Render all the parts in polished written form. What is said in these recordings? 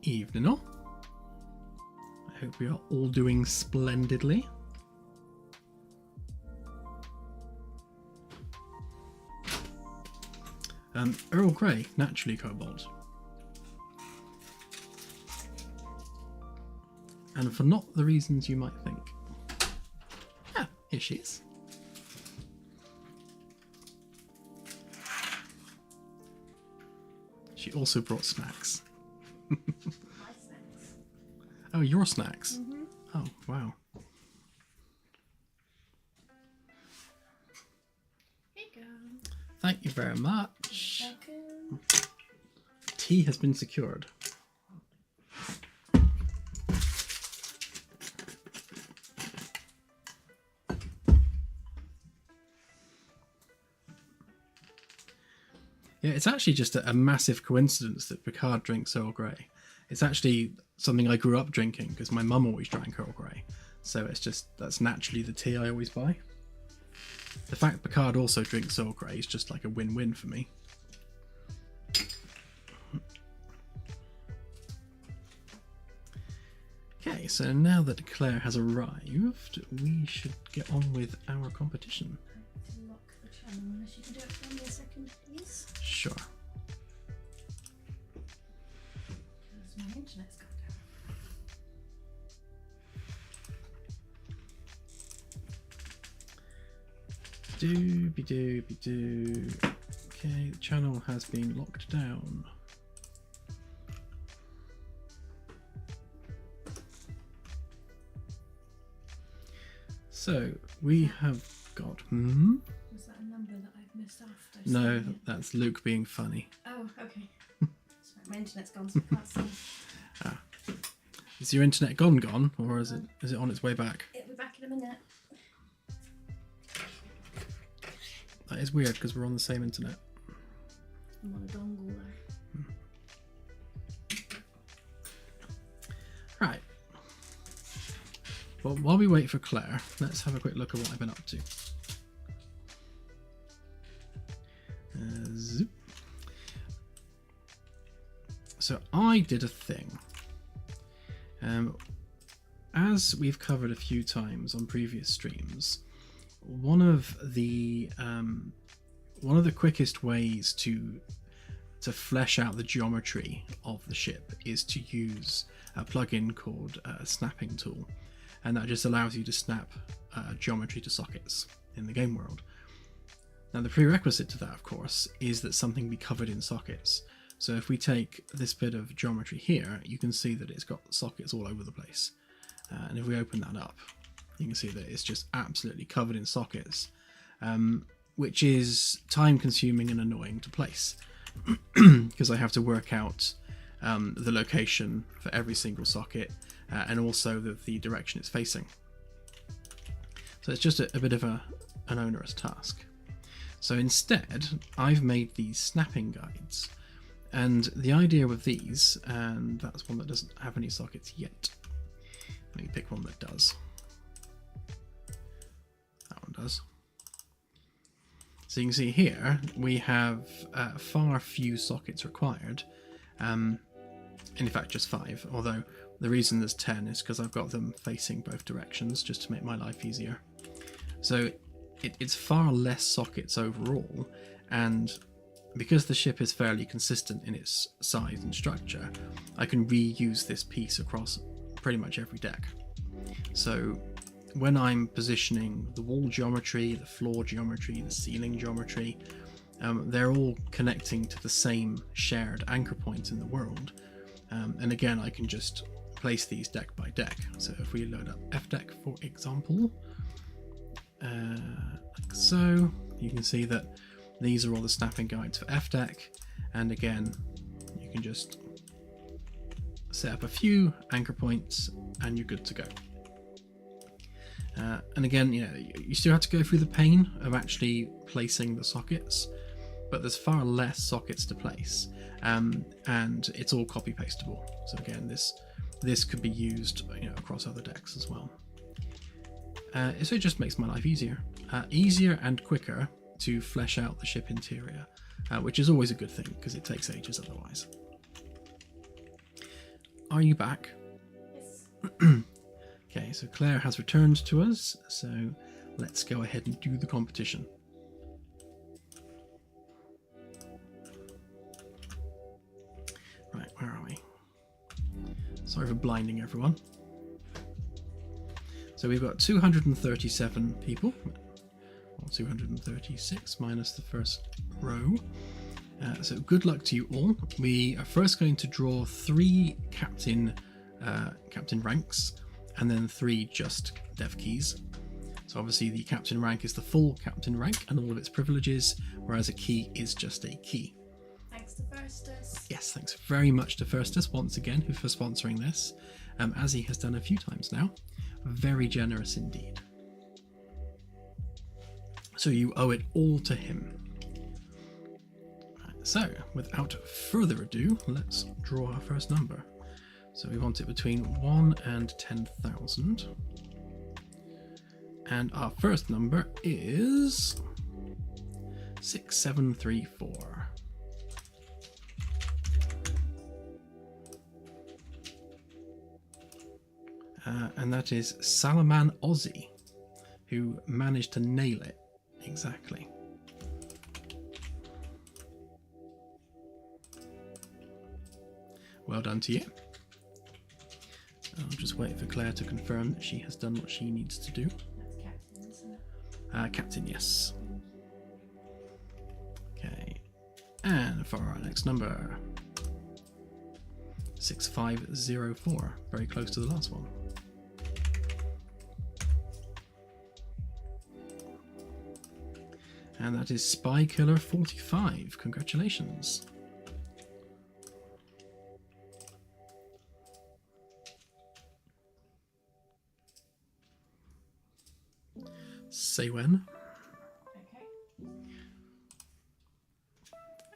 Evening all. I hope we are all doing splendidly. Earl Grey, naturally cobalt. And for not the reasons you might think. Ah, here she is. She also brought snacks. My snacks. Oh, your snacks? Mm-hmm. Oh, wow. Here you go. Thank you very much. Welcome. Tea has been secured. Yeah, it's actually just a massive coincidence that Picard drinks Earl Grey. It's actually something I grew up drinking because my mum always drank Earl Grey. So it's just, that's naturally the tea I always buy. The fact Picard also drinks Earl Grey is just like a win-win for me. Okay, so now that Claire has arrived, we should get on with our competition. To lock the channel, unless you can do it for me a second, please. Sure. Because my internet's gone down. Dooby-dooby-doo. Okay, the channel has been locked down. So, we have got... Was that a number that I've missed off? No, that's Luke being funny. Oh, okay. Sorry, my internet's gone, so I can't see. Ah. Is your internet gone, or is it on its way back? It'll be back in a minute. That is weird, because we're on the same internet. I'm on a dongle there. Right. Well, while we wait for Claire, let's have a quick look at what I've been up to. Zip. So I did a thing. As we've covered a few times on previous streams, one of the quickest ways to flesh out the geometry of the ship is to use a plugin called Snapping Tool, and that just allows you to snap geometry to sockets in the game world. Now the prerequisite to that, of course, is that something be covered in sockets. So if we take this bit of geometry here, you can see that it's got sockets all over the place. And if we open that up, you can see that it's just absolutely covered in sockets, which is time consuming and annoying to place because I have to work out the location for every single socket and also the direction it's facing. So it's just a bit of an onerous task. So instead, I've made these snapping guides, and the idea with these, and that's one that doesn't have any sockets yet. Let me pick one that does. That one does. So you can see here we have far few sockets required, and in fact just 5, although the reason there's 10 is because I've got them facing both directions just to make my life easier. So it's far less sockets overall, and because the ship is fairly consistent in its size and structure, I can reuse this piece across pretty much every deck. So when I'm positioning the wall geometry, the floor geometry, the ceiling geometry, they're all connecting to the same shared anchor point in the world. And again, I can just place these deck by deck. So if we load up F deck, for example, like so, you can see that these are all the snapping guides for F deck. And again, you can just set up a few anchor points and you're good to go. And again, you know, you still have to go through the pain of actually placing the sockets, but there's far less sockets to place, and it's all copy pastable. So again, this could be used, you know, across other decks as well. So it just makes my life easier and quicker to flesh out the ship interior, which is always a good thing because it takes ages otherwise. are you back? Yes. Okay, so Claire has returned to us, so let's go ahead and do the competition. Right, where are we? Sorry for blinding everyone. So we've got 237 people, or 236 minus the first row. So good luck to you all. We are first going to draw 3 captain ranks, and then 3 just dev keys. So obviously the captain rank is the full captain rank and all of its privileges, whereas a key is just a key. Thanks to Firstus. Yes, thanks very much to Firstus once again for sponsoring this, as he has done a few times now. Very generous indeed. So you owe it all to him. Right, so without further ado, let's draw our first number. So we want it between 1 and 10,000. And our first number is 6734. And that is Salaman Aussie, who managed to nail it exactly. Well done to you. I'll just wait for Claire to confirm that she has done what she needs to do. That's captain, isn't it? Captain, yes. Okay. And for our next number, 6504. Very close to the last one. And that is Spy Killer 45. Congratulations. Say when. Okay.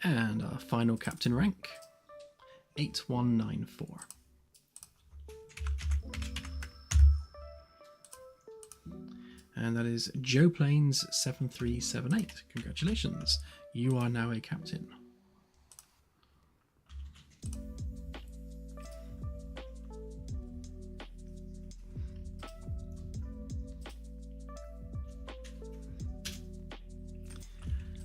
And our final captain rank, 8194. And that is Joe Plains 7378. Congratulations. You are now a captain.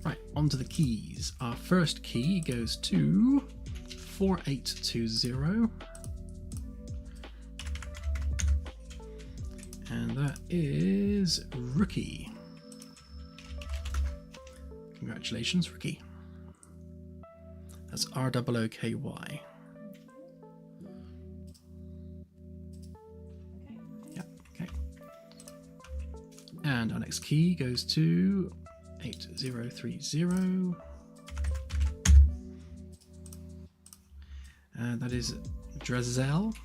Right, on to the keys. Our first key goes to 4820. And that is Rookie. Congratulations, Rookie. That's ROOKY. Yeah, okay. And our next key goes to 8030. And that is Drezel.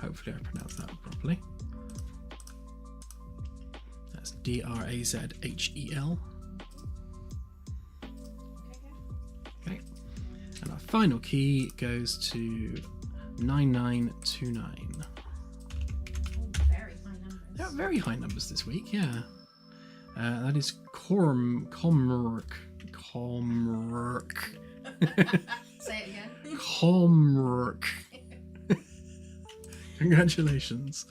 Hopefully I pronounced that properly. That's DRAZHEL. Okay. And our final key goes to 9929. Very high numbers. Yeah, very high numbers this week, yeah. That is Commerk. Say it again. Commerk. Congratulations.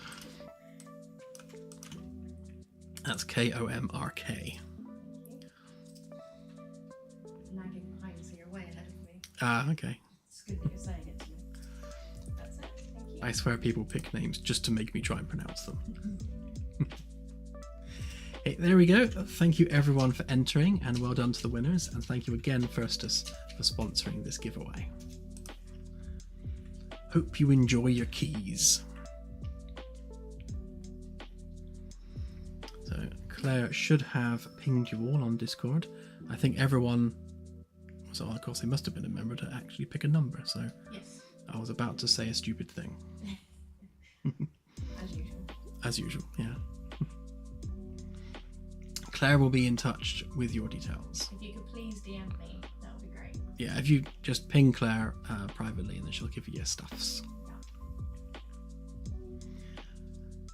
That's KOMRK. Nagging behind, so you're way ahead of me. Ah, okay. It's good that you're saying it to me. That's it. Thank you. I swear people pick names just to make me try and pronounce them. Hey, there we go. Thank you everyone for entering, and well done to the winners, and thank you again, Firstus, for sponsoring this giveaway. Hope you enjoy your keys. So Claire should have pinged you all on Discord. I think everyone, so of course they must have been a member to actually pick a number, so Yes. I was about to say a stupid thing. As usual. As usual, yeah. Claire will be in touch with your details. If you could please DM me, that would be great. Yeah, if you just ping Claire privately, and then she'll give you your stuffs.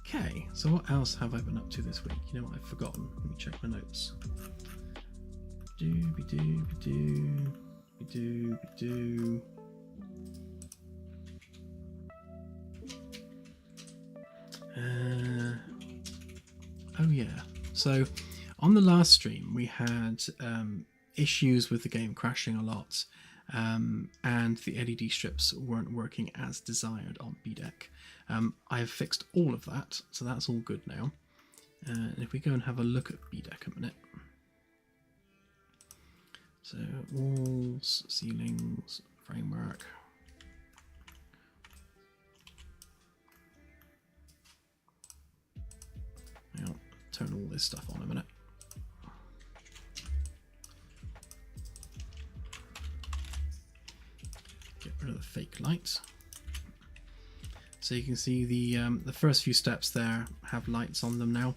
Okay, so what else have I been up to this week? You know what, I've forgotten. Let me check my notes. Oh yeah, so on the last stream we had issues with the game crashing a lot, and the LED strips weren't working as desired on BDEC. I have fixed all of that, so that's all good now. And if we go and have a look at BDEC a minute. So walls, ceilings, framework. Now, turn all this stuff on a minute. Get rid of the fake lights. So you can see the first few steps there have lights on them now.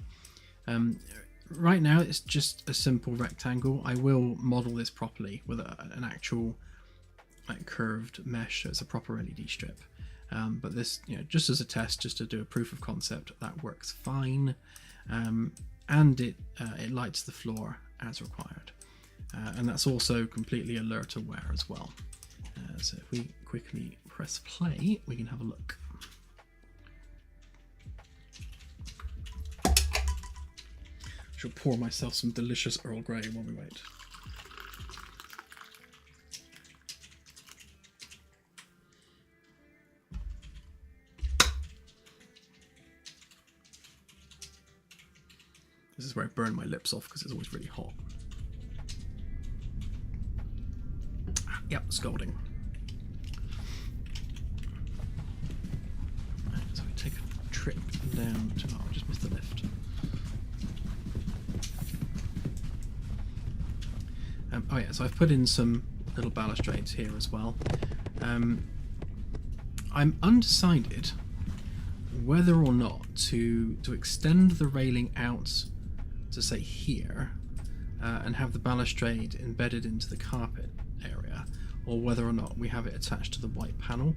Right now it's just a simple rectangle. I will model this properly with an actual like curved mesh, so it's a proper LED strip. But this, just as a test, just to do a proof of concept, that works fine. And it lights the floor as required. And that's also completely alert aware as well. So if we quickly press play, we can have a look. Shall pour myself some delicious Earl Grey while we wait. This is where I burn my lips off because it's always really hot. Yep, scalding. Right, so we take a trip down to... Oh, I just missed the lift. Oh yeah, so I've put in some little balustrades here as well. I'm undecided whether or not to extend the railing out to say here and have the balustrade embedded into the carpet area, or whether or not we have it attached to the white panel.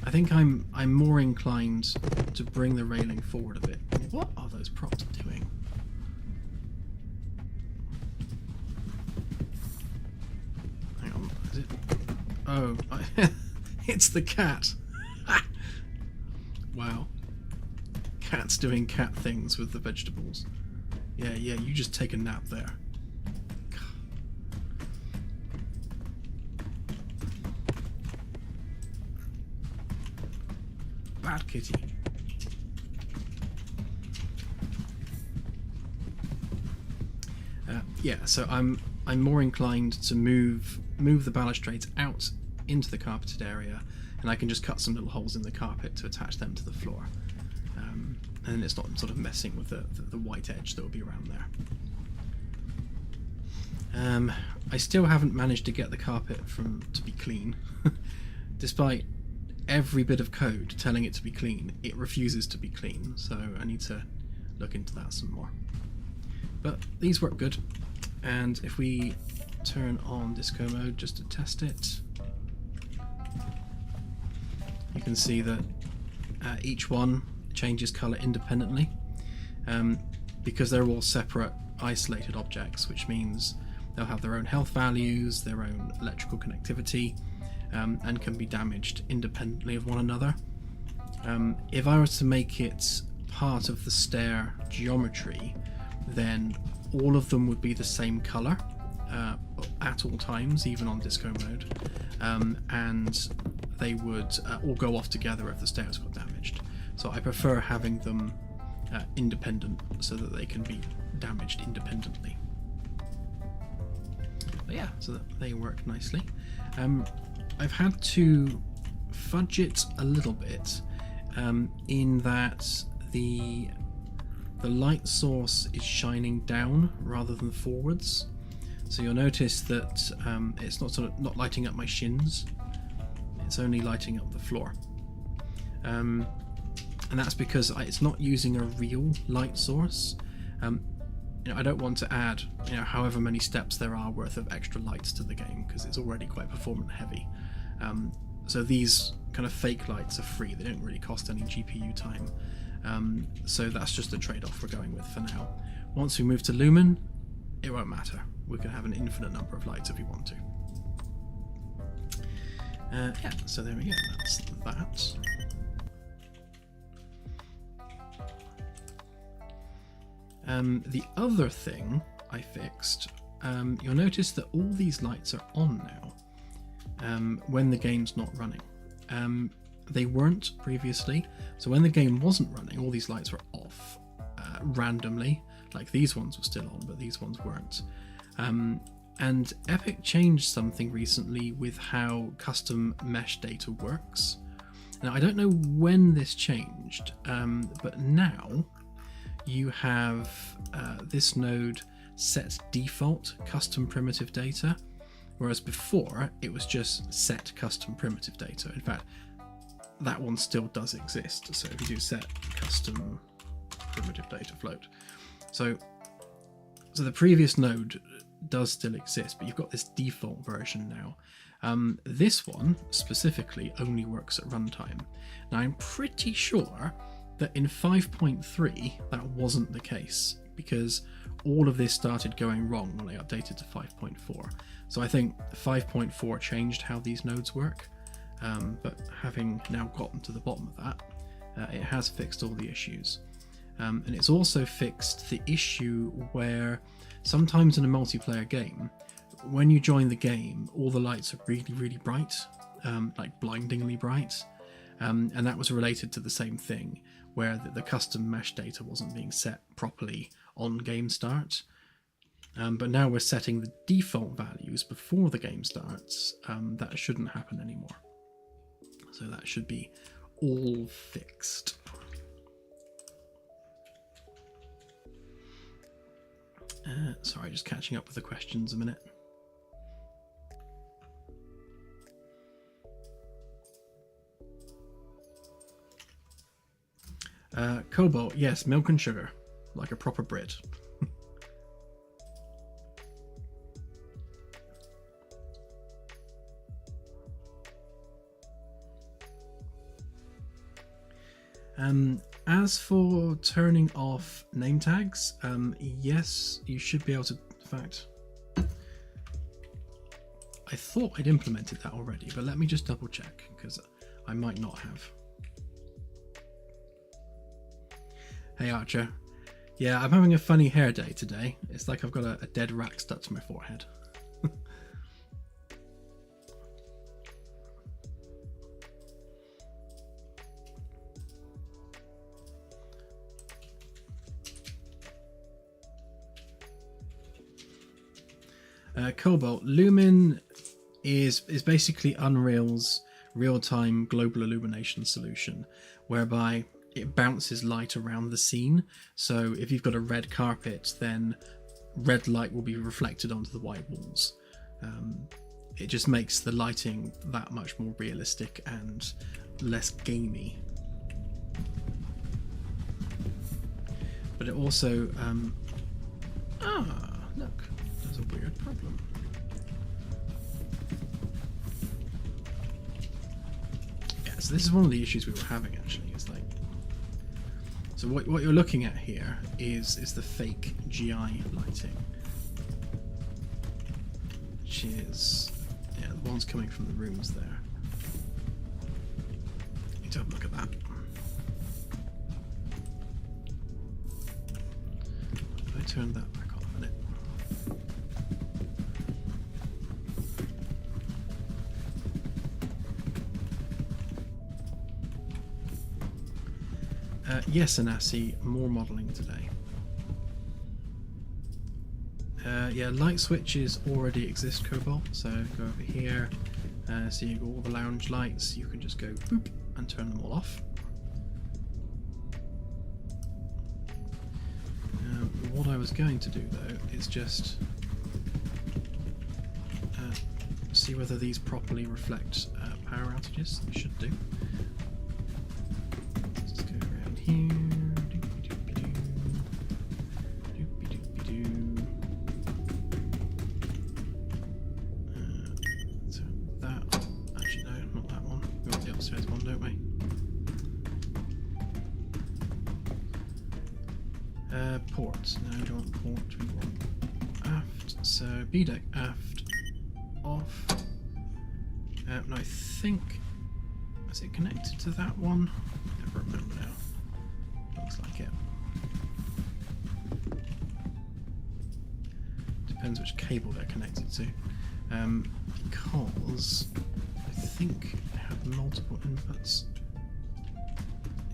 I think I'm more inclined to bring the railing forward a bit. What are those props doing? Hang on, is it? Oh, it's the cat. Wow. Cat's doing cat things with the vegetables. Yeah, you just take a nap there. Bad kitty. Yeah, so I'm more inclined to move the balustrades out into the carpeted area, and I can just cut some little holes in the carpet to attach them to the floor. And then it's not sort of messing with the white edge that will be around there. I still haven't managed to get the carpet to be clean. Despite every bit of code telling it to be clean, it refuses to be clean, so I need to look into that some more. But these work good, and if we turn on disco mode just to test it, you can see that each one changes colour independently, because they're all separate isolated objects, which means they'll have their own health values, their own electrical connectivity, and can be damaged independently of one another. If I was to make it part of the stair geometry, then all of them would be the same colour at all times, even on disco mode, and they would all go off together if the stairs got damaged. So I prefer having them independent so that they can be damaged independently. But yeah, so that they work nicely. I've had to fudge it a little bit in that the light source is shining down rather than forwards. So you'll notice that it's not lighting up my shins. It's only lighting up the floor. And that's because it's not using a real light source. I don't want to add however many steps there are worth of extra lights to the game, because it's already quite performance heavy. So these kind of fake lights are free. They don't really cost any GPU time. So that's just the trade-off we're going with for now. Once we move to Lumen, it won't matter. We can have an infinite number of lights if we want to. Yeah, so there we go. That's that. The other thing I fixed, you'll notice that all these lights are on now when the game's not running. They weren't previously, so when the game wasn't running, all these lights were off randomly. Like these ones were still on, but these ones weren't. And Epic changed something recently with how custom mesh data works. Now, I don't know when this changed, but now you have this node set default custom primitive data, whereas before it was just set custom primitive data. In fact, that one still does exist. So if you do set custom primitive data float, so the previous node does still exist, but you've got this default version now. This one specifically only works at runtime. Now I'm pretty sure that in 5.3 that wasn't the case, because all of this started going wrong when they updated to 5.4. So I think 5.4 changed how these nodes work, but having now gotten to the bottom of that, it has fixed all the issues. And it's also fixed the issue where sometimes in a multiplayer game, when you join the game, all the lights are really, really bright, like blindingly bright. And that was related to the same thing, where the custom mesh data wasn't being set properly on game start. But now we're setting the default values before the game starts. That shouldn't happen anymore. So that should be all fixed. Sorry, just catching up with the questions a minute. Cobalt, yes, milk and sugar, like a proper Brit. As for turning off name tags, yes, you should be able to. In fact, I thought I'd implemented that already, but let me just double check, because I might not have. Hey Archer. Yeah, I'm having a funny hair day today. It's like I've got a dead rat stuck to my forehead. Cobalt, Lumen is basically Unreal's real-time global illumination solution, whereby it bounces light around the scene. So if you've got a red carpet, then red light will be reflected onto the white walls. It just makes the lighting that much more realistic and less gamey. But it also look, there's a weird problem. Yeah, so this is one of the issues we were having actually. It's like, so what you're looking at here is the fake GI lighting, which is the ones coming from the rooms there. Need to have a look at that. If I turn that back on a minute. Yes, Anasi, more modelling today. Yeah, light switches already exist, Cobalt, so go over here, so you got all the lounge lights, you can just go boop and turn them all off. What I was going to do though is just see whether these properly reflect power outages. They should do. Let's just go around here. Ports. No, we don't want port, we want aft. So B-deck aft off. And I think, is it connected to that one? I never remember now. Looks like it. Depends which cable they're connected to. Because I think I have multiple inputs.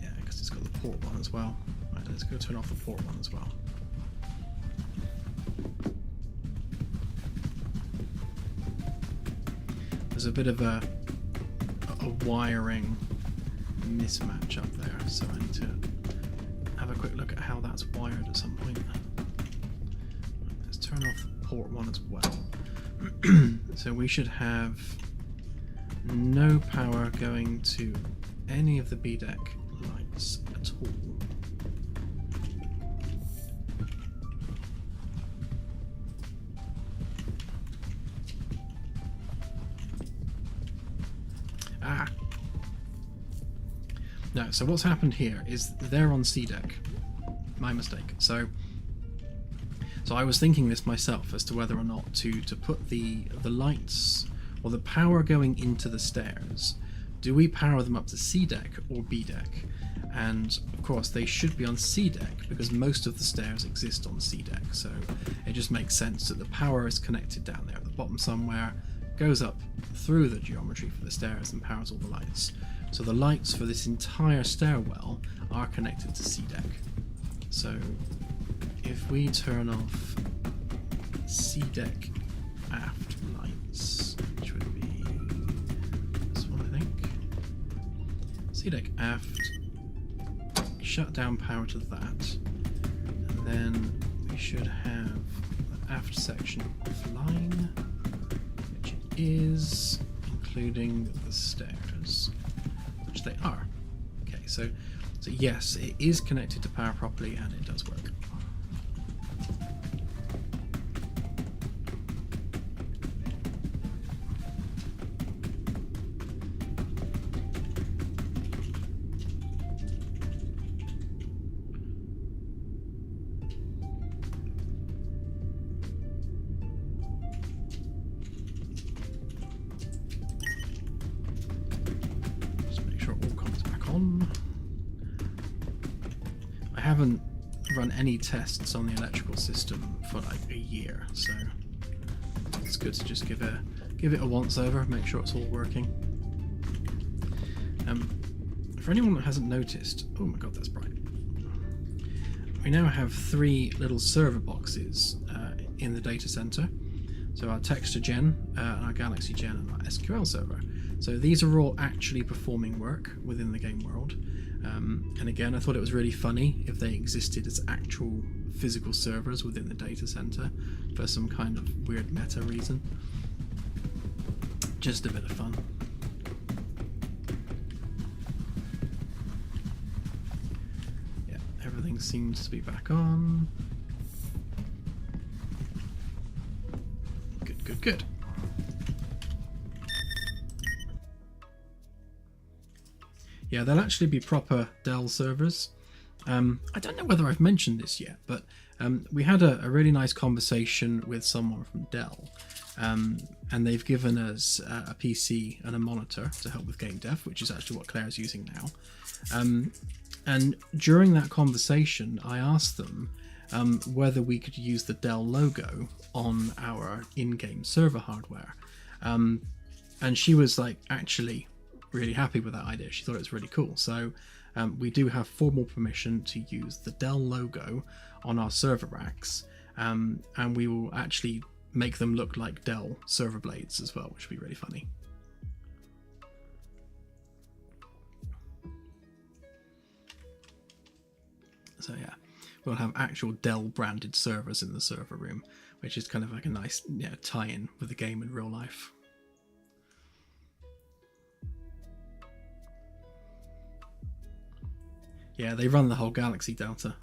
Yeah, because it's got the port one as well. Right, let's go turn off the port one as well. There's a bit of a wiring mismatch up there, so I need to have a quick look at how that's wired at some point. Let's turn off the port one as well. So we should have no power going to any of the B deck lights at all. Ah! No, so what's happened here is they're on C deck. My mistake. So I was thinking this myself as to whether or not to put the lights or the power going into the stairs. Do we power them up to C deck or B deck? And of course they should be on C deck because most of the stairs exist on C deck. So it just makes sense that the power is connected down there at the bottom somewhere, goes up through the geometry for the stairs and powers all the lights. So the lights for this entire stairwell are connected to C deck. So if we turn off C deck aft lights, which would be this one, I think. C deck aft, shut down power to that, and then we should have the aft section offline, which it is, including the stairs, which they are. Okay, so yes, it is connected to power properly and it does work. I haven't run any tests on the electrical system for like a year, so it's good to just give it a once over, make sure it's all working. For anyone that hasn't noticed, oh my god, that's bright. We now have 3 little server boxes in the data center. So our texture gen, our galaxy gen, and our SQL server. So these are all actually performing work within the game world. And again, I thought it was really funny if they existed as actual physical servers within the data center for some kind of weird meta reason. Just a bit of fun. Yeah, everything seems to be back on. Good, good, good. Yeah, they'll actually be proper Dell servers. I don't know whether I've mentioned this yet, but we had a really nice conversation with someone from Dell, and they've given us a PC and a monitor to help with game dev, which is actually what Claire's using now. And during that conversation, I asked them whether we could use the Dell logo on our in-game server hardware. And she was like, actually really happy with that idea. She thought it was really cool. So we do have formal permission to use the Dell logo on our server racks, and we will actually make them look like Dell server blades as well, which would be really funny. So yeah, we'll have actual Dell branded servers in the server room, which is kind of like a nice tie-in with the game in real life. Yeah, they run the whole Galaxy Delta.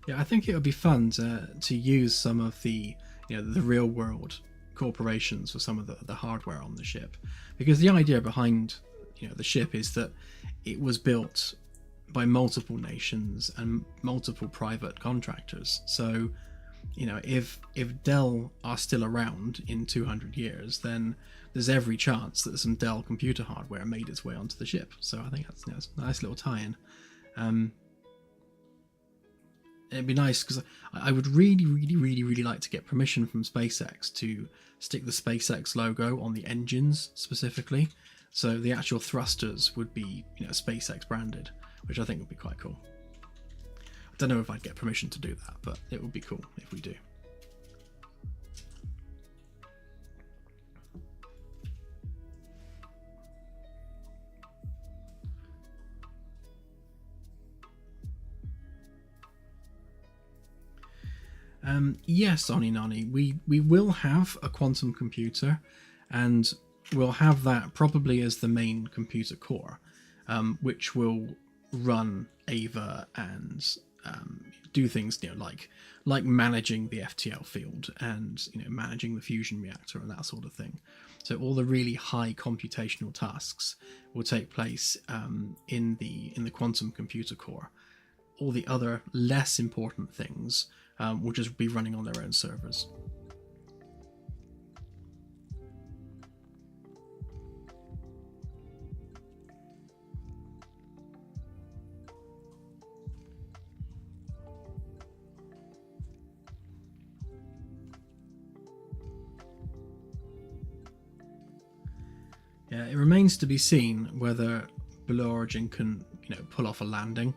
Yeah, I think it would be fun to use some of the the real world corporations for some of the hardware on the ship, because the idea behind the ship is that it was built by multiple nations and multiple private contractors. So, you know, if Dell are still around in 200 years, then there's every chance that some Dell computer hardware made its way onto the ship. So I think that's a nice little tie-in. It'd be nice because I would really like to get permission from SpaceX to stick the SpaceX logo on the engines specifically. So the actual thrusters would be, you know, SpaceX branded, which I think would be quite cool. I don't know if I'd get permission to do that, but it would be cool if we do. Yes, Oni Nani, we will have a quantum computer, and we'll have that probably as the main computer core, which will run Ava and do things, you know, like managing the FTL field and, you know, managing the fusion reactor and that sort of thing. So all the really high computational tasks will take place in the quantum computer core. All the other less important things will just be running on their own servers. Yeah, it remains to be seen whether Blue Origin can, you know, pull off a landing.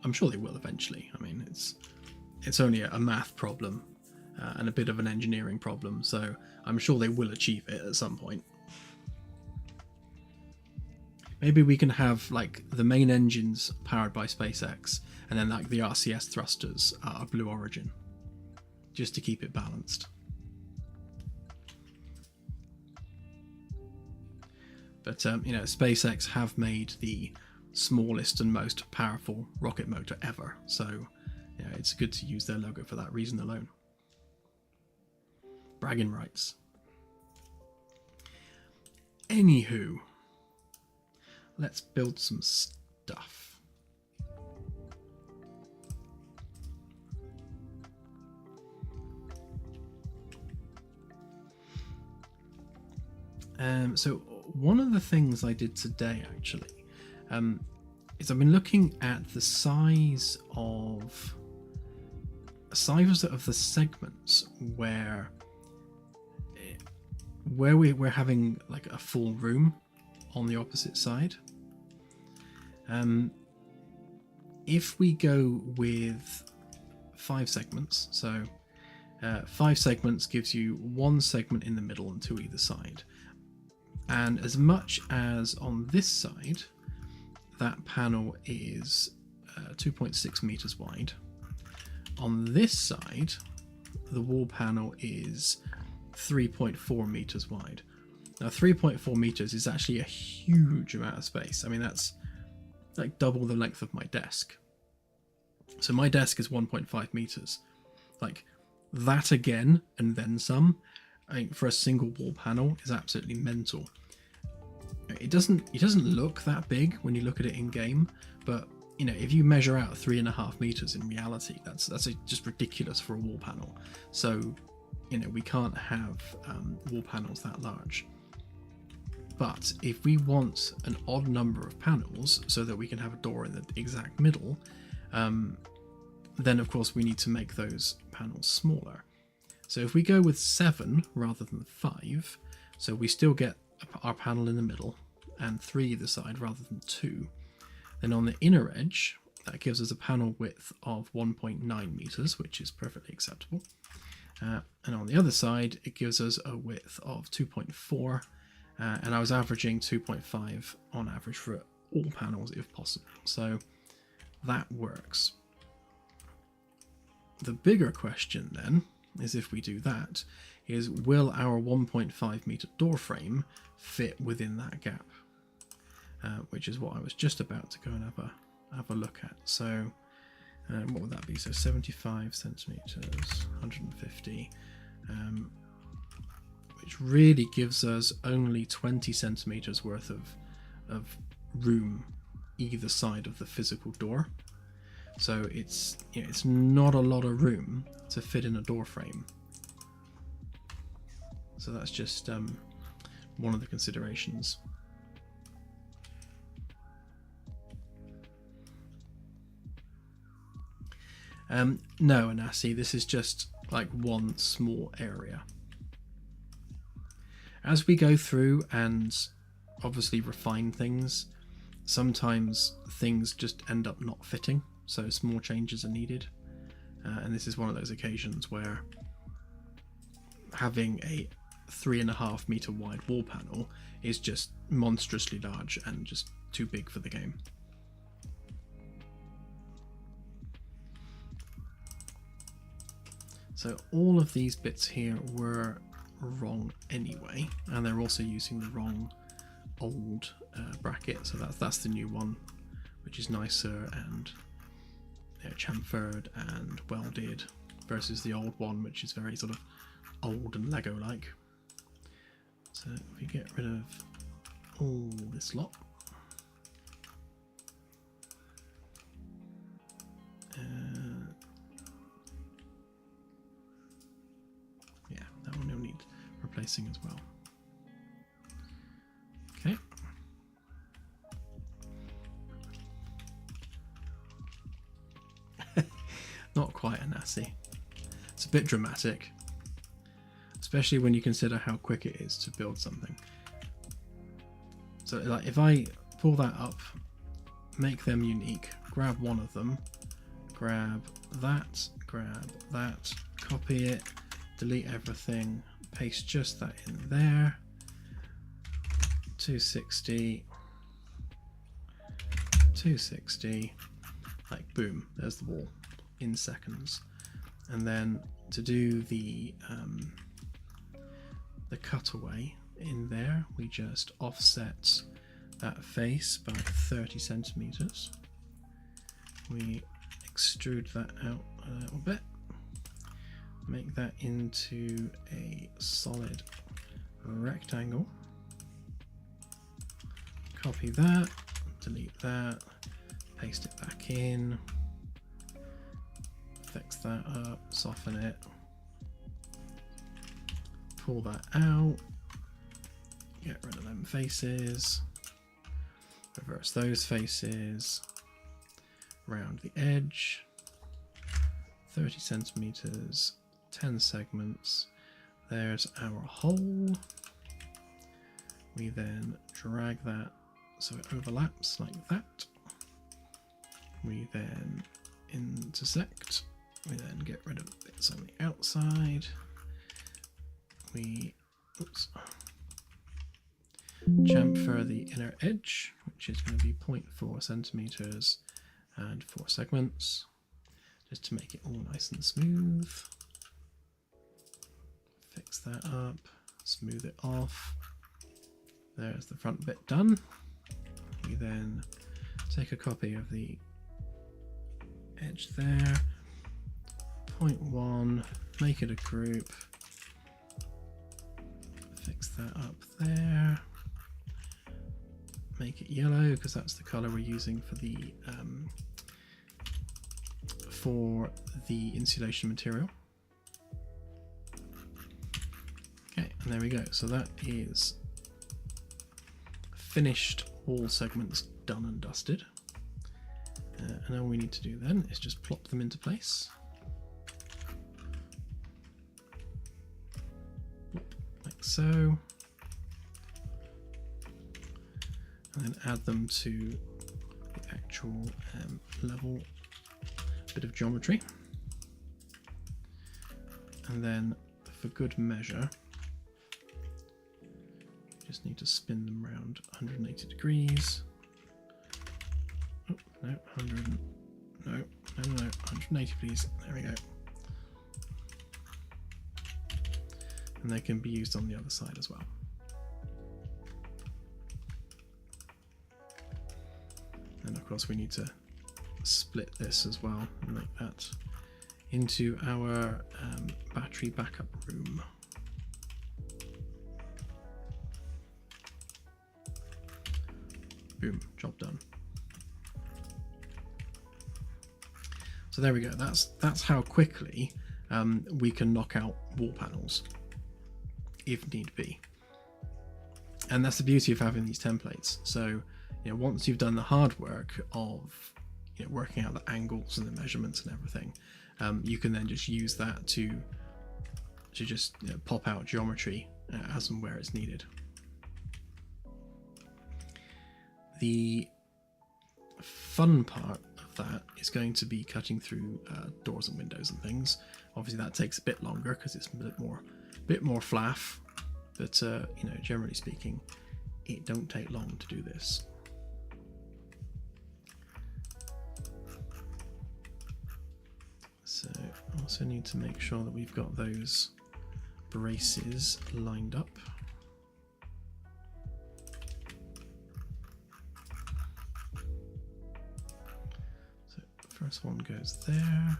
I'm sure they will eventually. I mean, it's only a math problem and a bit of an engineering problem, so I'm sure they will achieve it at some point. Maybe we can have like the main engines powered by SpaceX, and then like the RCS thrusters are Blue Origin, just to keep it balanced. But you know, SpaceX have made the smallest and most powerful rocket motor ever, so you know, it's good to use their logo for that reason alone. Bragging rights. Anywho, let's build some stuff. So one of the things I did today actually is I've been looking at the size of the segments where we're having like a full room on the opposite side. If we go with 5 segments, so 5 segments gives you 1 segment in the middle and 2 either side. And as much as on this side, that panel is 2.6 meters wide. On this side, the wall panel is 3.4 meters wide. Now 3.4 meters is actually a huge amount of space. I mean, that's like double the length of my desk. So my desk is 1.5 meters. Like that again, and then some, I think for a single wall panel is absolutely mental. It doesn't look that big when you look at it in game, but you know, if you measure out 3.5 meters in reality, that's just ridiculous for a wall panel. So, you know, we can't have wall panels that large. But if we want an odd number of panels so that we can have a door in the exact middle, then of course we need to make those panels smaller. So if we go with 7 rather than 5, so we still get our panel in the middle and 3 either side rather than 2, then on the inner edge that gives us a panel width of 1.9 meters, which is perfectly acceptable. And on the other side it gives us a width of 2.4, and I was averaging 2.5 on average for all panels if possible, so that works. The bigger question then is, if we do that, is will our 1.5 meter door frame fit within that gap? Which is what I was just about to go and have a look at. So what would that be? So 75 centimeters, 150, which really gives us only 20 centimeters worth of room either side of the physical door. So it's not a lot of room to fit in a door frame. So that's just one of the considerations. No, Anasi, this is just like one small area. As we go through and obviously refine things, sometimes things just end up not fitting, so small changes are needed. And this is one of those occasions where having a 3.5 meter wide wall panel is just monstrously large and just too big for the game. So all of these bits here were wrong anyway, and they're also using the wrong old bracket, so that's the new one, which is nicer and chamfered and welded, versus the old one, which is very sort of old and Lego like. So if we get rid of all this lot, yeah, that one will need replacing as well. Okay. Not quite a Nasi. It's a bit dramatic, especially when you consider how quick it is to build something. So like if I pull that up, make them unique, grab one of them, grab that, copy it, delete everything, paste just that in there, 260, like boom, there's the wall in seconds. And then to do the cutaway in there, we just offset that face by 30 centimeters. We extrude that out a little bit, make that into a solid rectangle, copy that, delete that, paste it back in, fix that up, soften it, pull that out, get rid of them faces, reverse those faces, round the edge, 30 centimeters, 10 segments, there's our hole. We then drag that so it overlaps like that. We then intersect. We then get rid of bits on the outside. We chamfer the inner edge, which is going to be 0.4 centimeters and 4 segments, just to make it all nice and smooth. Fix that up, smooth it off. There's the front bit done. We then take a copy of the edge there, 0.1, make it a group, fix that up there, make it yellow because that's the color we're using for the insulation material. Okay, and there we go. So that is finished wall segments done and dusted. And all we need to do then is just plop them into place. Like so. And then add them to the actual level bit of geometry. And then for good measure, just need to spin them around 180 degrees. Oh, no, 100, no, 180 please, there we go. And they can be used on the other side as well. And of course we need to split this as well and make that into our battery backup room. Boom, job done. So there we go. That's how quickly we can knock out wall panels if need be. And that's the beauty of having these templates. So once you've done the hard work of working out the angles and the measurements and everything, you can then just use that to just pop out geometry as and where it's needed. The fun part of that is going to be cutting through doors and windows and things. Obviously that takes a bit longer because it's a bit more flaff, but generally speaking, it don't take long to do this. So I also need to make sure that we've got those braces lined up. So first one goes there.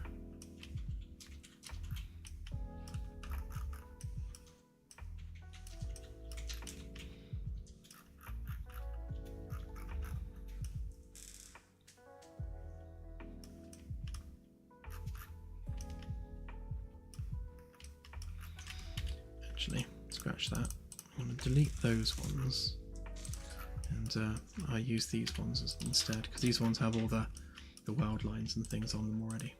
Scratch that. I'm going to delete those ones, and I use these ones instead because these ones have all the weld lines and things on them already.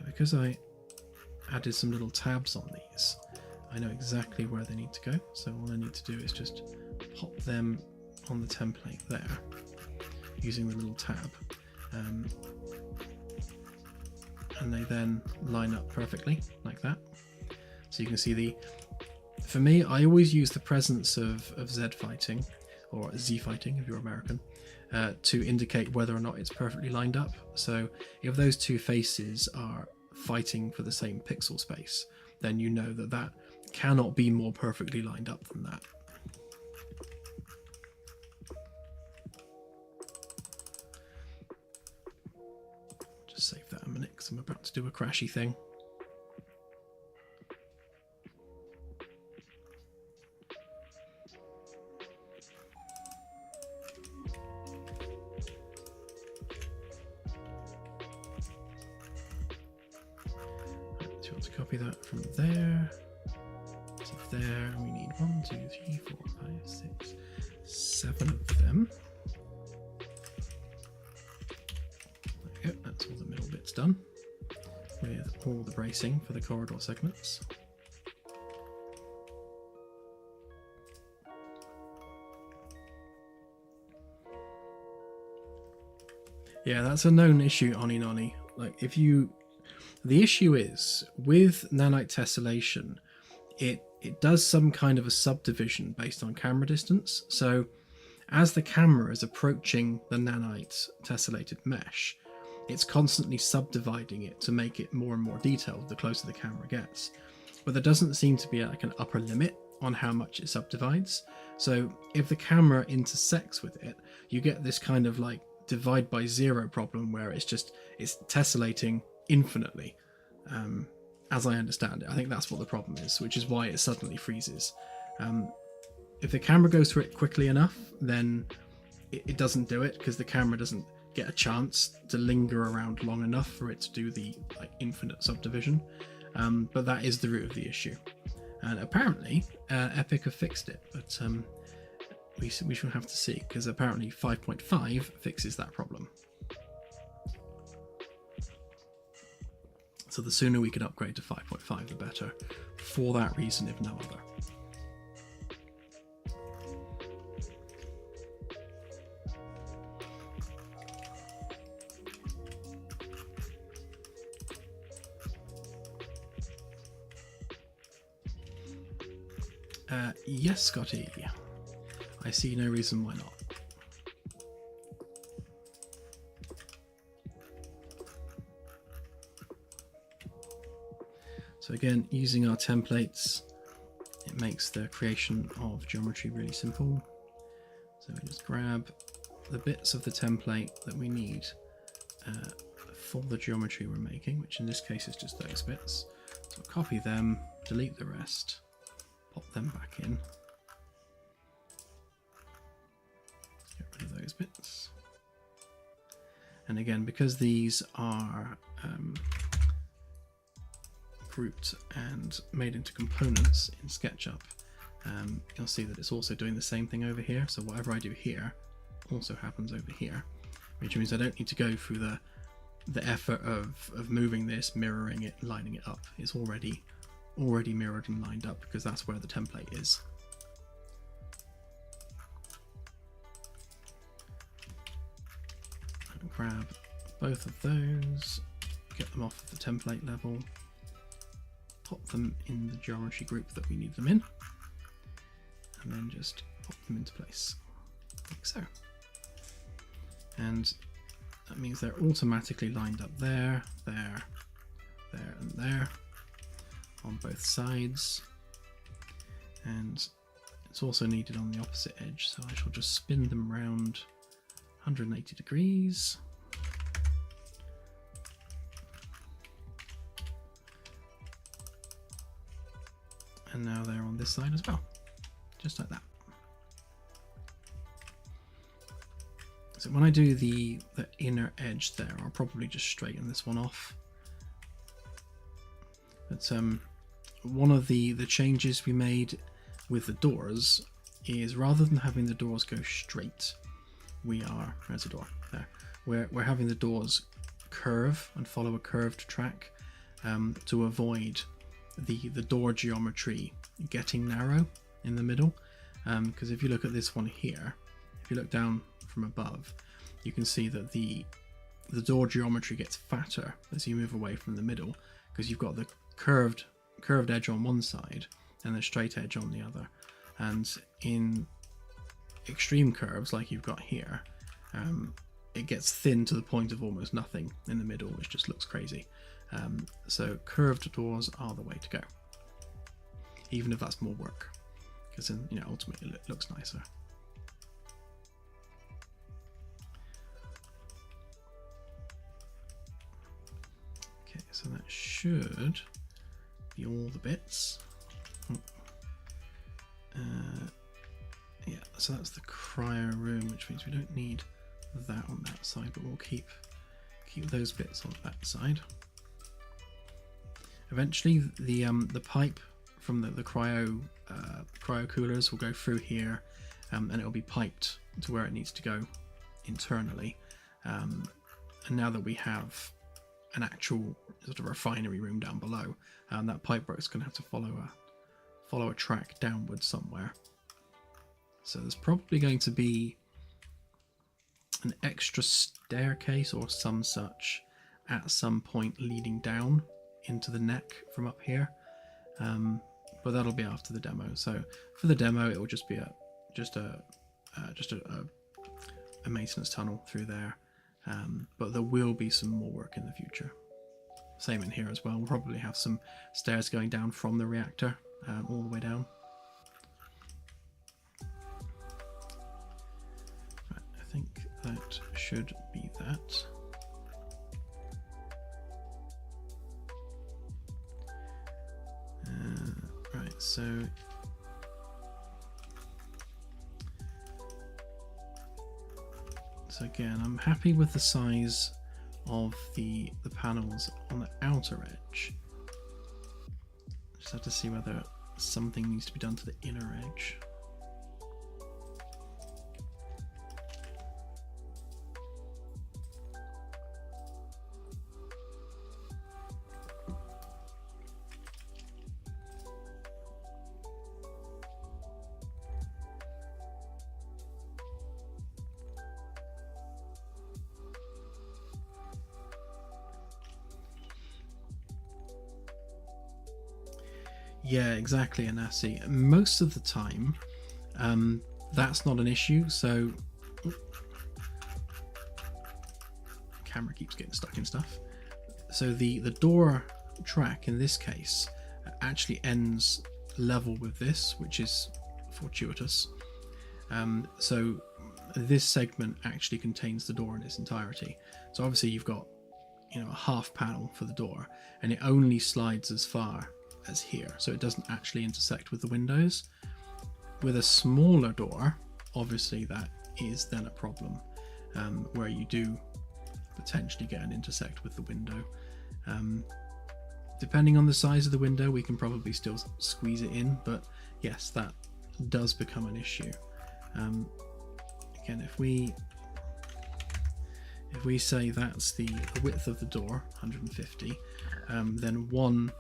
Because I added some little tabs on these, I know exactly where they need to go. So all I need to do is just pop them on the template there using the little tab, and they then line up perfectly like that. So you can see for me, I always use the presence of Z fighting, or Z fighting if you're American, to indicate whether or not it's perfectly lined up. So if those two faces are fighting for the same pixel space, then you know that cannot be more perfectly lined up than that. Just save that a minute because I'm about to do a crashy thing. Copy that from there to there. We need 1, 2, 3, 4, 5, 6, 7 of them. There we go. That's all the middle bits done with all the bracing for the corridor segments. Yeah, that's a known issue, Oni Noni. Like the issue is with nanite tessellation, it does some kind of a subdivision based on camera distance. So as the camera is approaching the nanite tessellated mesh, it's constantly subdividing it to make it more and more detailed the closer the camera gets. But there doesn't seem to be like an upper limit on how much it subdivides. So if the camera intersects with it, you get this kind of like divide by zero problem where it's tessellating infinitely, as I understand it. I think that's what the problem is, which is why it suddenly freezes. If the camera goes through it quickly enough, then it doesn't do it because the camera doesn't get a chance to linger around long enough for it to do the infinite subdivision. But that is the root of the issue, and apparently Epic have fixed it, but we shall have to see, because apparently 5.5 fixes that problem. So the sooner we can upgrade to 5.5, the better, for that reason, if no other. Yes, Scotty. I see no reason why not. So again, using our templates, it makes the creation of geometry really simple. So we just grab the bits of the template that we need for the geometry we're making, which in this case is just those bits. So copy them, delete the rest, pop them back in. Get rid of those bits. And again, because these are grouped and made into components in SketchUp, you'll see that it's also doing the same thing over here. So whatever I do here also happens over here, which means I don't need to go through the effort of moving this, mirroring it, lining it up. It's already mirrored and lined up because that's where the template is. And grab both of those, get them off of the template level, pop them in the geometry group that we need them in, and then just pop them into place, like so. And that means they're automatically lined up there, there, there, and there on both sides. And it's also needed on the opposite edge, so I shall just spin them round 180 degrees. And now they're on this side as well, just like that. So when I do the inner edge there, I'll probably just straighten this one off. But one of the changes we made with the doors is rather than having the doors go straight, there's a door there, we're having the doors curve and follow a curved track to avoid the door geometry getting narrow in the middle. Because if you look at this one here, if you look down from above, you can see that the door geometry gets fatter as you move away from the middle, because you've got the curved edge on one side and the straight edge on the other. And in extreme curves like you've got here, it gets thin to the point of almost nothing in the middle, which just looks crazy. So curved doors are the way to go, even if that's more work, because then, you know, ultimately it looks nicer. Okay, so that should be all the bits. Yeah, so that's the cryo room, which means we don't need that on that side, but we'll keep those bits on that side. Eventually, the pipe from the cryo coolers will go through here, and it will be piped to where it needs to go internally. And now that we have an actual sort of refinery room down below, that pipe work's going to have to follow a track downwards somewhere. So there's probably going to be an extra staircase or some such at some point leading down into the neck from up here, but that'll be after the demo. So for the demo, it will just be a maintenance tunnel through there, but there will be some more work in the future. Same in here as well. We'll probably have some stairs going down from the reactor all the way down. Right, I think that should be that. Right, so again, I'm happy with the size of the panels on the outer edge. Just have to see whether something needs to be done to the inner edge. Yeah, exactly, Anasi. Most of the time, that's not an issue. So, camera keeps getting stuck in stuff. So the door track in this case actually ends level with this, which is fortuitous. So this segment actually contains the door in its entirety. So obviously you've got, you know, a half panel for the door, and it only slides as far as here, so it doesn't actually intersect with the windows. With a smaller door, obviously that is then a problem, where you do potentially get an intersect with the window. Depending on the size of the window, we can probably still squeeze it in, but yes, that does become an issue. Again, if we say that's the width of the door, 150, then one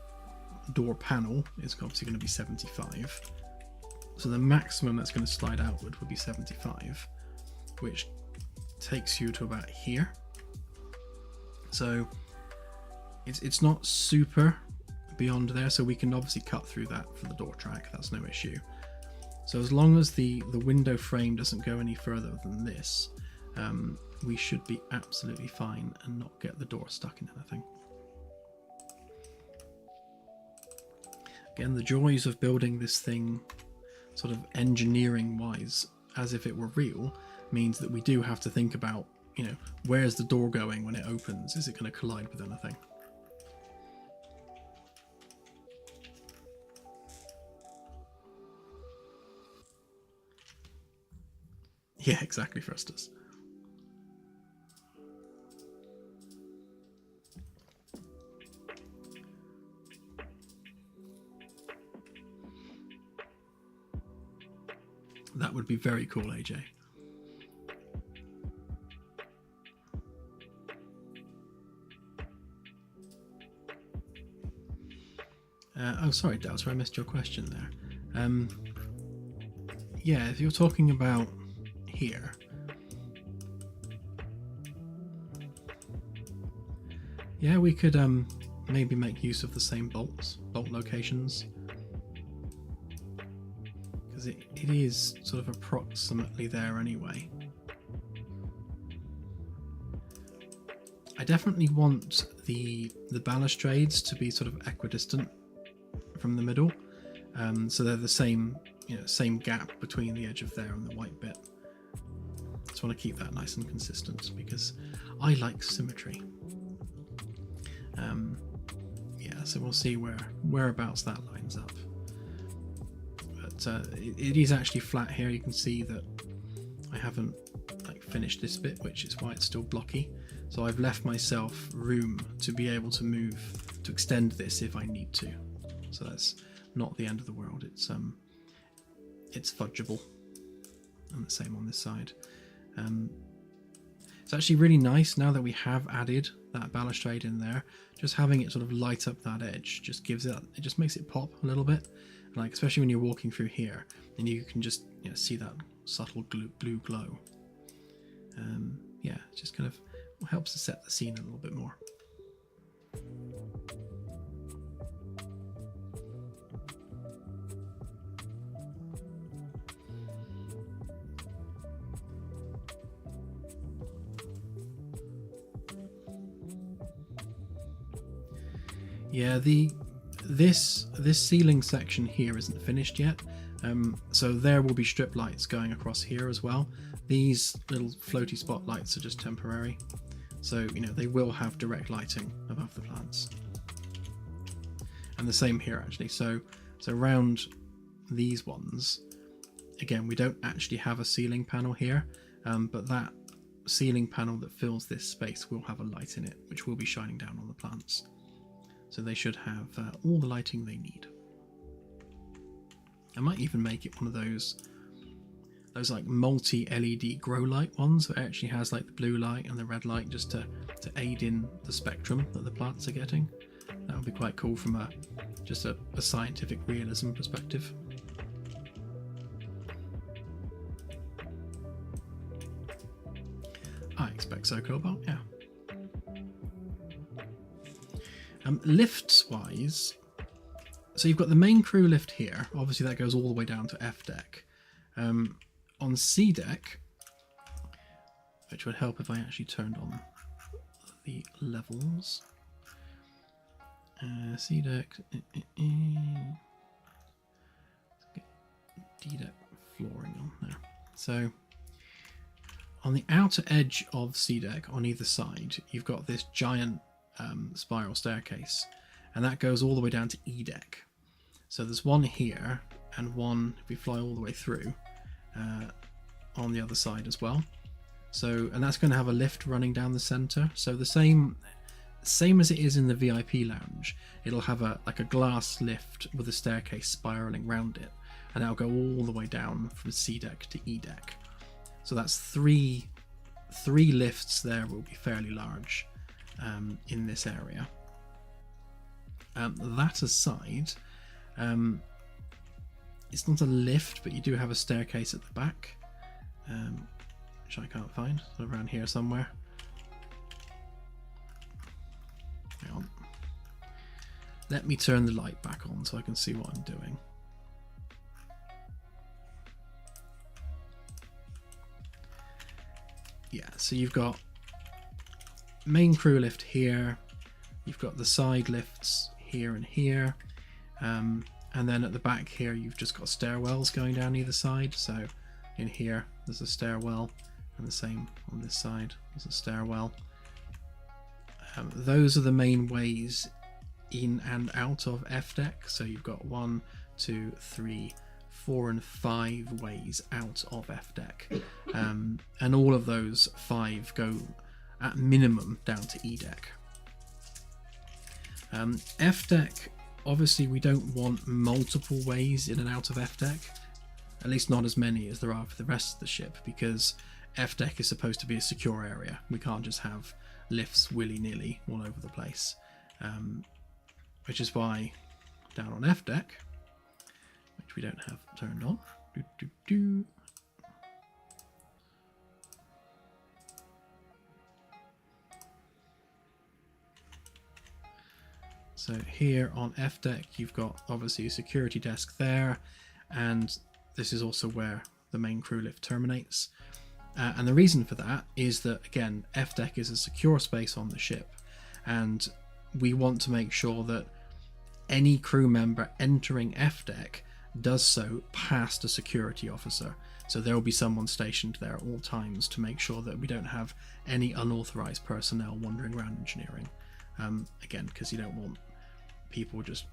door panel is obviously going to be 75. So the maximum that's going to slide outward would be 75, which takes you to about here. So it's not super beyond there, so we can obviously cut through that for the door track. That's no issue. So as long as the window frame doesn't go any further than this, we should be absolutely fine and not get the door stuck in anything. Again, the joys of building this thing sort of engineering wise as if it were real means that we do have to think about, you know, where's the door going when it opens? Is it going to collide with anything? Yeah, exactly, Frustus. That would be very cool, AJ. Oh, sorry, Doubter, I missed your question there. Yeah, if you're talking about here, yeah, we could maybe make use of the same bolt locations, because it is sort of approximately there anyway. I definitely want the balustrades to be sort of equidistant from the middle, so they're the same, you know, same gap between the edge of there and the white bit. Just want to keep that nice and consistent because I like symmetry. Yeah, so we'll see whereabouts that lines up. But it is actually flat here. You can see that I haven't finished this bit, which is why it's still blocky. So I've left myself room to be able to move, to extend this if I need to. So that's not the end of the world. It's fudgeable. And the same on this side. It's actually really nice now that we have added that balustrade in there. Just having it sort of light up that edge just gives it just makes it pop a little bit. Like especially when you're walking through here, and you can just, you know, see that subtle blue glow. Yeah, it just kind of helps to set the scene a little bit more. Yeah, this ceiling section here isn't finished yet, so there will be strip lights going across here as well. These little floaty spotlights are just temporary, so you know they will have direct lighting above the plants. And the same here actually. So around these ones, again, we don't actually have a ceiling panel here, but that ceiling panel that fills this space will have a light in it, which will be shining down on the plants. So they should have all the lighting they need. I might even make it one of those like multi-LED grow light ones that actually has like the blue light and the red light just to aid in the spectrum that the plants are getting. That would be quite cool from just a scientific realism perspective. I expect so, Cobalt, yeah. Lifts wise, so you've got the main crew lift here. Obviously that goes all the way down to F deck. On C deck, which would help if I actually turned on the levels. C deck. D deck flooring on there. So on the outer edge of C deck on either side, you've got this giant spiral staircase, and that goes all the way down to E deck. So there's one here and one if we fly all the way through on the other side as well. So, and that's going to have a lift running down the center. So the same as it is in the VIP lounge, it'll have like a glass lift with a staircase spiraling round it, and that'll go all the way down from C deck to E deck. So that's three lifts there will be fairly large in this area. That aside, it's not a lift, but you do have a staircase at the back, which I can't find. So around here somewhere. Hang on. Let me turn the light back on so I can see what I'm doing. Yeah, so you've got main crew lift here, you've got the side lifts here and here, and then at the back here you've just got stairwells going down either side. So in here there's a stairwell, and the same on this side, there's a stairwell. Those are the main ways in and out of F deck. So you've got 1, 2, 3, 4 and 5 ways out of F deck, and all of those 5 go at minimum down to E deck. F deck, obviously we don't want multiple ways in and out of F deck, at least not as many as there are for the rest of the ship, because F deck is supposed to be a secure area. We can't just have lifts willy-nilly all over the place, which is why down on F deck, which we don't have turned on. So here on F deck, you've got obviously a security desk there, and this is also where the main crew lift terminates. And the reason for that is that, again, F deck is a secure space on the ship, and we want to make sure that any crew member entering F deck does so past a security officer. So there will be someone stationed there at all times to make sure that we don't have any unauthorized personnel wandering around engineering. Again, because you don't want people just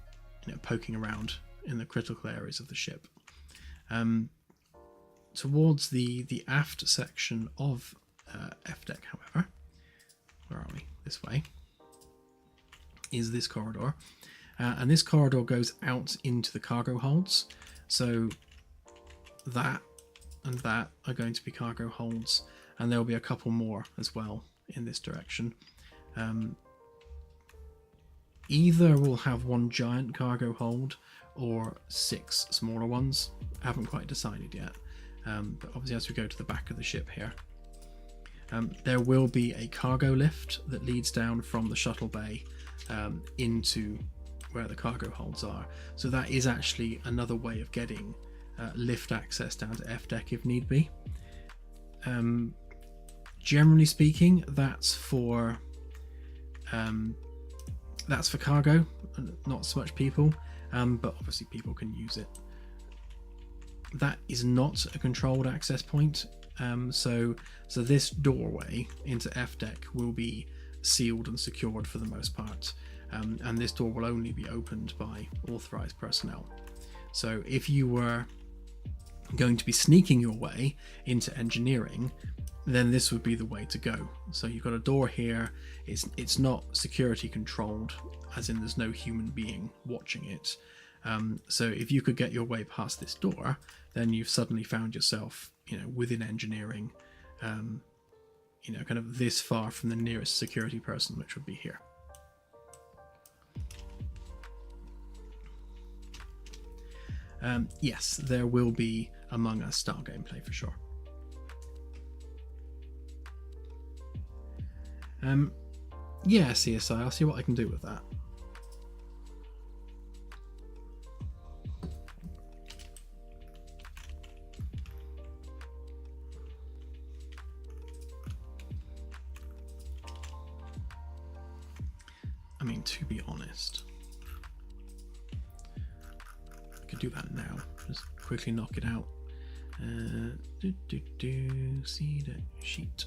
poking around in the critical areas of the ship. Towards the aft section of F deck, however, where are we? This way is this corridor. And this corridor goes out into the cargo holds. So that and that are going to be cargo holds, and there'll be a couple more as well in this direction. Either we'll have one giant cargo hold or 6 smaller ones. I haven't quite decided yet. But obviously as we go to the back of the ship here, there will be a cargo lift that leads down from the shuttle bay into where the cargo holds are. So that is actually another way of getting lift access down to F deck if need be. Generally speaking, that's for cargo, not so much people, but obviously people can use it. That is not a controlled access point, so this doorway into F deck will be sealed and secured for the most part, and this door will only be opened by authorized personnel. So if you were going to be sneaking your way into engineering, then this would be the way to go. So you've got a door here, it's not security controlled, as in there's no human being watching it. So if you could get your way past this door, then you've suddenly found yourself, within engineering, kind of this far from the nearest security person, which would be here. Yes, there will be Among Us style gameplay for sure. Yeah, CSI, I'll see what I can do with that. I mean, to be honest, do that now. Just quickly knock it out. Seed sheet.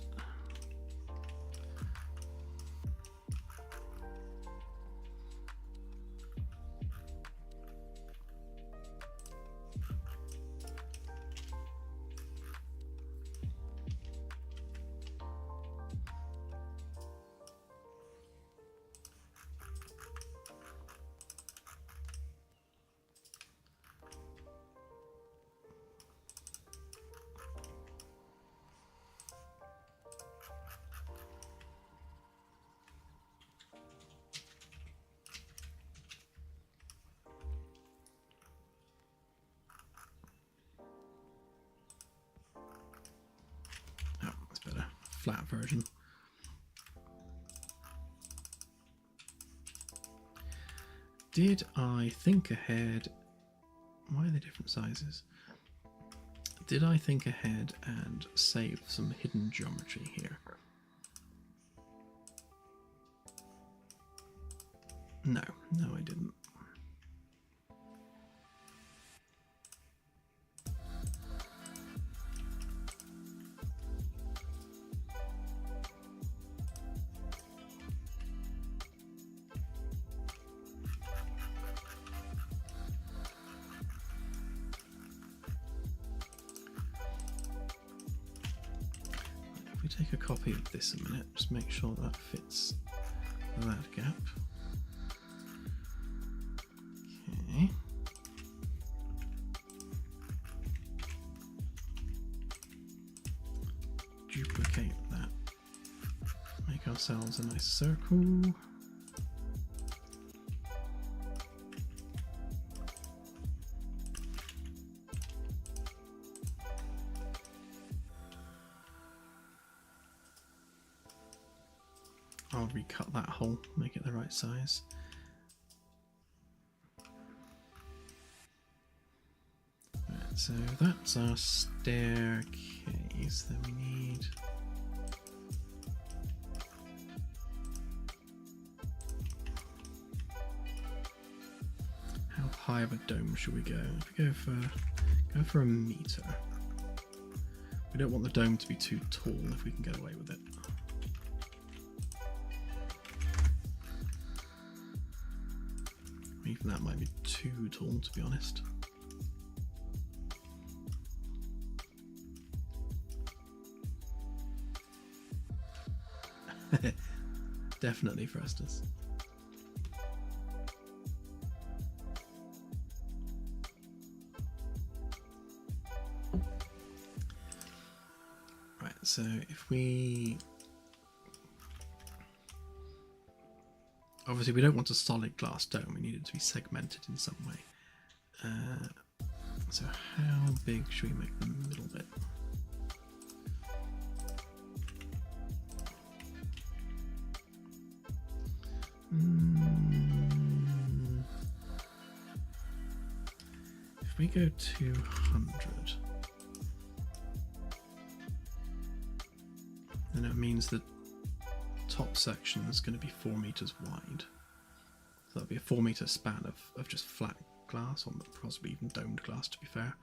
Flat version. Did I think ahead? Why are they different sizes? Did I think ahead and save some hidden geometry here? No, I didn't. Take a copy of this a minute, just make sure that fits that gap. Okay. Duplicate that. Make ourselves a nice circle. I'll recut that hole, make it the right size. Right, so that's our staircase. Then we need how high of a dome should we go? If we go for a meter. We don't want the dome to be too tall if we can get away with it. Even that might be too tall, to be honest. Definitely for Estes. Right, so if we... Obviously, we don't want a solid glass dome. We need it to be segmented in some way. So how big should we make the middle bit? If we go 200, then it means that top section is going to be 4 meters wide. So that'll be a 4 meter span of just flat glass, or possibly even domed glass, to be fair.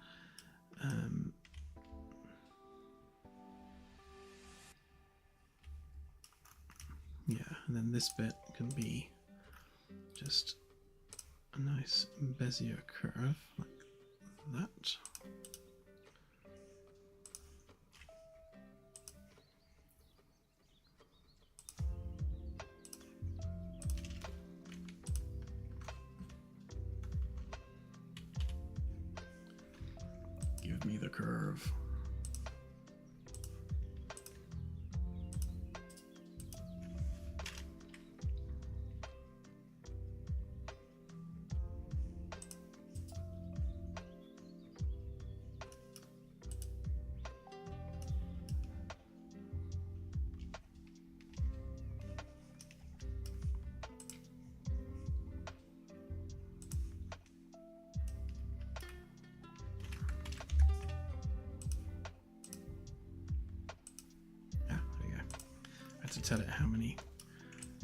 Yeah, and then this bit can be just a nice Bezier curve like that. Give me the curve. To tell it how many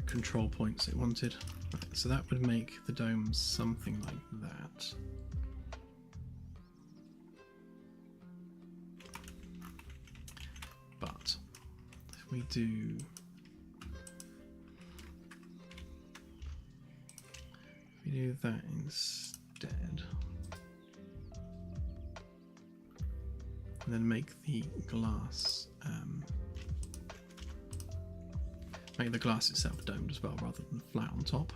control points it wanted. Right, so that would make the dome something like that. But if we do that instead, and then make the glass itself domed as well, rather than flat on top.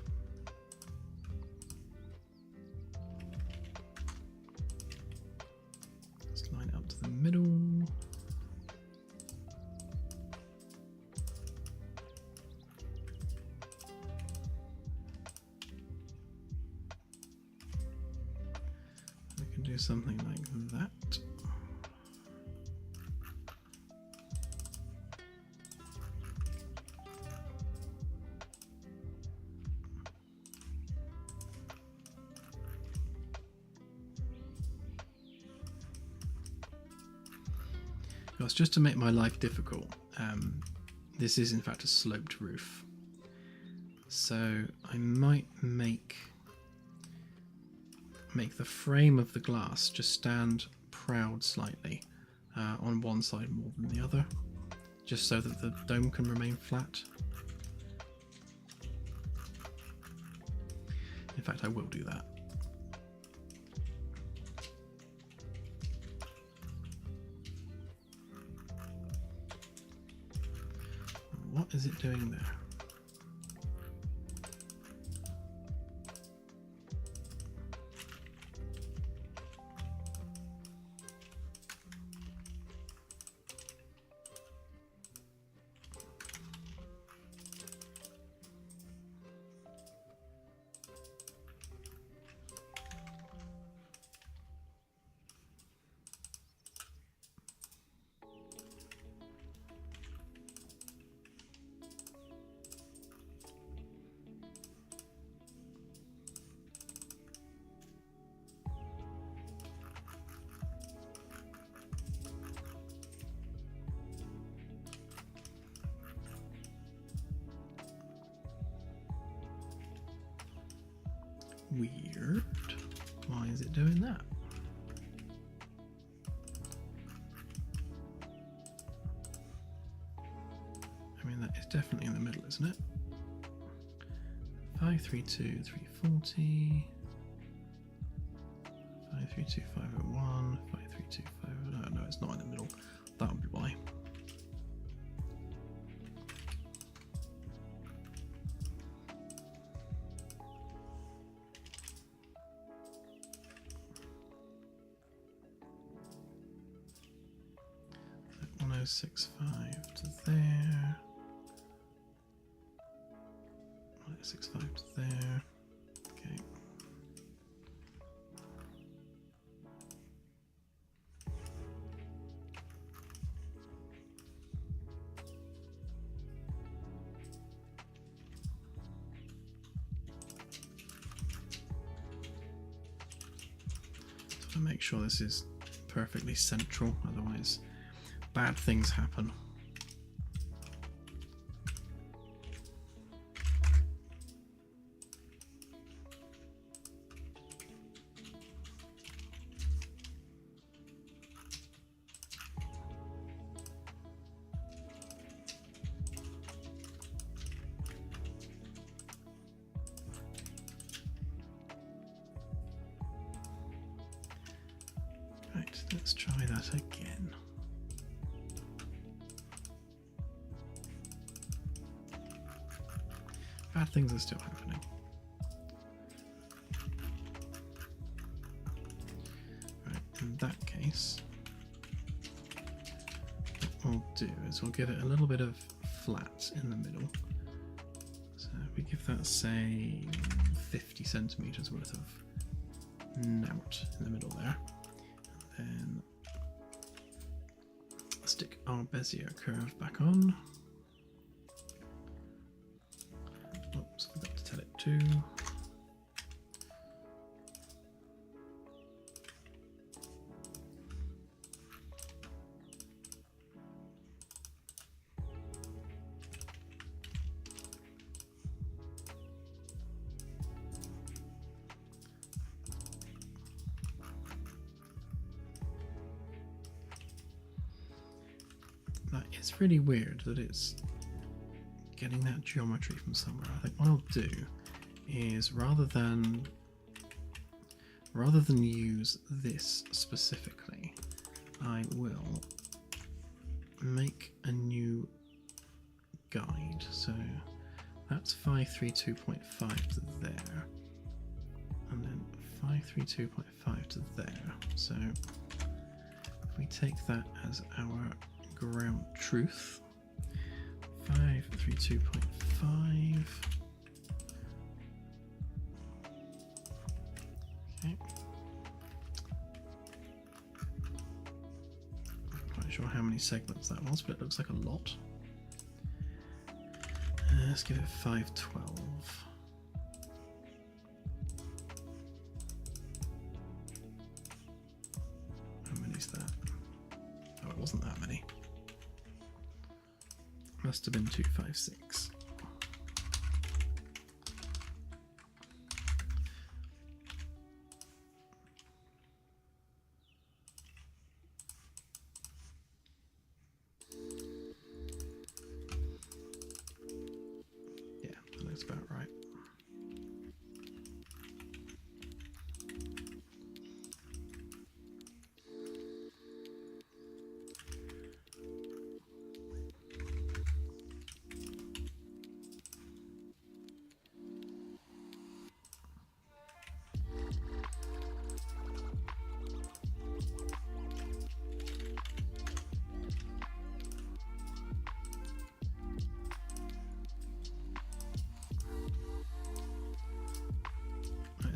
Let's line it up to the middle. We can do something like that. Because just to make my life difficult, this is in fact a sloped roof. So I might make the frame of the glass just stand proud slightly on one side more than the other, just so that the dome can remain flat. In fact, I will do that. What is it doing there? Weird. Why is it doing that? I mean, that is definitely in the middle, isn't it? 532, 340. 532, 501. 532, 501. No, it's not in the middle. That would be why. So 1065 to there. 1065 to there. Okay. So to make sure this is perfectly central, otherwise bad things happen. Right, let's try that again. Bad things are still happening. Right, in that case, what we'll do is we'll give it a little bit of flat in the middle. So we give that, say, 50 centimeters worth of nout in the middle there. And then stick our Bezier curve back on. Oops, I forgot to tell it to. that is really weird that it's getting that geometry from somewhere. I think what I'll do is rather than use this specifically, I will make a new guide. So that's 532.5 to there, and then 532.5 to there. So if we take that as our ground truth, 532.5. Okay. Not quite sure how many segments that was, but it looks like a lot. Let's give it 512. How many is that? Oh, it wasn't that many. Must have been 256. Yeah, that looks about right.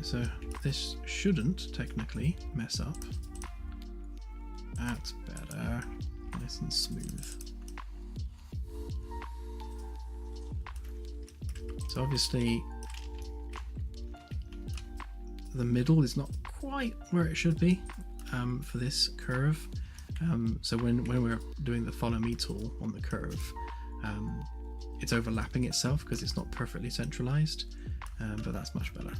So this shouldn't technically mess up. That's better. Nice and smooth. So obviously the middle is not quite where it should be for this curve. So when we're doing the follow me tool on the curve, it's overlapping itself because it's not perfectly centralized, but that's much better.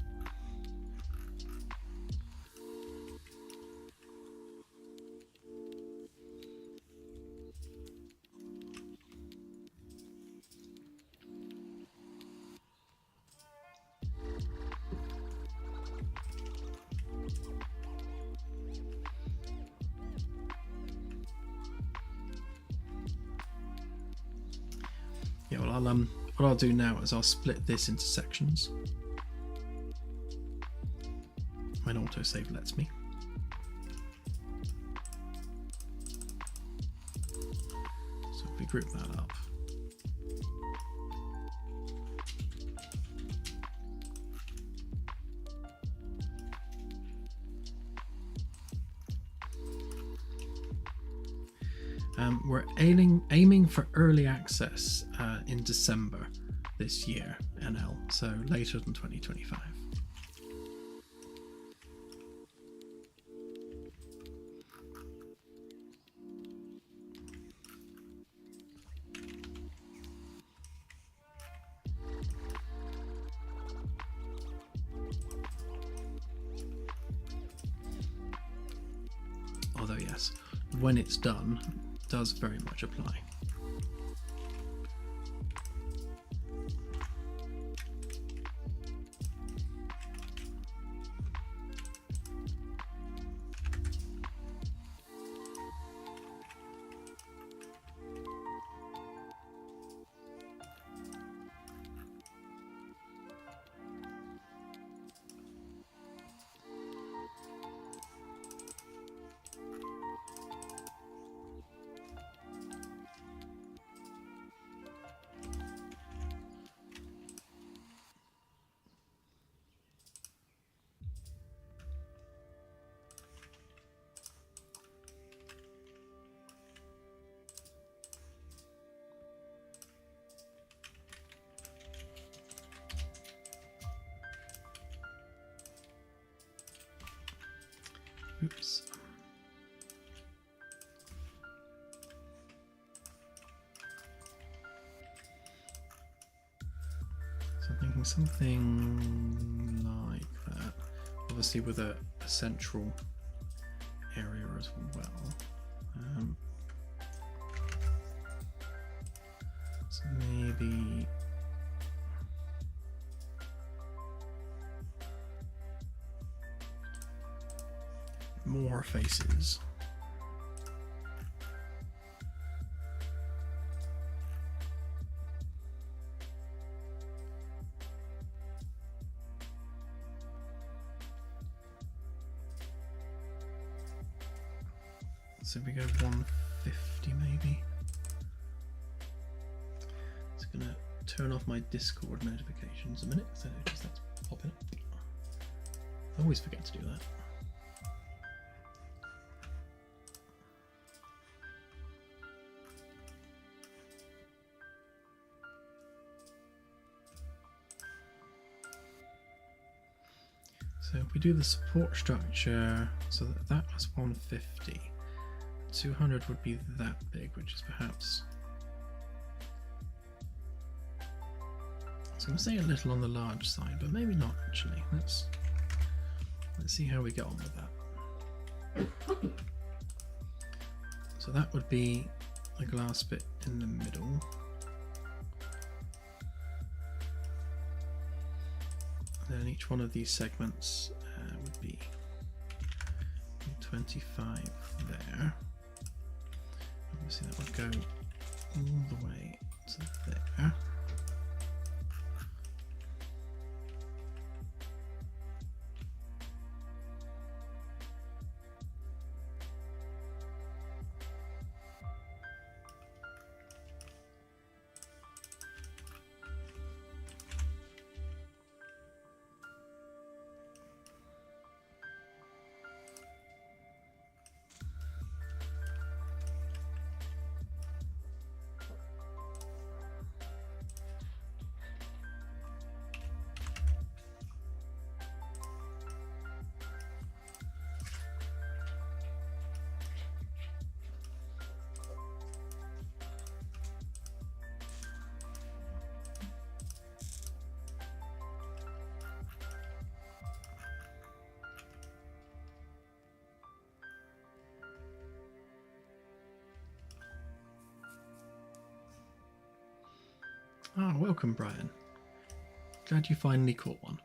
Yeah, well, what I'll do now is I'll split this into sections when autosave lets me. So if we group that up, we're aiming for early access in December this year, NL, so later than 2025. Although yes, when it's done, it does very much apply. Oops. So I'm thinking something like that, obviously with a central area as well. more faces. So we go 150 maybe. It's gonna turn off my Discord notifications a minute, so just that's popping up. I always forget to do that. So if we do the support structure, so that was 150. 200 would be that big, which is perhaps, I was going to say a little on the large side, but maybe not actually. Let's see how we get on with that. So that would be the glass bit in the middle. And then each one of these segments would be 25 there. Obviously that would go all the way to there. Ah, welcome, Brian. Glad you finally caught one.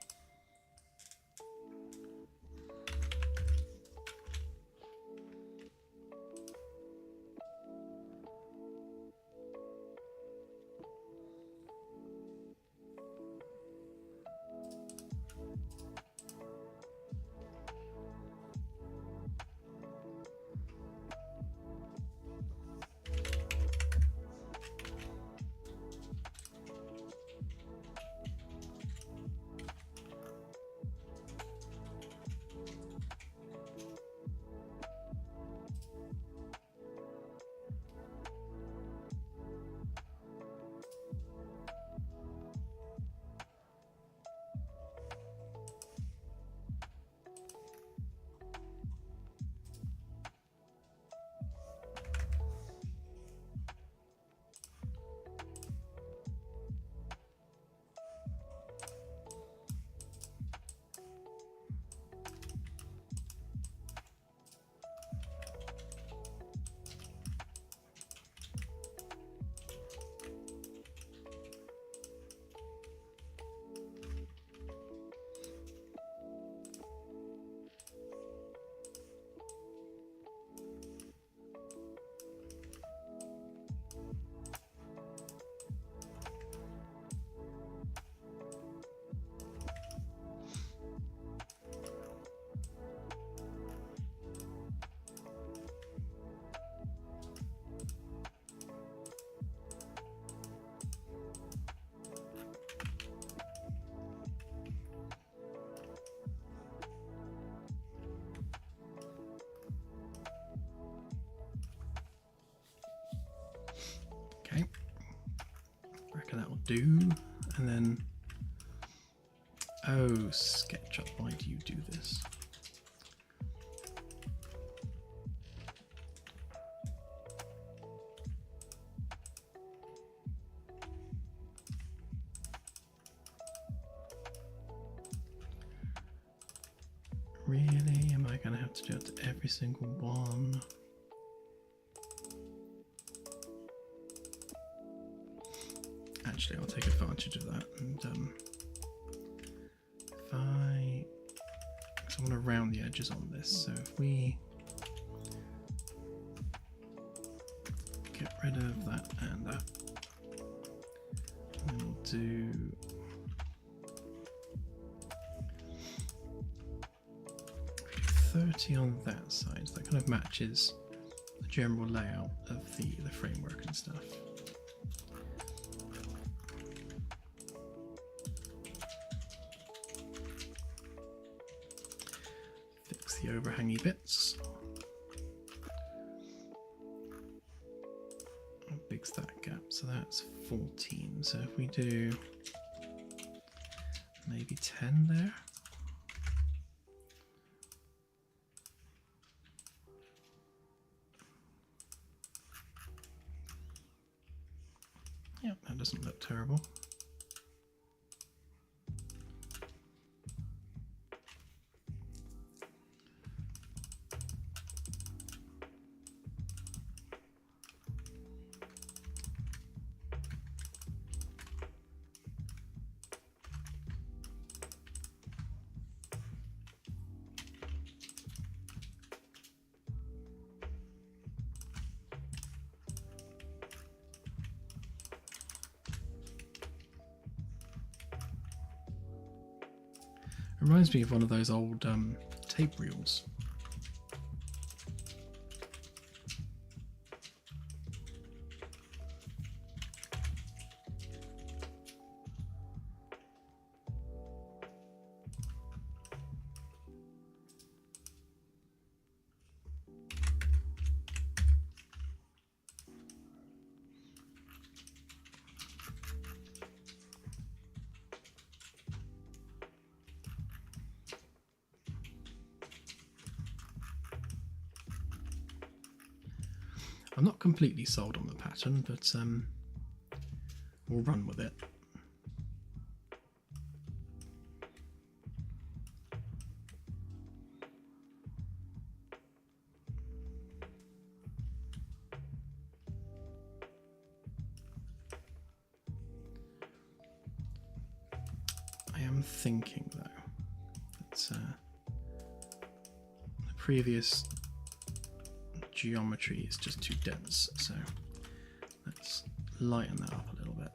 Okay, I reckon that will do. And then, oh, SketchUp, why do you do this? Really? Am I going to have to do it to every single one? Actually, I'll take advantage of that, and if I want to around the edges on this. So if we get rid of that and that, and we'll do 30 on that side. So that kind of matches the general layout of the framework and stuff. Fix the overhangy bits. How big's that gap? So that's 14. So if we do maybe 10 there. Yep, that doesn't look terrible. Reminds me of one of those old tape reels. I'm not completely sold on the pattern, but we'll run with it. I am thinking though that the previous geometry is just too dense, so let's lighten that up a little bit.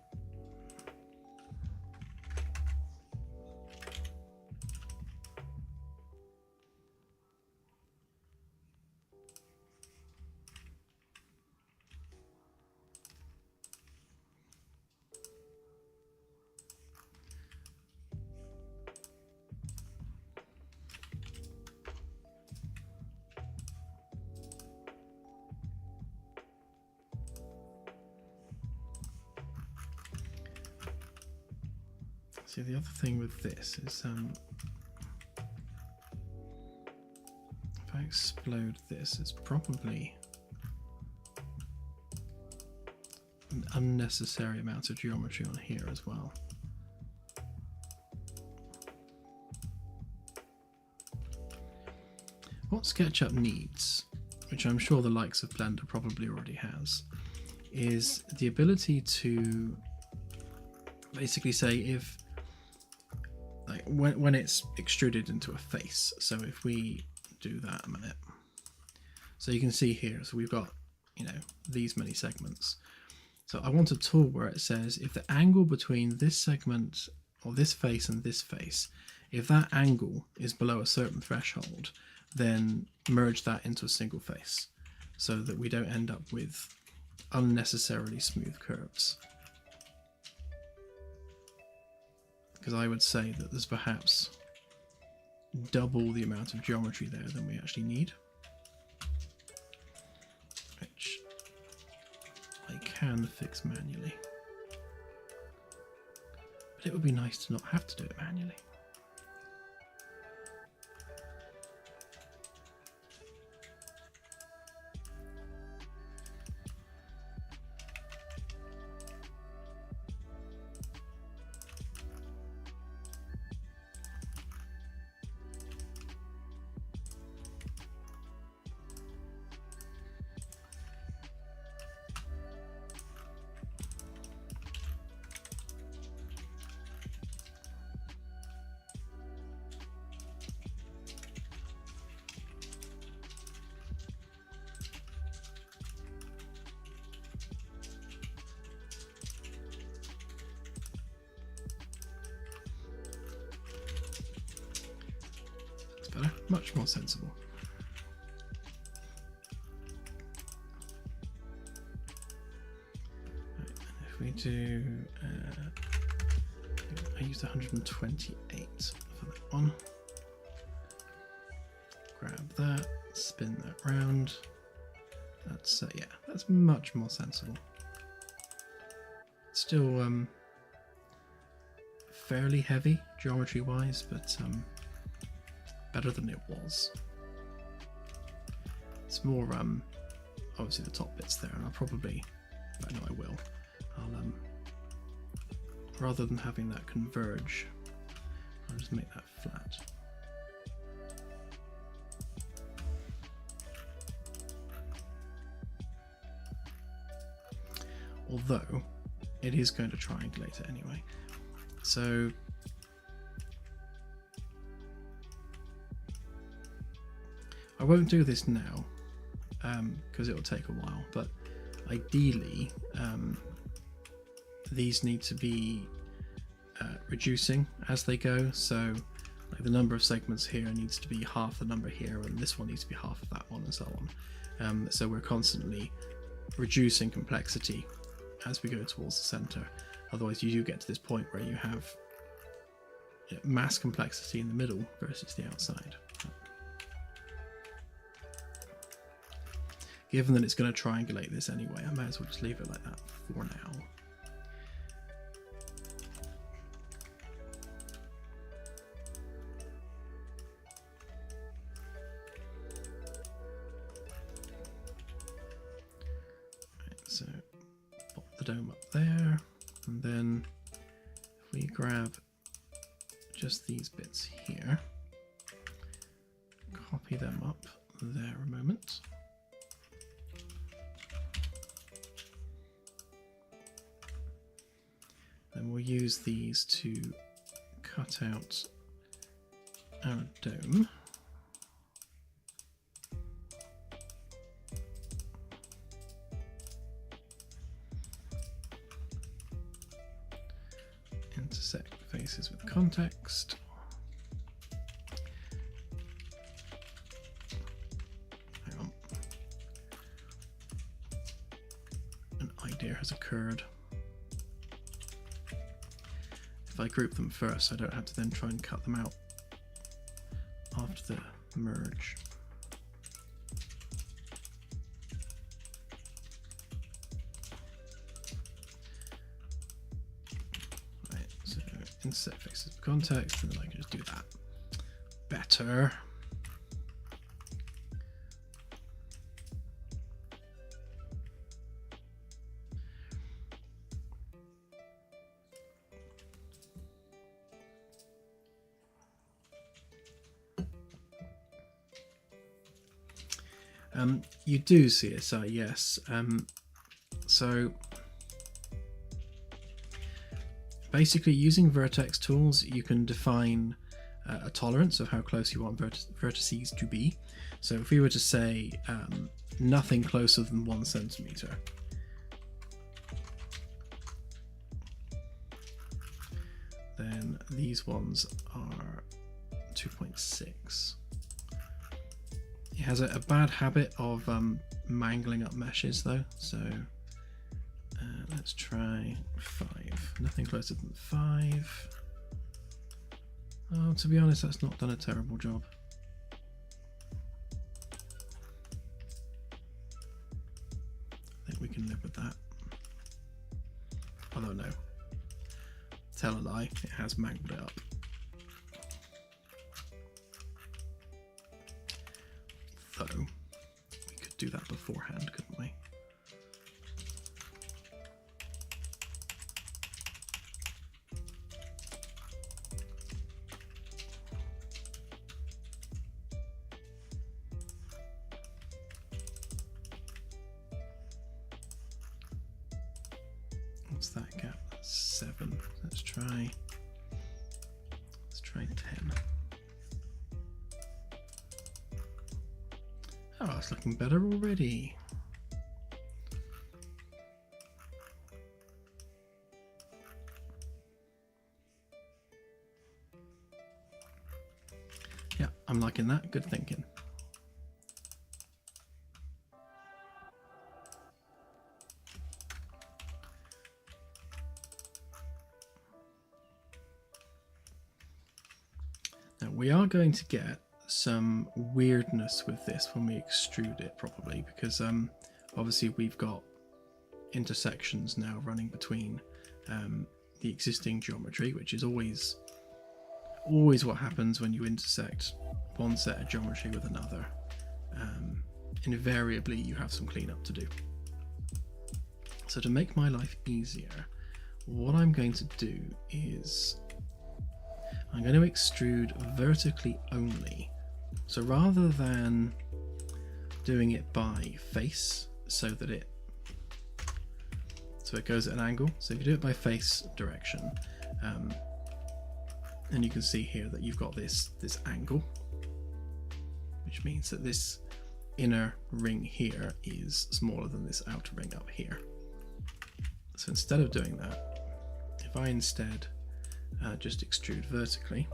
See, the other thing with this is if I explode this, it's probably an unnecessary amount of geometry on here as well. What SketchUp needs, which I'm sure the likes of Blender probably already has, is the ability to basically say if when it's extruded into a face. So if we do that a minute, so you can see here, so we've got, you know, these many segments. So I want a tool where it says if the angle between this segment or this face and this face, if that angle is below a certain threshold, then merge that into a single face so that we don't end up with unnecessarily smooth curves. Because I would say that there's perhaps double the amount of geometry there than we actually need, which I can fix manually, but it would be nice to not have to do it manually. Much more sensible. Right, and if we do, I used 128 for that one. Grab that, spin that round. That's yeah, that's much more sensible. Still fairly heavy geometry wise, but better than it was. It's more obviously the top bits there, and I'll probably, I know I will, I'll rather than having that converge, I'll just make that flat. Although it is going to triangulate it anyway. So I won't do this now because it'll take a while, but ideally these need to be reducing as they go. So like the number of segments here needs to be half the number here, and this one needs to be half of that one, and so on. So we're constantly reducing complexity as we go towards the center. Otherwise you do get to this point where you have mass complexity in the middle versus the outside. Given that it's going to triangulate this anyway, I might as well just leave it like that for now. So pop the dome up there, and then if we grab just these bits here, copy them up there a moment. Then we'll use these to cut out our dome. Intersect faces with context. Hang on. An idea has occurred. If I group them first, I don't have to then try and cut them out after the merge. Inset faces of context, and then I can just do that better. You do CSI, yes. So basically, using vertex tools, you can define a tolerance of how close you want vertices to be. So if we were to say nothing closer than 1 centimeter, then these ones are 2.6. It has a bad habit of mangling up meshes though, so let's try 5. Nothing closer than 5. Oh, to be honest, that's not done a terrible job. I think we can live with that. Although no, tell a lie, it has mangled it up. Though, we could do that beforehand, couldn't we? What's that gap? That's 7. Let's try 10. Oh, it's looking better already. Yeah, I'm liking that. Good thinking. Now we are going to get some weirdness with this when we extrude it properly, because obviously we've got intersections now running between the existing geometry, which is always what happens when you intersect one set of geometry with another. Invariably you have some cleanup to do. So to make my life easier, what I'm going to do is I'm going to extrude vertically only. So rather than doing it by face so that it goes at an angle, so if you do it by face direction, and you can see here that you've got this angle, which means that this inner ring here is smaller than this outer ring up here. So instead of doing that, if I instead just extrude vertically,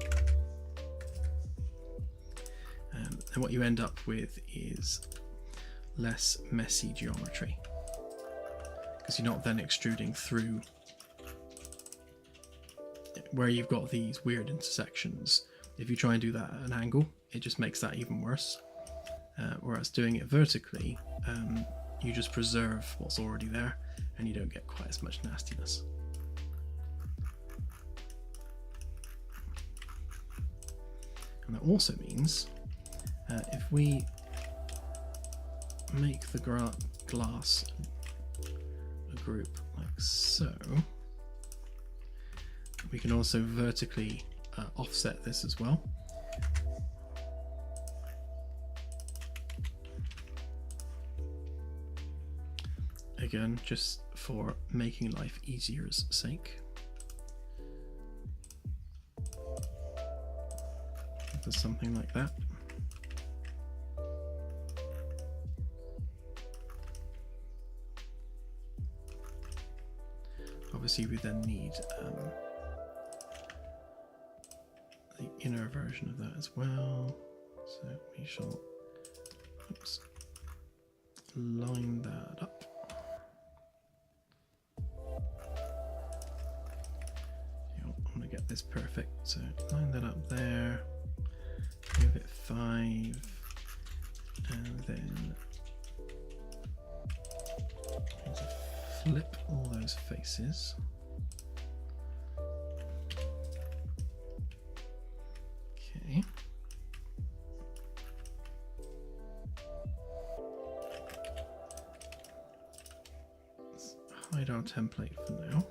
then what you end up with is less messy geometry, because you're not then extruding through where you've got these weird intersections. If you try and do that at an angle, it just makes that even worse. Whereas doing it vertically, you just preserve what's already there and you don't get quite as much nastiness. And that also means if we make the glass a group like so, we can also vertically offset this as well. Again, just for making life easier's sake. There's something like that. Obviously we then need the inner version of that as well. So we shall line that up. I'm going to get this perfect. So line that up there. Give it 5, and then flip all those faces. Okay. Let's hide our template for now.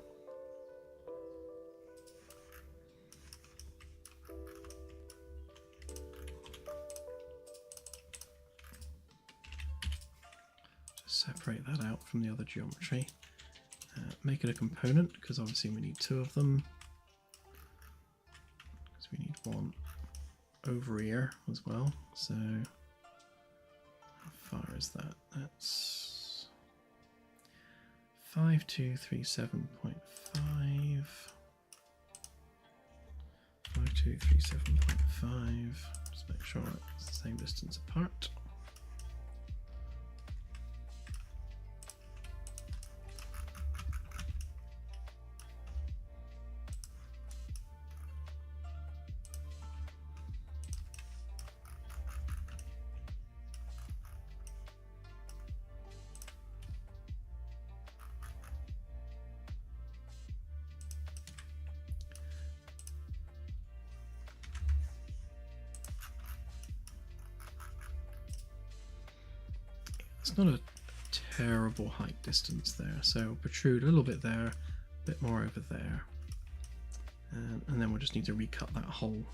Separate that out from the other geometry. Make it a component, because obviously we need 2 of them. Because we need one over here as well. So how far is that? That's 5237.5. 5237.5. Just make sure it's the same distance apart. It's not a terrible height distance there, so protrude a little bit there, a bit more over there, and then we'll just need to recut that hole.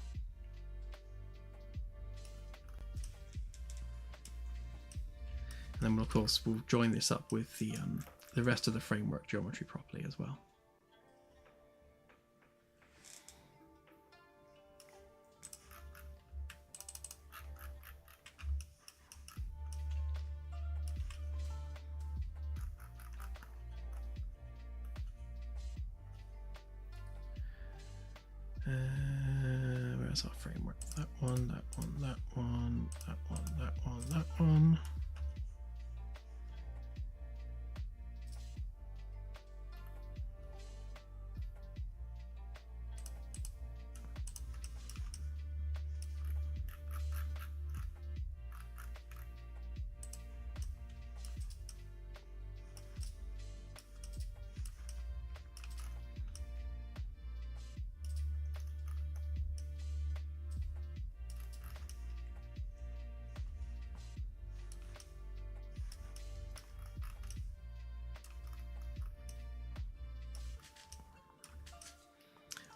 And then of course we'll join this up with the rest of the framework geometry properly as well. There's our framework. That one, that one, that one, that one, that one, that one.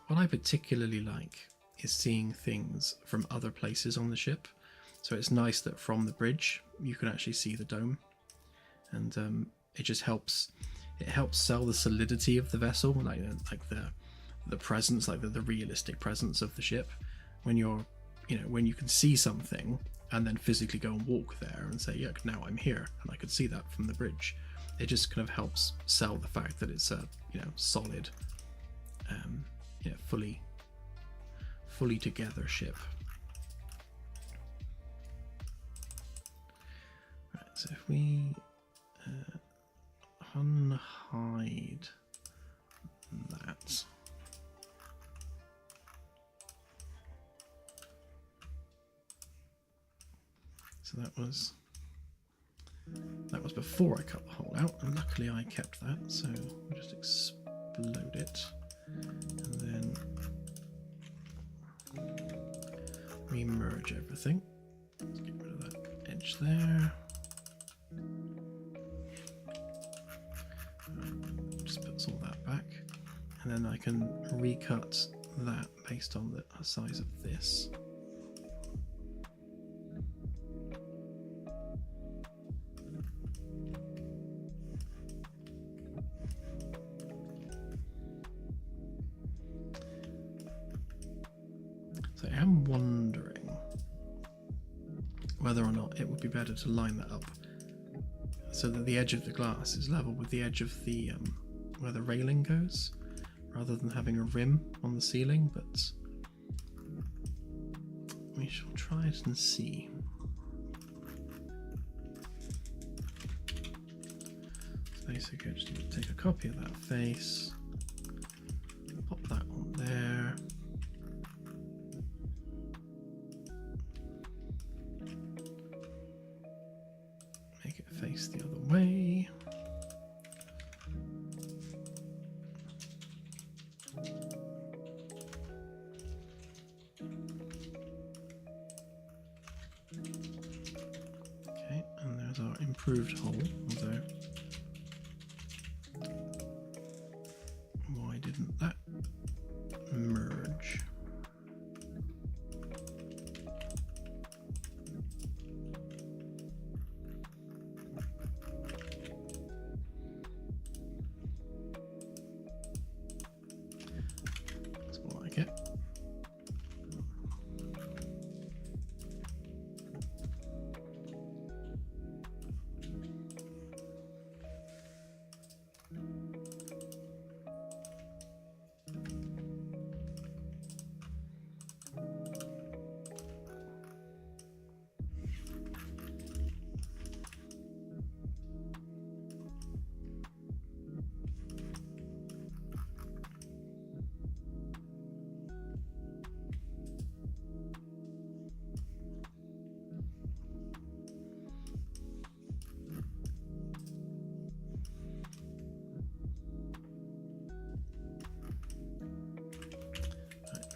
What I particularly like is seeing things from other places on the ship. So it's nice that from the bridge you can actually see the dome, and it just helps. It helps sell the solidity of the vessel, like the presence, like the realistic presence of the ship. When you're, when you can see something and then physically go and walk there and say, yeah, now I'm here and I could see that from the bridge. It just kind of helps sell the fact that it's a solid. Fully together ship. Right, so if we unhide that, so that was before I cut the hole out, and luckily I kept that, so we'll just explode it. And then remerge everything. Let's get rid of that edge there. Just puts all that back. And then I can recut that based on the size of this. I am wondering whether or not it would be better to line that up so that the edge of the glass is level with the edge of the where the railing goes, rather than having a rim on the ceiling, but we shall try it and see. So basically I just need to take a copy of that face, pop that on there. Face the other way. Okay, and there's our improved hole, although why didn't that merge?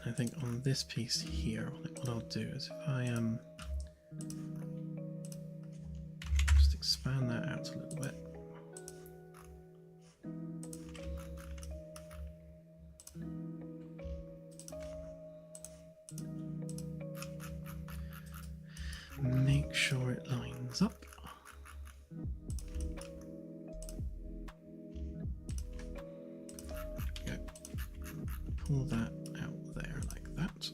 I think on this piece here, what I'll do is if I just expand that out a little bit. Make sure it lines up. Go. Pull that out there like that.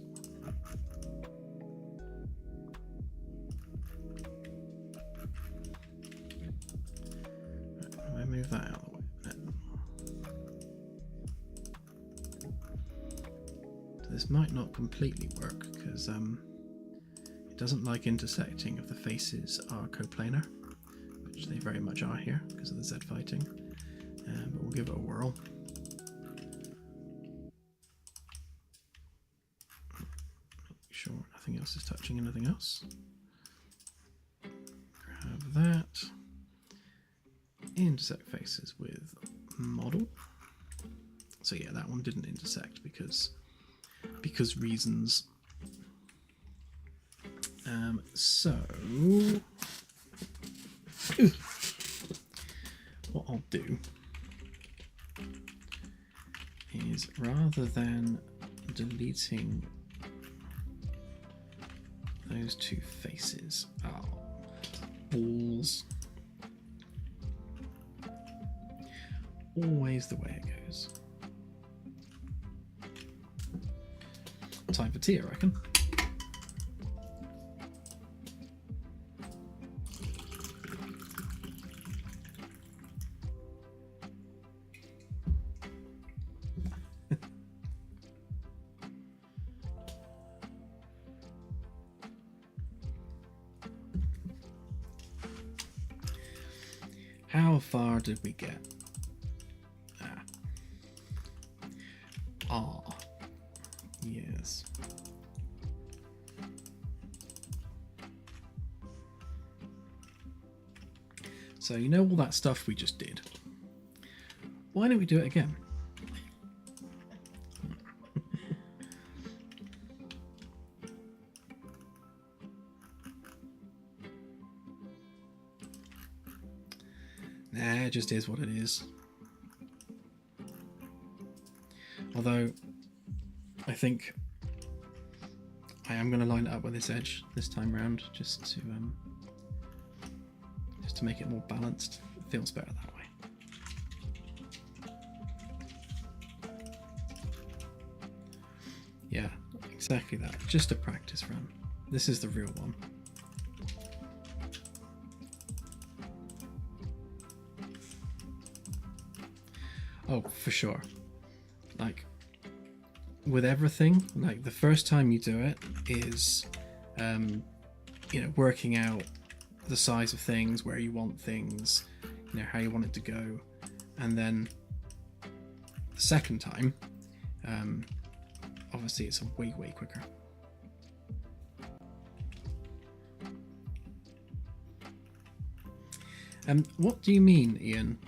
Right, I move that out of the way a minute. this might not completely work because it doesn't like intersecting if the faces are coplanar, which they very much are here because of the Z fighting. But we'll give it a whirl. Make sure nothing else is touching anything else. Grab that. Intersect faces with model. So yeah, that one didn't intersect because reasons. So what I'll do is, rather than deleting those two faces, balls, always the way it goes. Time for tea, I reckon. How far did we get? Yes. So you know all that stuff we just did? Why don't we do it again? Nah, it just is what it is. Although, I think I am going to line it up with this edge this time round, just to make it more balanced. It feels better that way. Yeah, exactly that. Just a practice run. This is the real one. Oh, for sure. Like, with everything, like the first time you do it is, working out the size of things, where you want things, how you want it to go. And then the second time, obviously it's way quicker. What do you mean, Ian?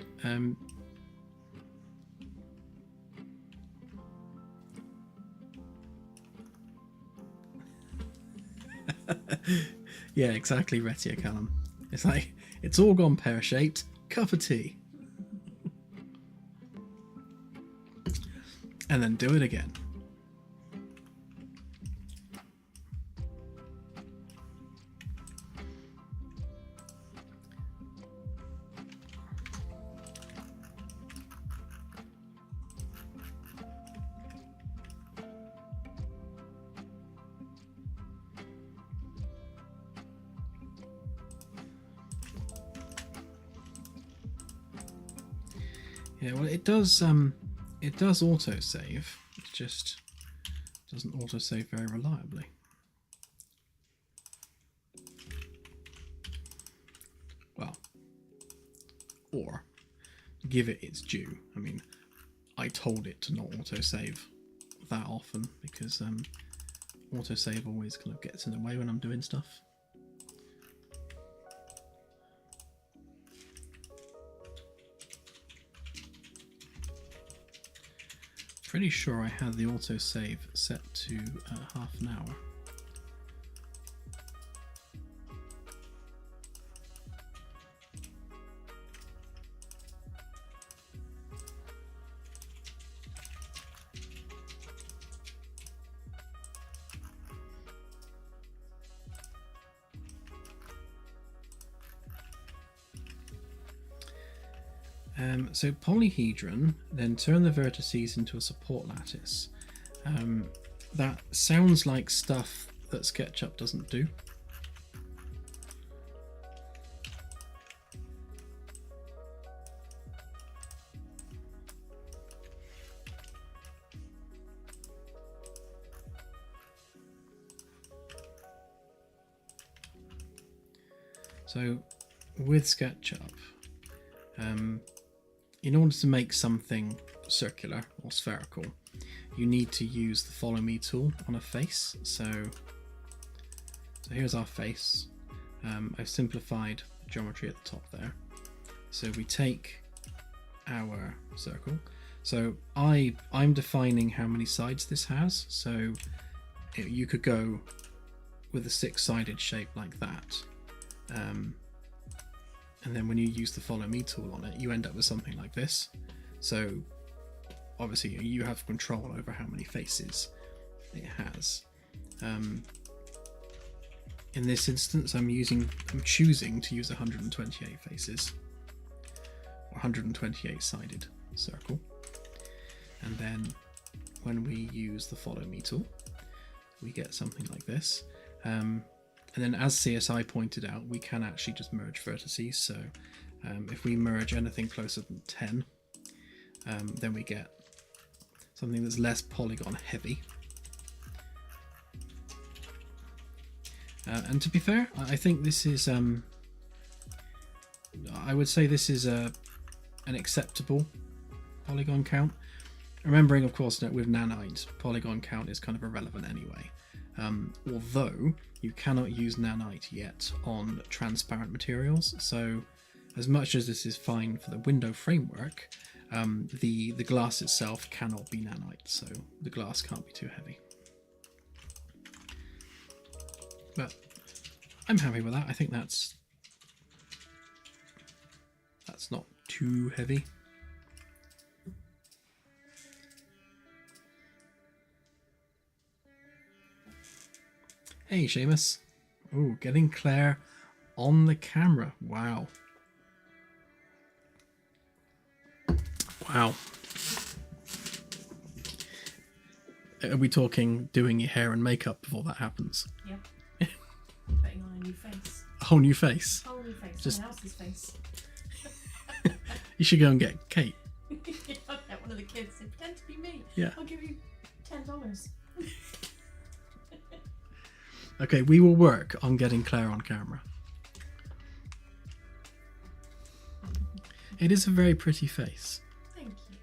Yeah, exactly, Retia Callum. It's like, it's all gone pear-shaped. Cup of tea. And then do it again. Yeah, well, it does auto-save. It just doesn't auto-save very reliably. Well, or give it its due. I mean, I told it to not auto-save that often because auto-save always kind of gets in the way when I'm doing stuff. Pretty sure I had the autosave set to half an hour. So polyhedron, then turn the vertices into a support lattice. That sounds like stuff that SketchUp doesn't do. So with SketchUp, in order to make something circular or spherical, you need to use the follow me tool on a face. So here's our face. I've simplified the geometry at the top there. So we take our circle. So I'm defining how many sides this has. So you could go with a 6-sided shape like that. And then when you use the follow me tool on it, you end up with something like this. So obviously you have control over how many faces it has. In this instance, I'm choosing to use 128 faces, or 128 sided circle. And then when we use the follow me tool, we get something like this. And then as CSI pointed out, we can actually just merge vertices. So if we merge anything closer than 10, then we get something that's less polygon heavy. And to be fair, I think this is, I would say this is an acceptable polygon count. Remembering, of course, that with nanite, polygon count is kind of irrelevant anyway. Although you cannot use nanite yet on transparent materials. So as much as this is fine for the window framework, the glass itself cannot be nanite. So the glass can't be too heavy. But I'm happy with that. I think that's not too heavy. Hey, Seamus. Oh, getting Claire on the camera. Wow. Wow. Are we talking doing your hair and makeup before that happens? Yep. Putting on a new face. A whole new face? Whole new face. Just... someone else's face. You should go and get Kate. I'll get one of the kids and pretend to be me. Yeah. I'll give you $10. Okay, we will work on getting Claire on camera. It is a very pretty face. Thank you.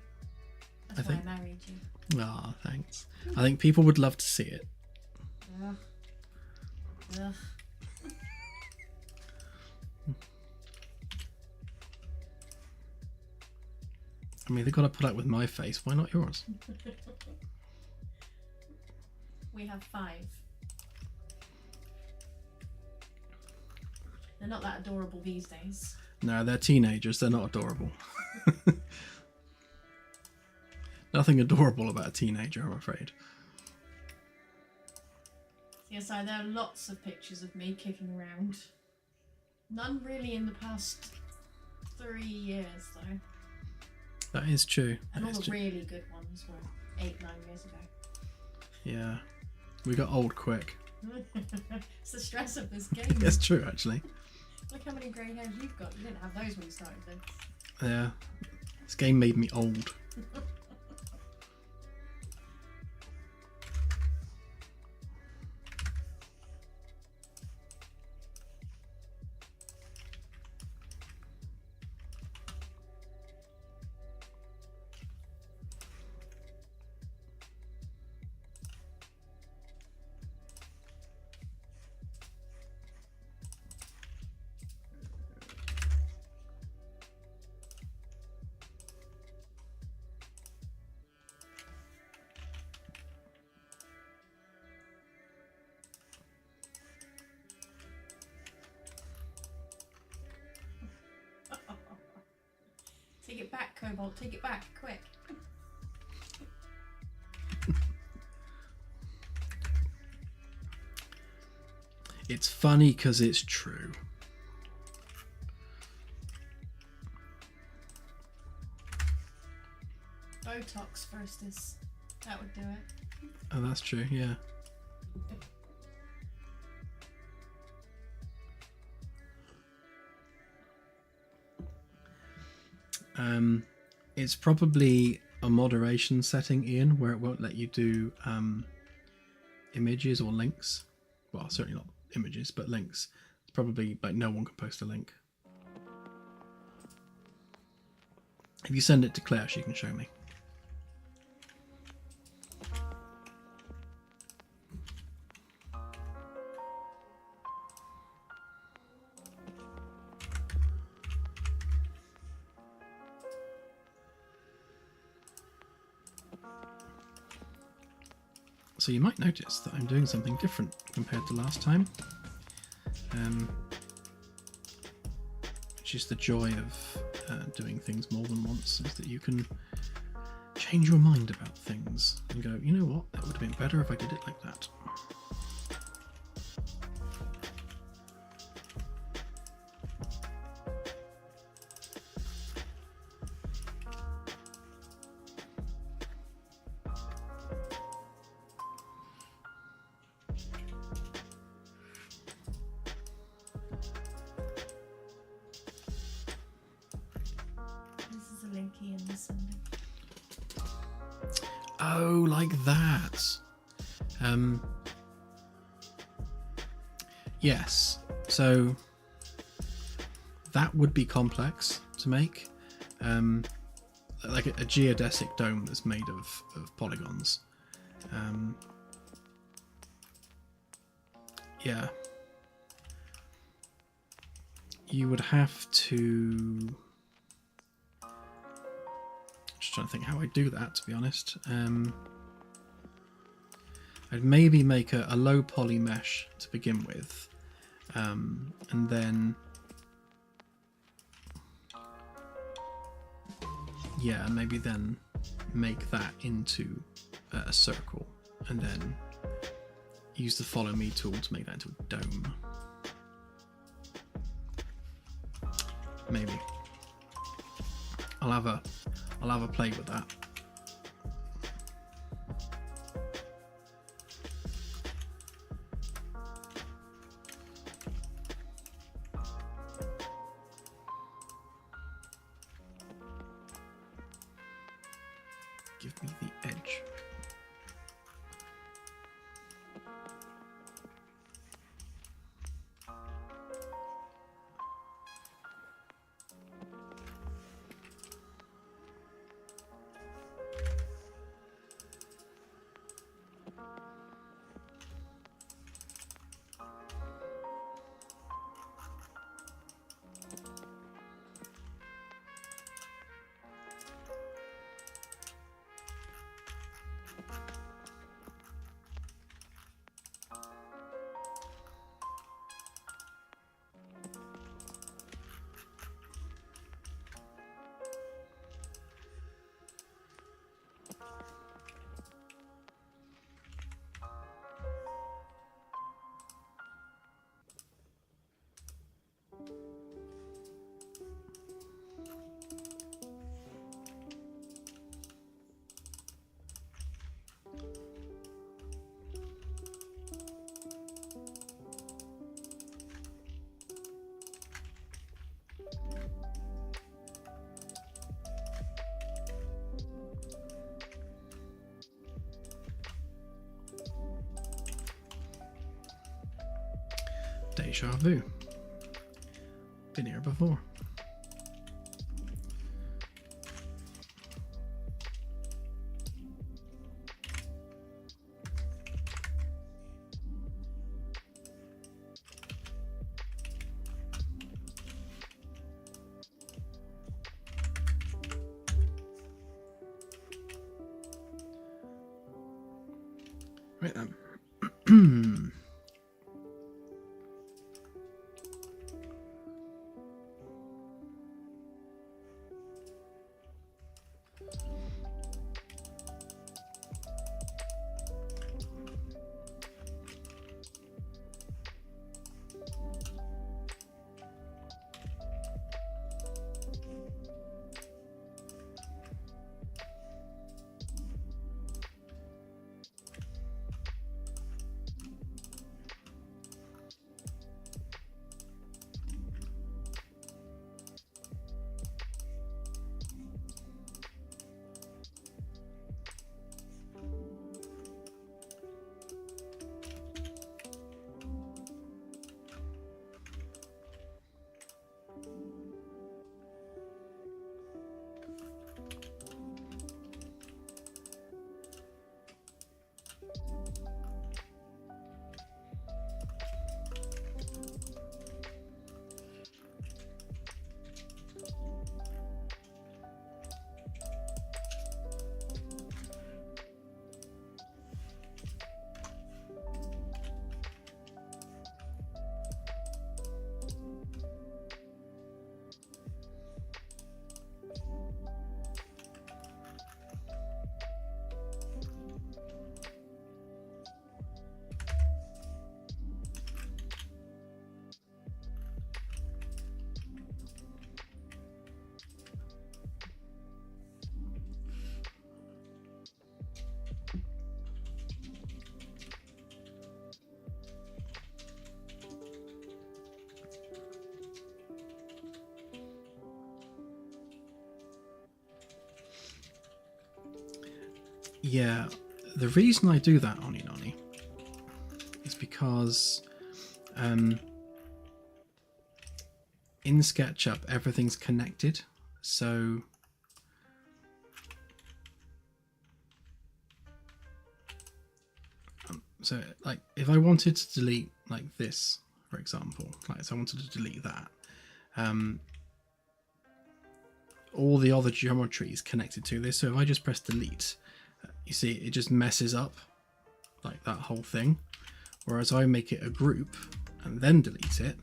That's why I married you. Ah, thanks. I think people would love to see it. Ugh. Ugh. I mean, they've got to put up with my face. Why not yours? We have 5. They're not that adorable these days. No, they're teenagers. They're not adorable. Nothing adorable about a teenager, I'm afraid. Yes, there are lots of pictures of me kicking around. None really in the past 3 years, though. That is true. And all the really good ones were 8-9 years ago. Yeah. We got old quick. It's the stress of this game. It's true, actually. Look how many grey hairs you've got. You didn't have those when you started this. Yeah. This game made me old. Take it back, Cobalt. Take it back, quick. It's funny because it's true. Botox first is... that would do it. Oh, that's true, yeah. It's probably a moderation setting, Ian, where it won't let you do images or links. Well, certainly not images, but links. probably like no one can post a link. If you send it to Claire, she can show me. So you might notice that I'm doing something different compared to last time. Which is the joy of doing things more than once, is that you can change your mind about things and go, you know what, that would have been better if I did it like that. Oh, like that. Yes. So that would be complex to make. Like a geodesic dome that's made of polygons. Yeah. You would have to... Just trying to think how I do that, to be honest. I'd maybe make a low poly mesh to begin with, and then yeah, maybe then make that into a circle, and then use the follow me tool to make that into a dome. Maybe I'll have a play with that. Give me the edge. Deja vu. Been here before. Right then. Yeah, the reason I do that, Oni Noni, is because in SketchUp everything's connected. So like if I wanted to delete like this, for example, like so I wanted to delete that, all the other geometry is connected to this. So if I just press delete, you see it just messes up like that whole thing. Whereas I make it a group and then delete it,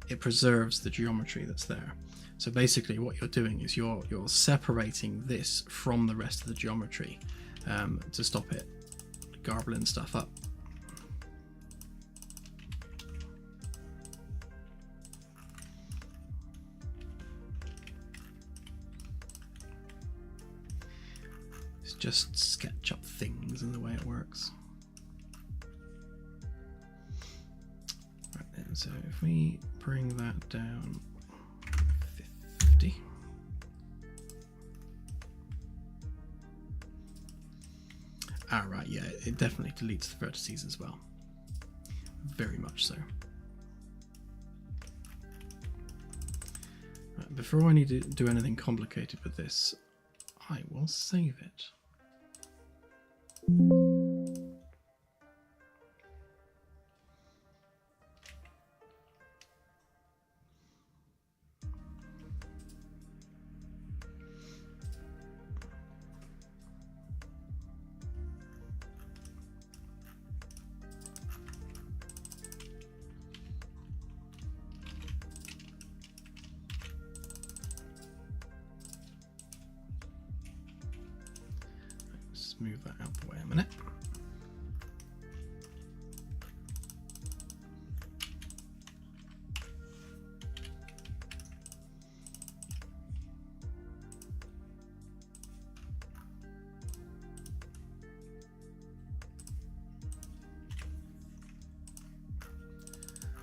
it preserves the geometry that's there. So basically what you're doing is you're separating this from the rest of the geometry to stop it garbling stuff up. It's just SketchUp things and the way it works. Right then, so if we bring that down 50. Ah, right, yeah, it definitely deletes the vertices as well. Very much so. Right, before I need to do anything complicated with this, I will save it. Move that out the way a minute.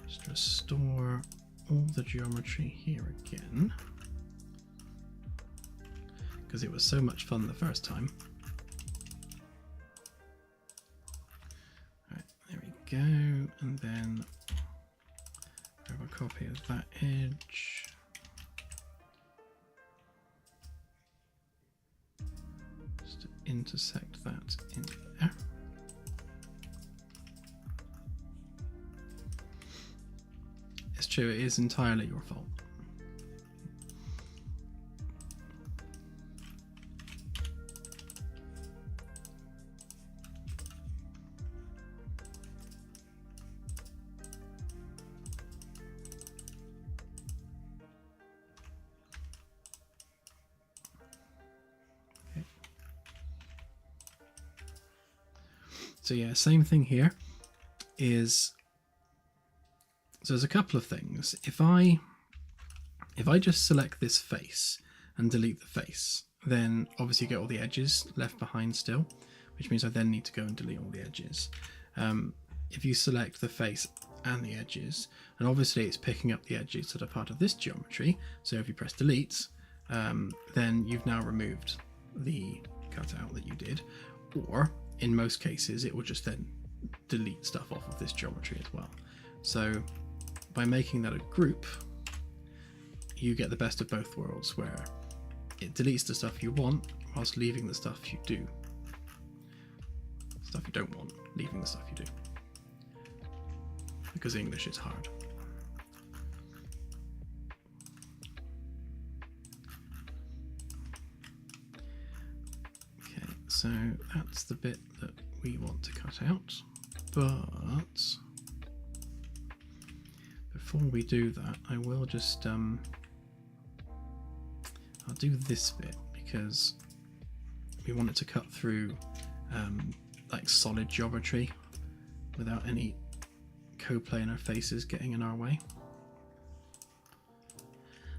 Just restore all the geometry here again, because it was so much fun the first time. Go, and then grab a copy of that edge. Just to intersect that in there. It's true, it is entirely your fault. So yeah, same thing here is, so there's a couple of things. If I just select this face and delete the face, then obviously you get all the edges left behind still, which means I then need to go and delete all the edges. If you select the face and the edges, and obviously it's picking up the edges that are part of this geometry, so if you press delete, then you've now removed the cutout that you did, or in most cases it will just then delete stuff off of this geometry as well. So by making that a group, you get the best of both worlds, where it deletes the stuff you want whilst leaving the stuff you don't want, leaving the stuff you do, because English is hard. So that's the bit that we want to cut out, but before we do that, I will just I'll do this bit because we want it to cut through like solid geometry without any coplanar faces getting in our way.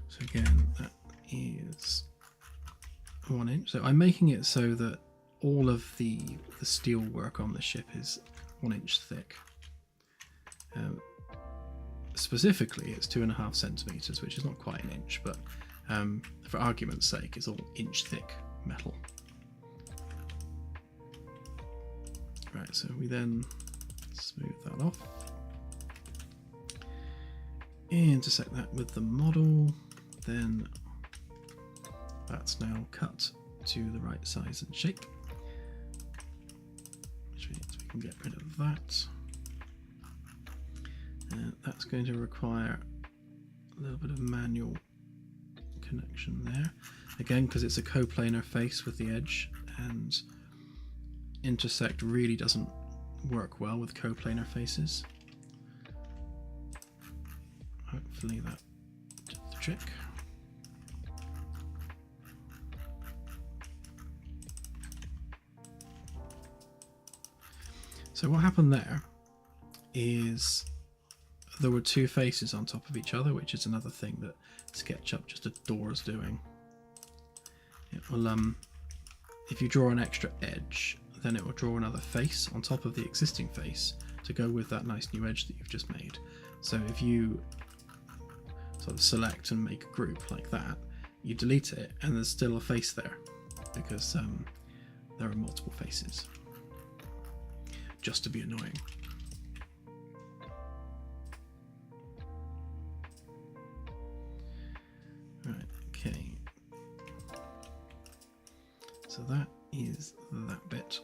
So again, that is 1 inch. So I'm making it so that all of the steel work on the ship is 1 inch thick. Specifically, it's 2.5 centimeters, which is not quite an inch, but for argument's sake, it's all inch thick metal. Right, so we then smooth that off. Intersect that with the model, then that's now cut to the right size and shape, which means we can get rid of that. And that's going to require a little bit of manual connection there. Again, because it's a coplanar face with the edge, and intersect really doesn't work well with coplanar faces. Hopefully that did the trick. So what happened there is there were two faces on top of each other, which is another thing that SketchUp just adores doing. It will, if you draw an extra edge, then it will draw another face on top of the existing face to go with that nice new edge that you've just made. So if you sort of select and make a group like that, you delete it and there's still a face there because there are multiple faces, just to be annoying. Right, okay. So that is that bit.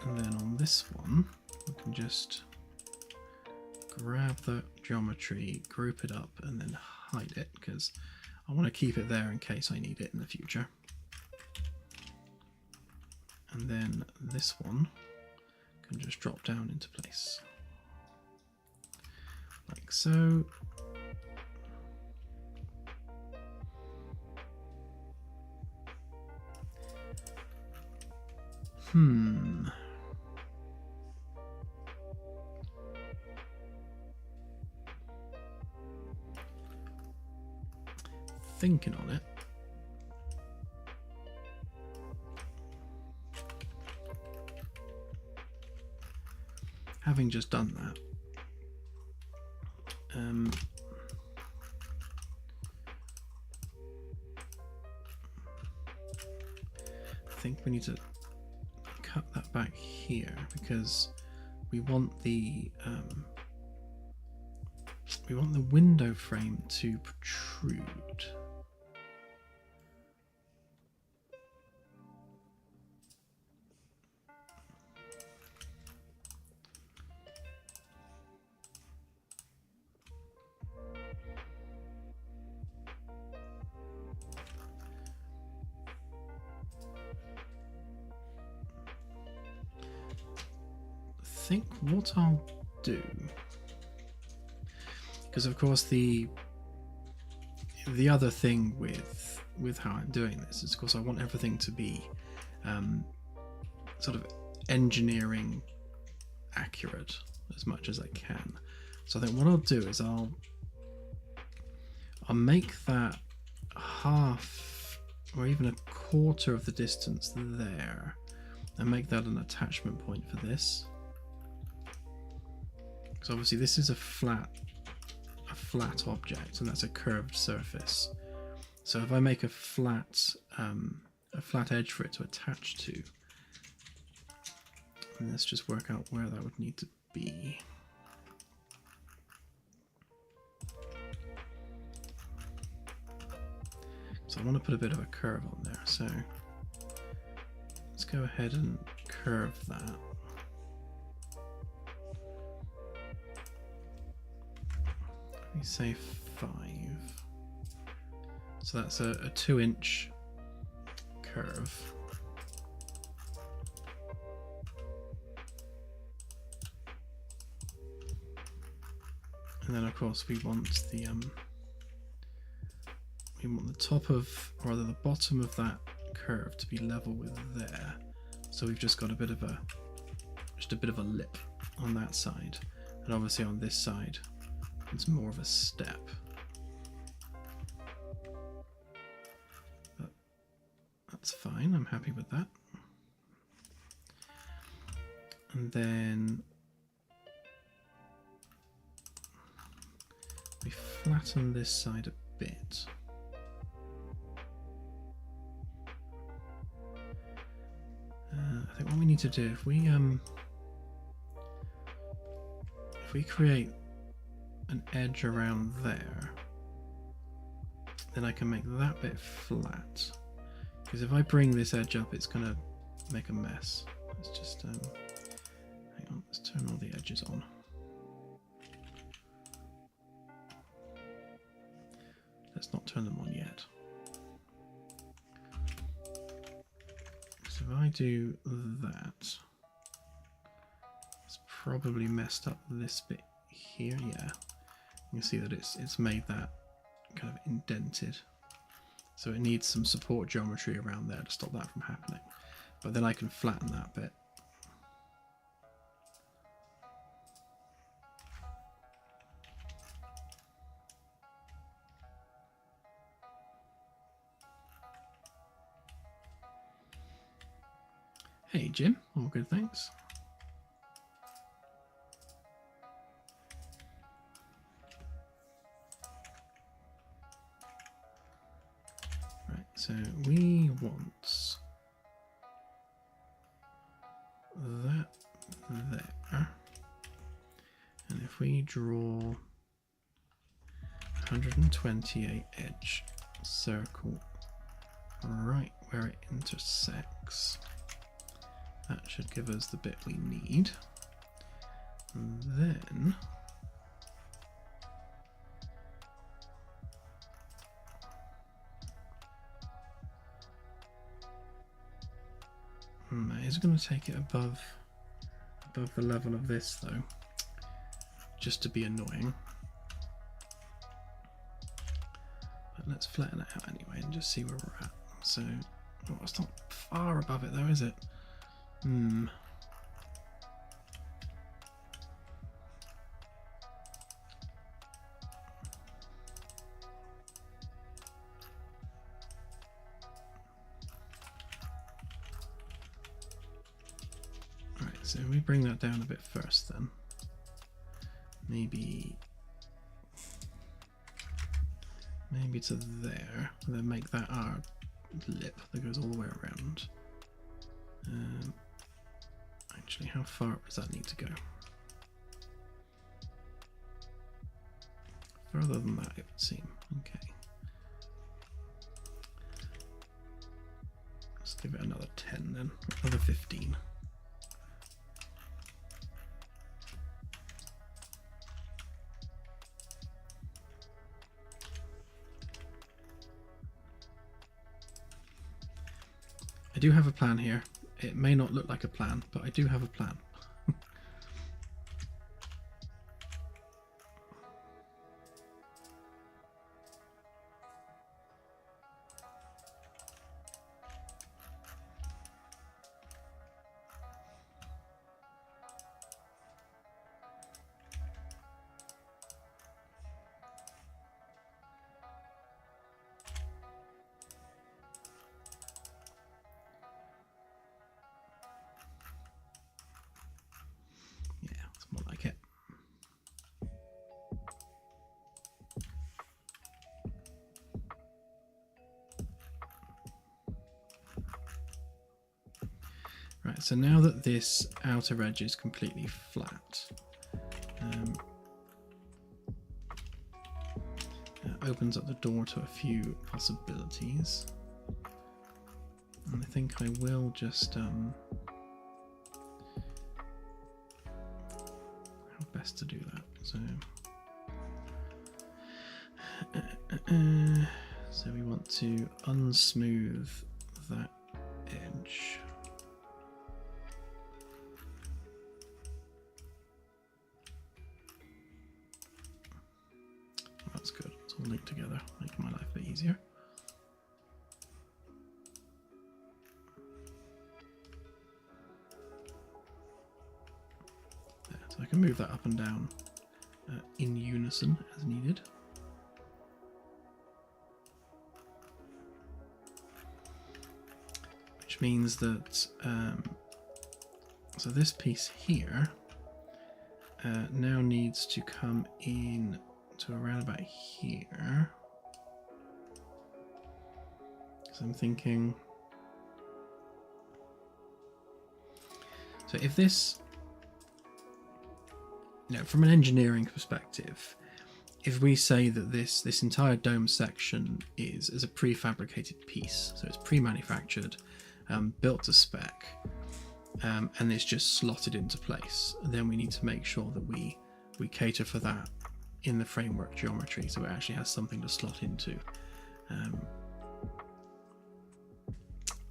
And then on this one, we can just grab the geometry, group it up, and then hide it, because I want to keep it there in case I need it in the future. And then this one can just drop down into place, like so. Thinking on it. Having just done that, I think we need to cut that back here because we want the window frame to protrude. I think what I'll do, because of course the other thing with how I'm doing this is, of course, I want everything to be sort of engineering accurate as much as I can. So I think what I'll do is I'll make that half or even a quarter of the distance there and make that an attachment point for this. Because obviously this is a flat object and that's a curved surface. So if I make a flat edge for it to attach to, and let's just work out where that would need to be. So I want to put a bit of a curve on there. So let's go ahead and curve that. We say 5. So that's a 2-inch curve. And then of course we want the top of, or rather the bottom of that curve to be level with there. So we've just got a bit of a lip on that side, and obviously on this side it's more of a step. But that's fine, I'm happy with that. And then we flatten this side a bit. think what we need to do, if we create an edge around there, then I can make that bit flat. Because if I bring this edge up, it's gonna make a mess. Let's just hang on. Let's turn all the edges on. Let's not turn them on yet. So if I do that, it's probably messed up this bit here. Yeah, you can see that it's made that kind of indented. So it needs some support geometry around there to stop that from happening. But then I can flatten that bit. Hey Jim, all good, thanks. Right, so we want that there. And if we draw 128 edge circle right where it intersects, that should give us the bit we need. And then it's going to take it above the level of this though, just to be annoying. But let's flatten it out anyway and just see where we're at. So, oh, it's not far above it though, is it? Right, so we bring that down a bit first then. Maybe to there, and then make that our lip that goes all the way around. Actually, how far up does that need to go? Further than that, it would seem. Okay. Let's give it another 10 then, another 15. I do have a plan here. It may not look like a plan, but I do have a plan. Right, so now that this outer edge is completely flat, it opens up the door to a few possibilities. And I think I will just how best to do that. So we want to unsmooth that edge. That's good. It's all linked together, making my life a bit easier. There, so I can move that up and down in unison as needed. Which means that so this piece here now needs to come in to around about here. So I'm thinking So if this, from an engineering perspective, if we say that this entire dome section is a prefabricated piece, so it's pre-manufactured, built to spec, and it's just slotted into place, then we need to make sure that we cater for that in the framework geometry, so it actually has something to slot into.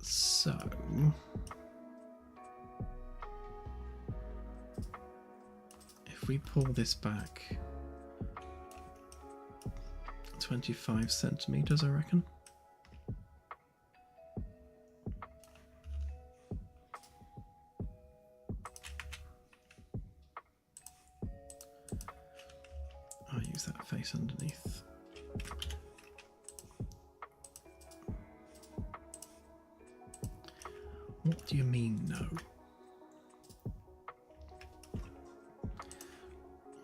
So if we pull this back 25 centimeters, I reckon. I'll use that face underneath. What do you mean, no?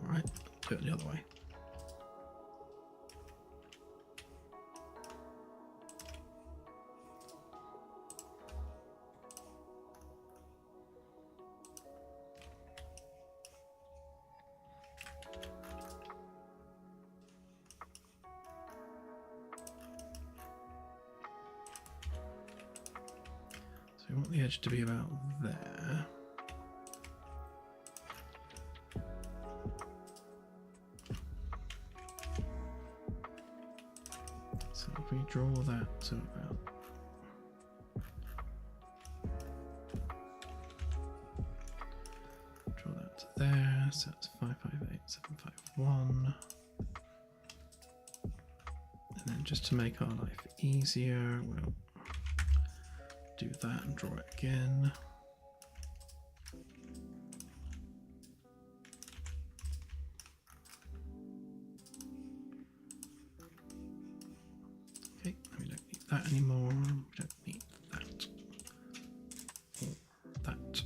Alright, do it the other way. So we want the edge to be about there. So if we draw that to about there, so it's 558751. And then just to make our life easier, we'll do that and draw it again. Okay, we don't need that anymore. We don't need that or that.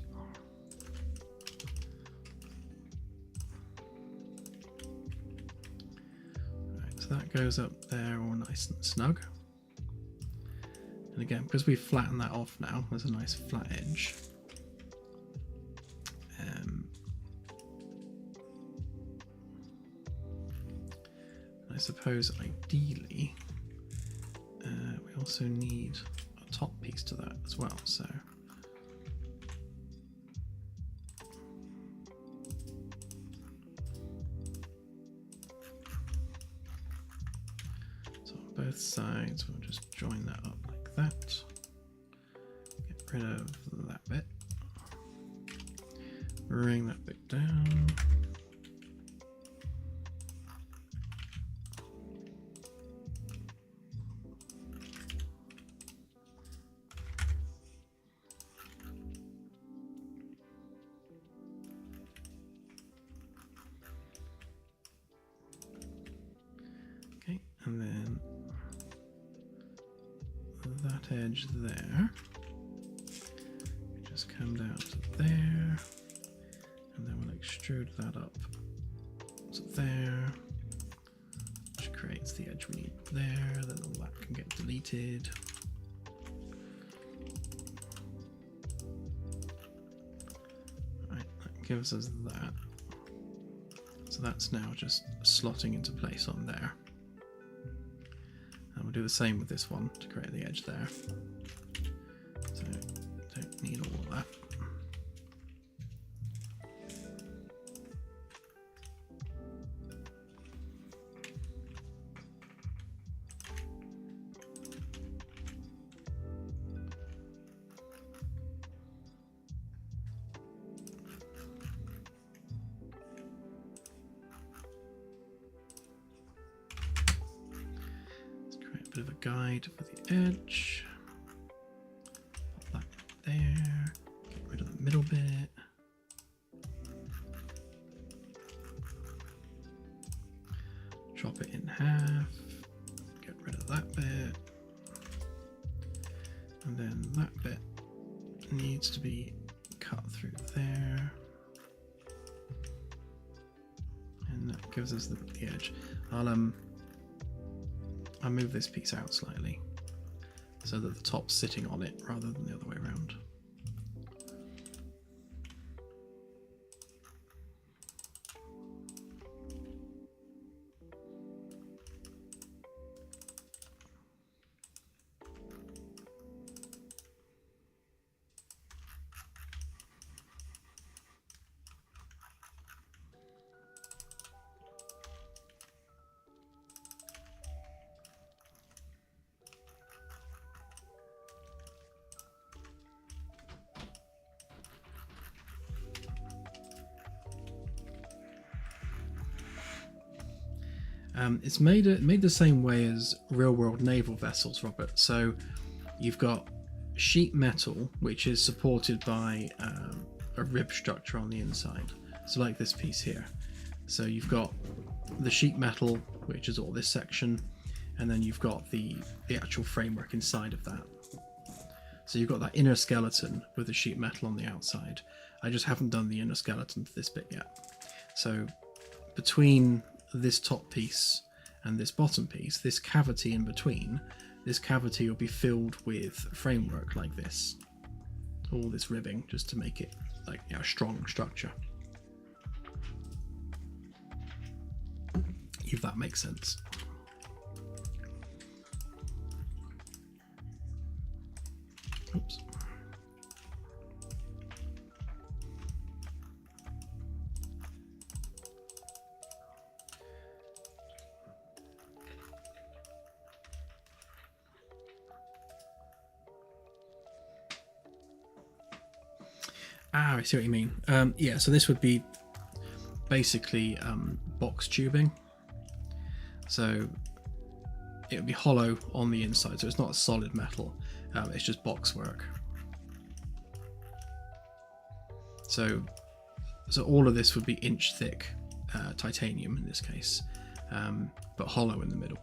Right, so that goes up there all nice and snug. And again, because we've flattened that off now, there's a nice flat edge. I suppose ideally, we also need a top piece to that as well. So on both sides, we'll just join that up like that. Get rid of that bit. Bring that bit down. Okay, and then that edge there, just come down to there, and then we'll extrude that up to there, which creates the edge we need there. Then all that can get deleted. Right, that gives us that. So that's now just slotting into place on there. And we'll do the same with this one to create the edge there. So don't need all of that. Bit of a guide for the edge. Pop that there. Get rid of the middle bit. Chop it in half. Get rid of that bit. And then that bit needs to be cut through there. And that gives us the edge. I'll move this piece out slightly so that the top's sitting on it rather than the other way around. It's made the same way as real-world naval vessels, Robert. So you've got sheet metal, which is supported by a rib structure on the inside. So like this piece here. So you've got the sheet metal, which is all this section, and then you've got the actual framework inside of that. So you've got that inner skeleton with the sheet metal on the outside. I just haven't done the inner skeleton to this bit yet. So between this top piece and this bottom piece, this cavity in between, this cavity will be filled with framework like this. All this ribbing, just to make it like a strong structure. If that makes sense. Oops. Ah, I see what you mean. Yeah, so this would be basically box tubing. So it would be hollow on the inside, so it's not a solid metal, it's just box work. So all of this would be inch thick titanium in this case, but hollow in the middle.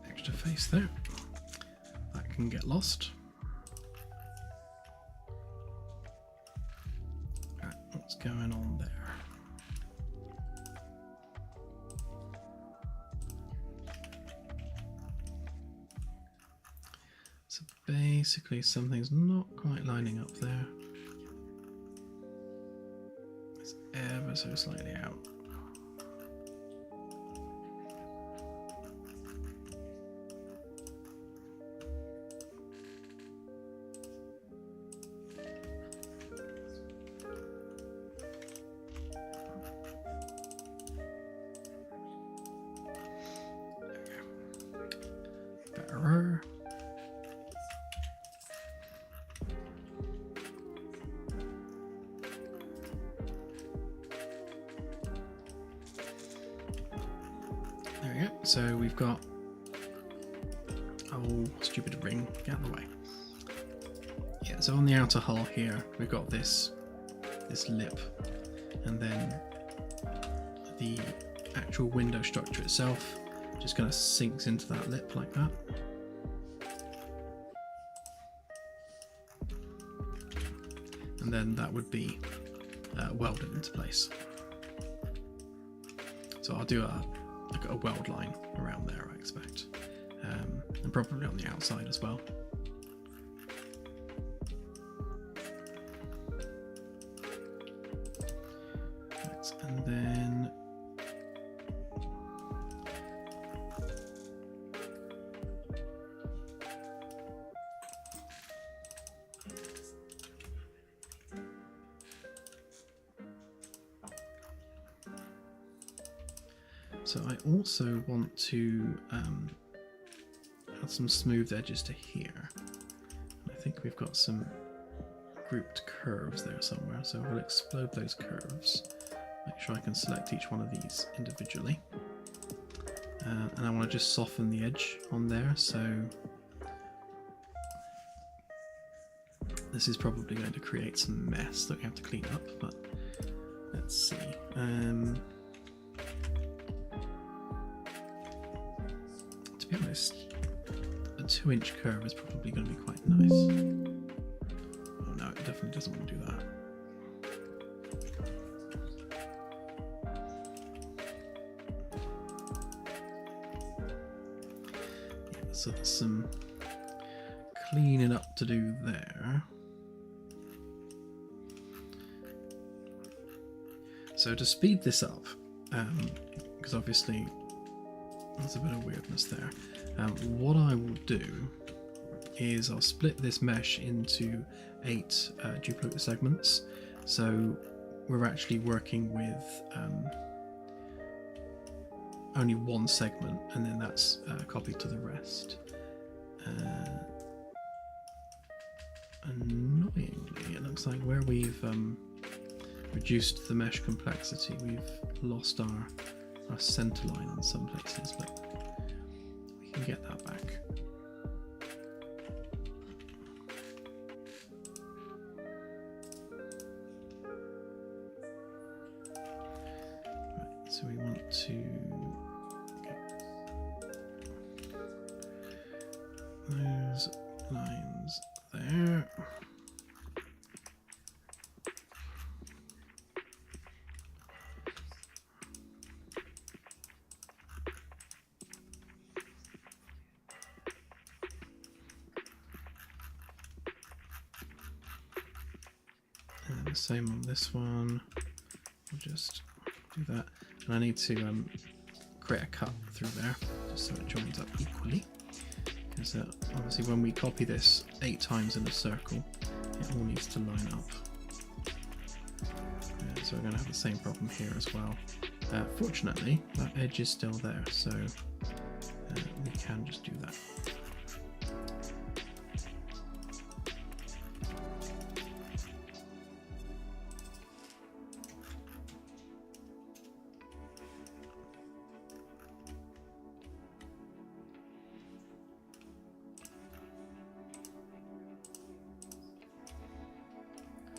Extra face there. That can get lost. Right, what's going on there? So basically something's not quite lining up there. It's ever so slightly out. Better. There we go. So we've got stupid ring, get out of the way. Yeah, so on the outer hull here we've got this lip, and then the actual window structure itself just kind of sinks into that lip like that. And then that would be welded into place. So I'll do a weld line around there, I expect, and probably on the outside as well. Right, and then so I also want to add some smooth edges to here. I think we've got some grouped curves there somewhere, so we'll explode those curves. Make sure I can select each one of these individually. And I want to just soften the edge on there, so this is probably going to create some mess that we have to clean up, but let's see. honest, a 2-inch curve is probably going to be quite nice. Oh no, it definitely doesn't want to do that. Yeah, so there's some cleaning up to do there. So to speed this up, because obviously there's a bit of weirdness there, what I will do is I'll split this mesh into 8 duplicate segments, so we're actually working with only one segment, and then that's copied to the rest. Annoyingly, it looks like where we've reduced the mesh complexity, we've lost our center line on some places, but we can get that back. Right, so we want to get those lines there. And the same on this one. We'll just do that. And I need to create a cut through there just so it joins up equally. Because obviously when we copy this 8 times in a circle, it all needs to line up. So we're going to have the same problem here as well. Fortunately, that edge is still there, so we can just do that.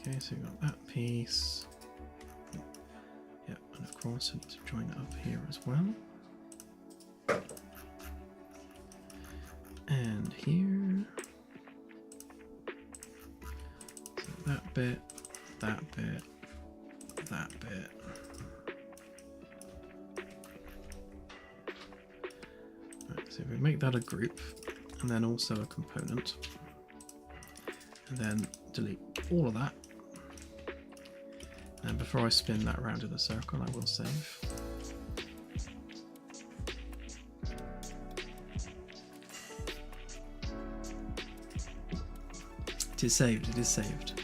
Okay, so we've got that piece. Yep, and of course I need to join it up here as well. And here. So that bit, that bit, that bit. Right, so if we make that a group, and then also a component, and then delete all of that. And before I spin that round in a circle, I will save. It is saved, it is saved.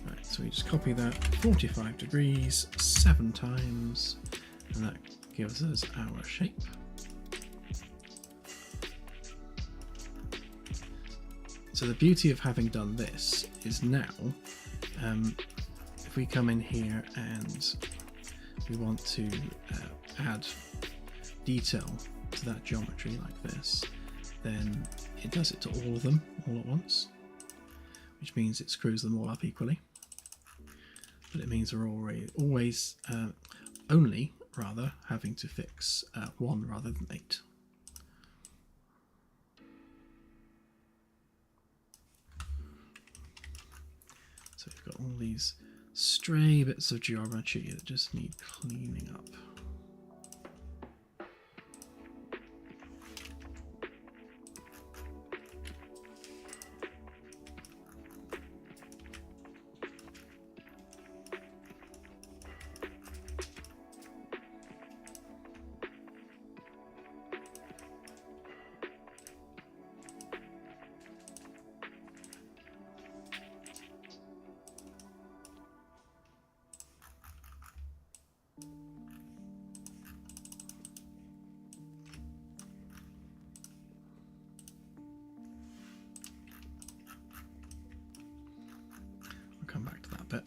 Right, so we just copy that 45 degrees 7 times, and that gives us our shape. So the beauty of having done this is now, if we come in here and we want to add detail to that geometry like this, then it does it to all of them all at once, which means it screws them all up equally. But it means we're always only having to fix 1 rather than 8. So we've got all these stray bits of geometry that just need cleaning up. Come back to that bit.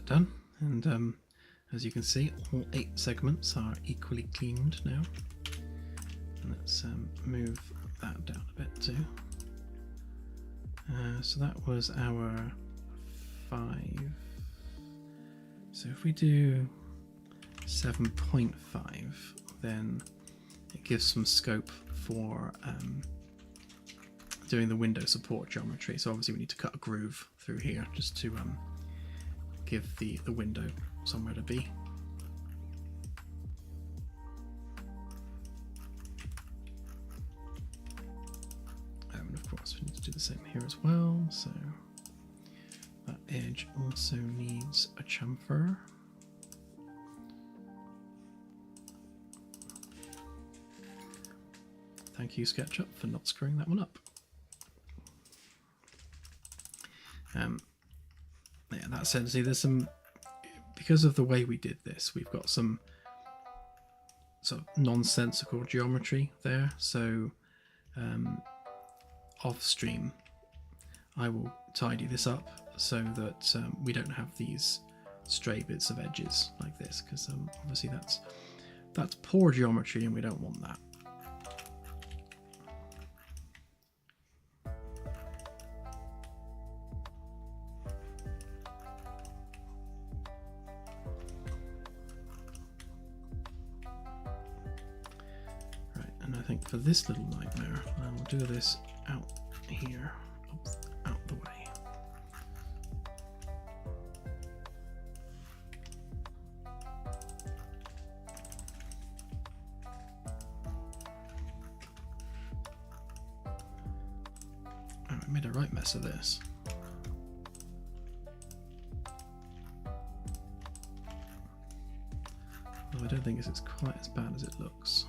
done, and as you can see, all 8 segments are equally cleaned now. And let's move that down a bit too. So that was our 5. So if we do 7.5, then it gives some scope for doing the window support geometry. So obviously we need to cut a groove through here just to give the window somewhere to be. And of course we need to do the same here as well. So that edge also needs a chamfer. Thank you, SketchUp, for not screwing that one up. Yeah, that said, see, there's some, because of the way we did this, we've got some sort of nonsensical geometry there. So off stream, I will tidy this up so that we don't have these stray bits of edges like this, because obviously that's poor geometry and we don't want that. For this little nightmare, I will do this out here, out the way. Oh, I made a right mess of this. Although I don't think it's quite as bad as it looks.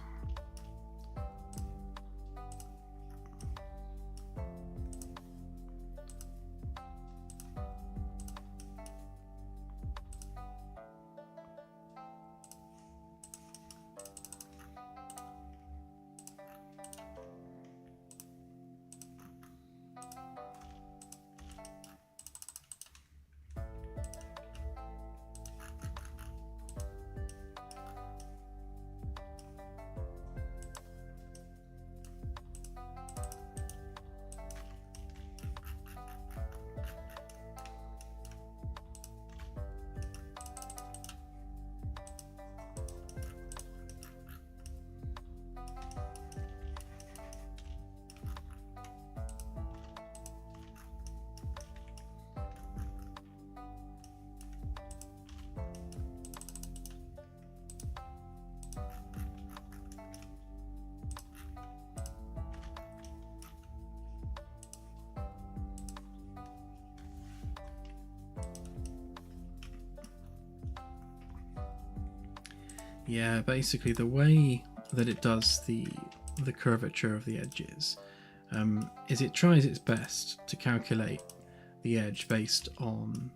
Yeah, basically the way that it does the curvature of the edges is it tries its best to calculate the edge based on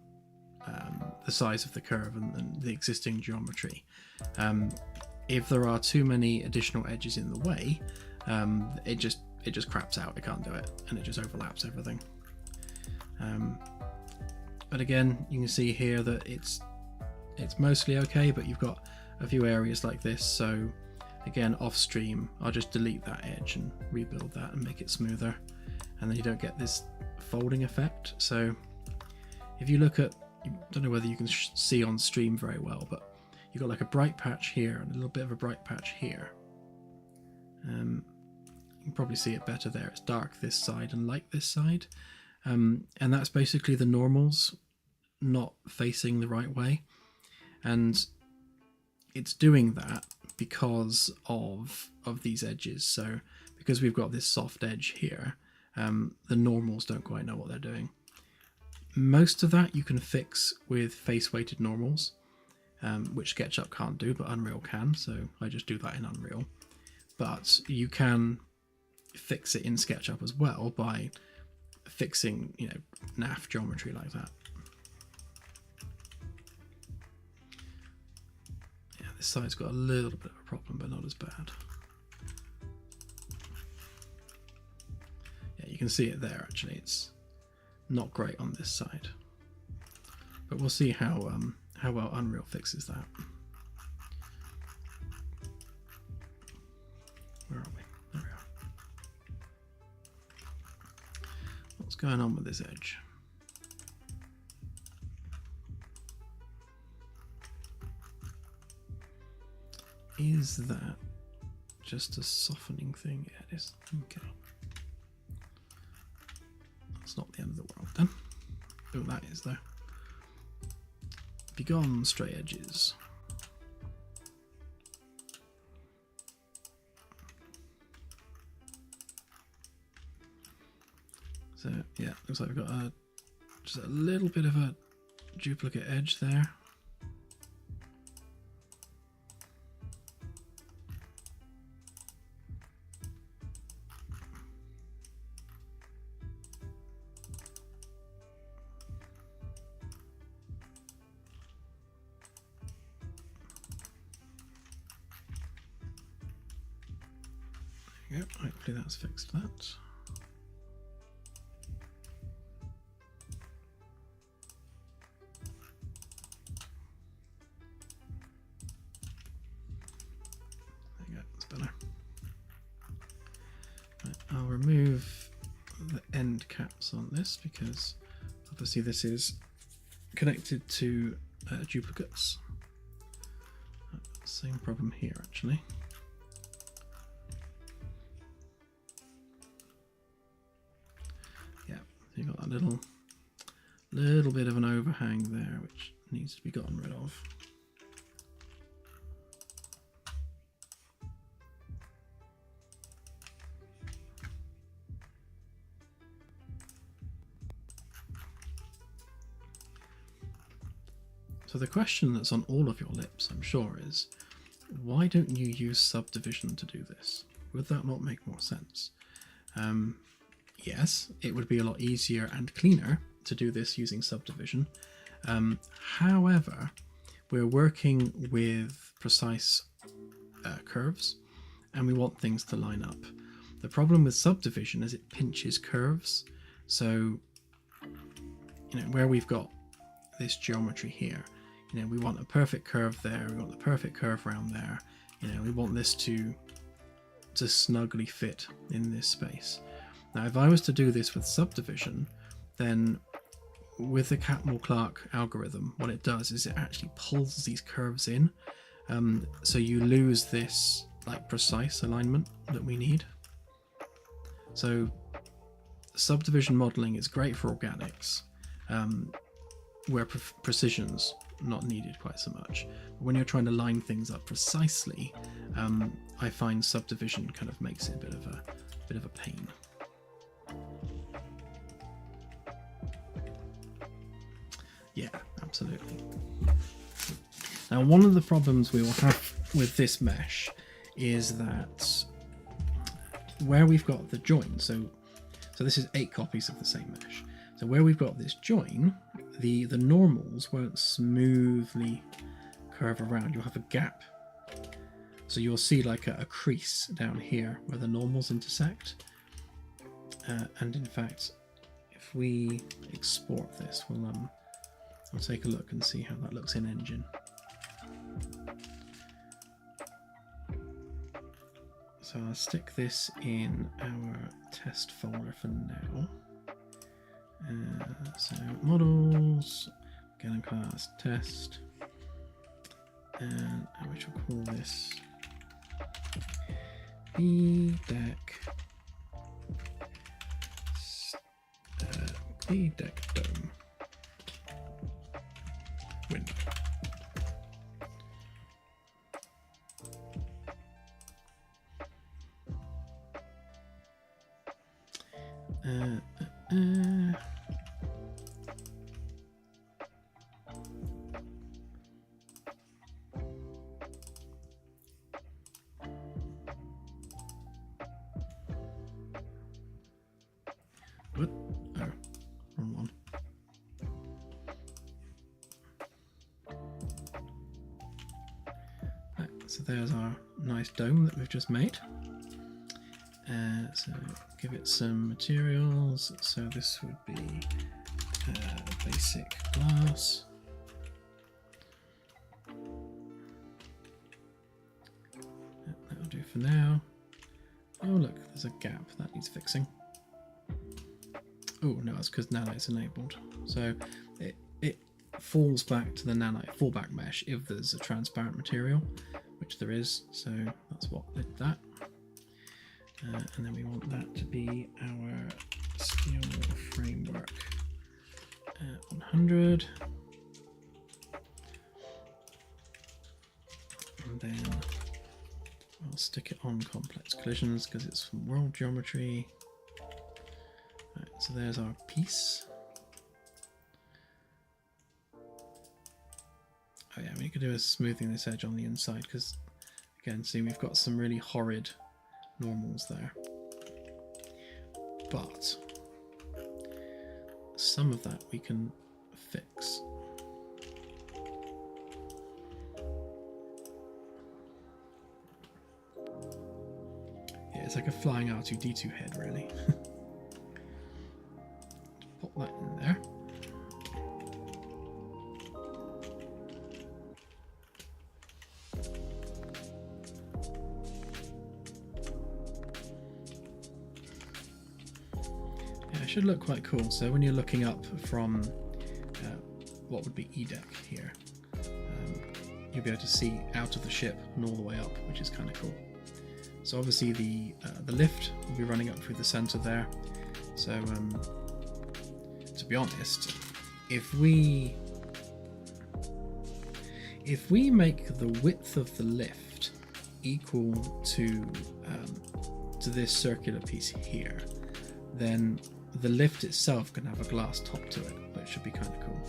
the size of the curve and the existing geometry. If there are too many additional edges in the way, it just craps out. It can't do it, and it just overlaps everything. But again, you can see here that it's mostly okay, but you've got a few areas like this. So again, off stream, I'll just delete that edge and rebuild that and make it smoother, and then you don't get this folding effect. So if you look at, I don't know whether you can see on stream very well, but you've got like a bright patch here and a little bit of a bright patch here. You can probably see it better there. It's dark this side and light this side, and that's basically the normals not facing the right way, and it's doing that because of these edges. So because we've got this soft edge here, the normals don't quite know what they're doing. Most of that you can fix with face weighted normals, which SketchUp can't do, but Unreal can, so I just do that in Unreal. But you can fix it in SketchUp as well by fixing, NAF geometry like that. Yeah, this side's got a little bit of a problem, but not as bad. Yeah, you can see it there actually. It's not great on this side. but we'll see how well Unreal fixes that. Where are we? There we are. What's going on with this edge? Is that just a softening thing? Yeah, it is. Okay. That's not the end of the world then. Oh, that is though. Begone, stray edges. So yeah, looks like we've got just a little bit of a duplicate edge there. Yep, hopefully that's fixed that. There you go, that's better. Right, I'll remove the end caps on this because obviously this is connected to duplicates. Same problem here actually. You've got that little bit of an overhang there which needs to be gotten rid of. So the question that's on all of your lips, I'm sure, is why don't you use subdivision to do this? Would that not make more sense? Yes, it would be a lot easier and cleaner to do this using subdivision. However, we're working with precise curves and we want things to line up. The problem with subdivision is it pinches curves. So, where we've got this geometry here, we want a perfect curve there, we want the perfect curve around there. We want this to snugly fit in this space. Now, if I was to do this with subdivision, then with the Catmull-Clark algorithm, what it does is it actually pulls these curves in, so you lose this precise alignment that we need. So subdivision modeling is great for organics, where precision's not needed quite so much. But when you're trying to line things up precisely, I find subdivision kind of makes it a bit of a pain. Yeah, absolutely. Now, one of the problems we will have with this mesh is that where we've got the join, so this is 8 copies of the same mesh. So where we've got this join, the normals won't smoothly curve around. You'll have a gap. So you'll see like a crease down here where the normals intersect. And in fact, if we export this, we'll take a look and see how that looks in Engine. So I'll stick this in our test folder for now. So models, Gannon class test, and we shall call this B-Deck Dome window. What? Oh, wrong one. Right, so there's our nice dome that we've just made. So give it some materials. So this would be basic glass. for now. Oh look, there's a gap that needs fixing. Oh no, that's because nano's enabled. So it falls back to the nano fallback mesh if there's a transparent material, which there is. So that's what did that. And then we want that to be our steel framework 100. And then I'll stick it on complex collisions because it's from world geometry. Right, so there's our piece. Oh yeah, we could do a smoothing this edge on the inside because, again, see, we've got some really horrid normals there. But some of that we can fix. Yeah, it's like a flying R2-D2 head, really. Pop that in there. Should look quite cool. So when you're looking up from what would be E deck here, you'll be able to see out of the ship and all the way up, which is kind of cool. So obviously the lift will be running up through the center there. So to be honest, if we make the width of the lift equal to this circular piece here, then the lift itself can have a glass top to it, but it should be kind of cool.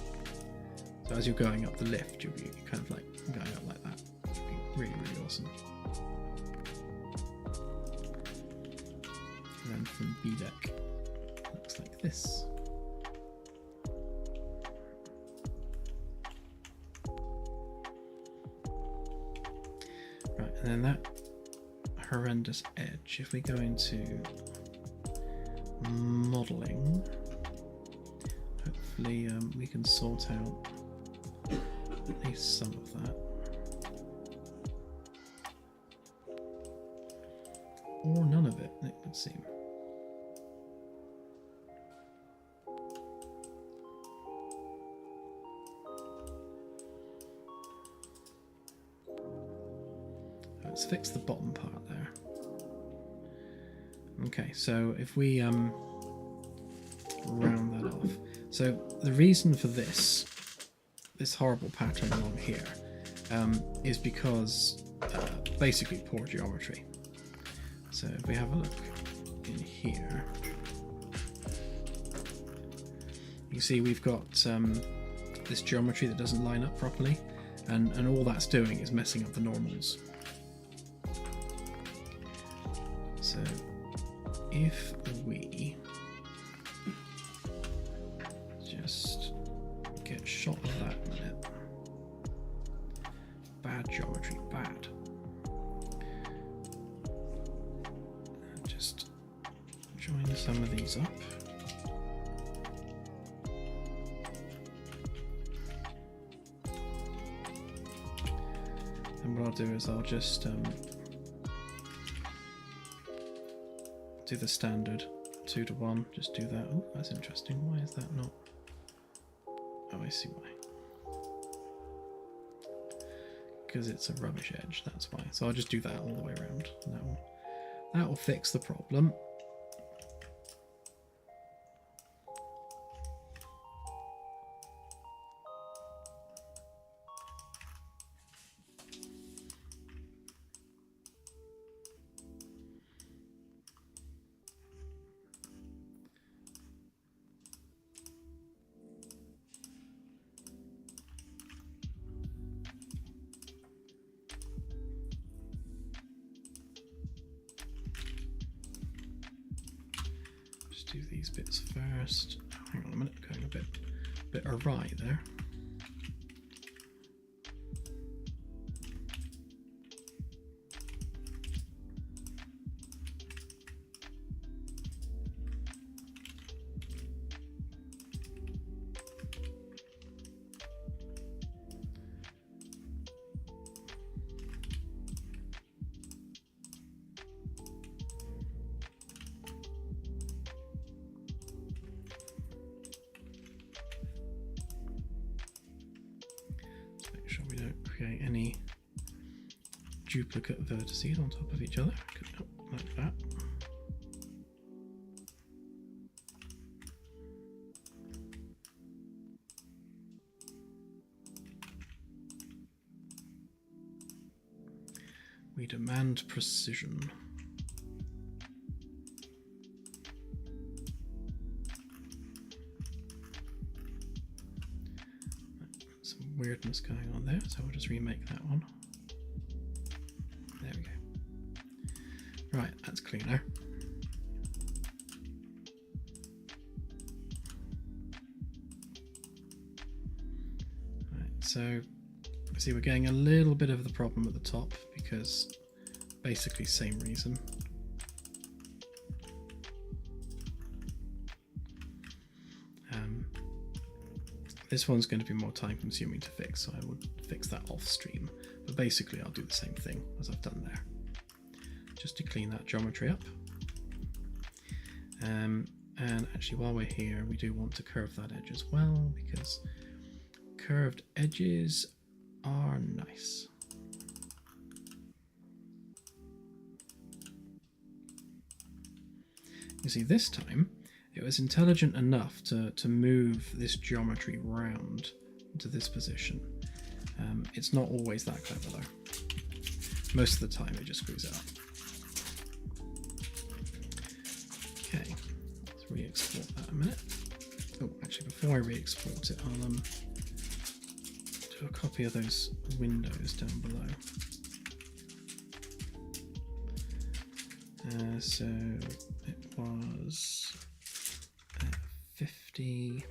So as you're going up the lift, you'll be kind of like going up like that. It should be really, really awesome. And then from B deck, it looks like this. Right, and then that horrendous edge, if we go into modeling, hopefully we can sort out at least some of that, or none of it, it would seem. Let's fix the bottom part there. Okay, so if we round that off. So the reason for this horrible pattern along here is because basically poor geometry. So if we have a look in here, you see we've got this geometry that doesn't line up properly, and all that's doing is messing up the normals. So if we just get shot of that in a minute. Bad geometry, bad. And just join some of these up. And what I'll do is I'll just do the standard 2:1, just do that. Oh, that's interesting. Why is that not? Oh, I see why. Because it's a rubbish edge, that's why. So I'll just do that all the way around. And that will fix the problem. Do these bits first. Hang on a minute, going a bit awry there. any duplicate vertices on top of each other, like that. We demand precision. Some weirdness going on there, so we'll just remake that one. There we go. Right, that's clear now. Right, so see, we're getting a little bit of the problem at the top because basically same reason. This one's going to be more time consuming to fix, so I would fix that off stream. But basically I'll do the same thing as I've done there, just to clean that geometry up. And actually while we're here, we do want to curve that edge as well, because curved edges are nice. You see, this time it was intelligent enough to move this geometry round into this position. It's not always that clever though. Most of the time it just screws it up. Okay, let's re-export that a minute. Oh, actually before I re-export it, I'll do a copy of those windows down below. So it was 50.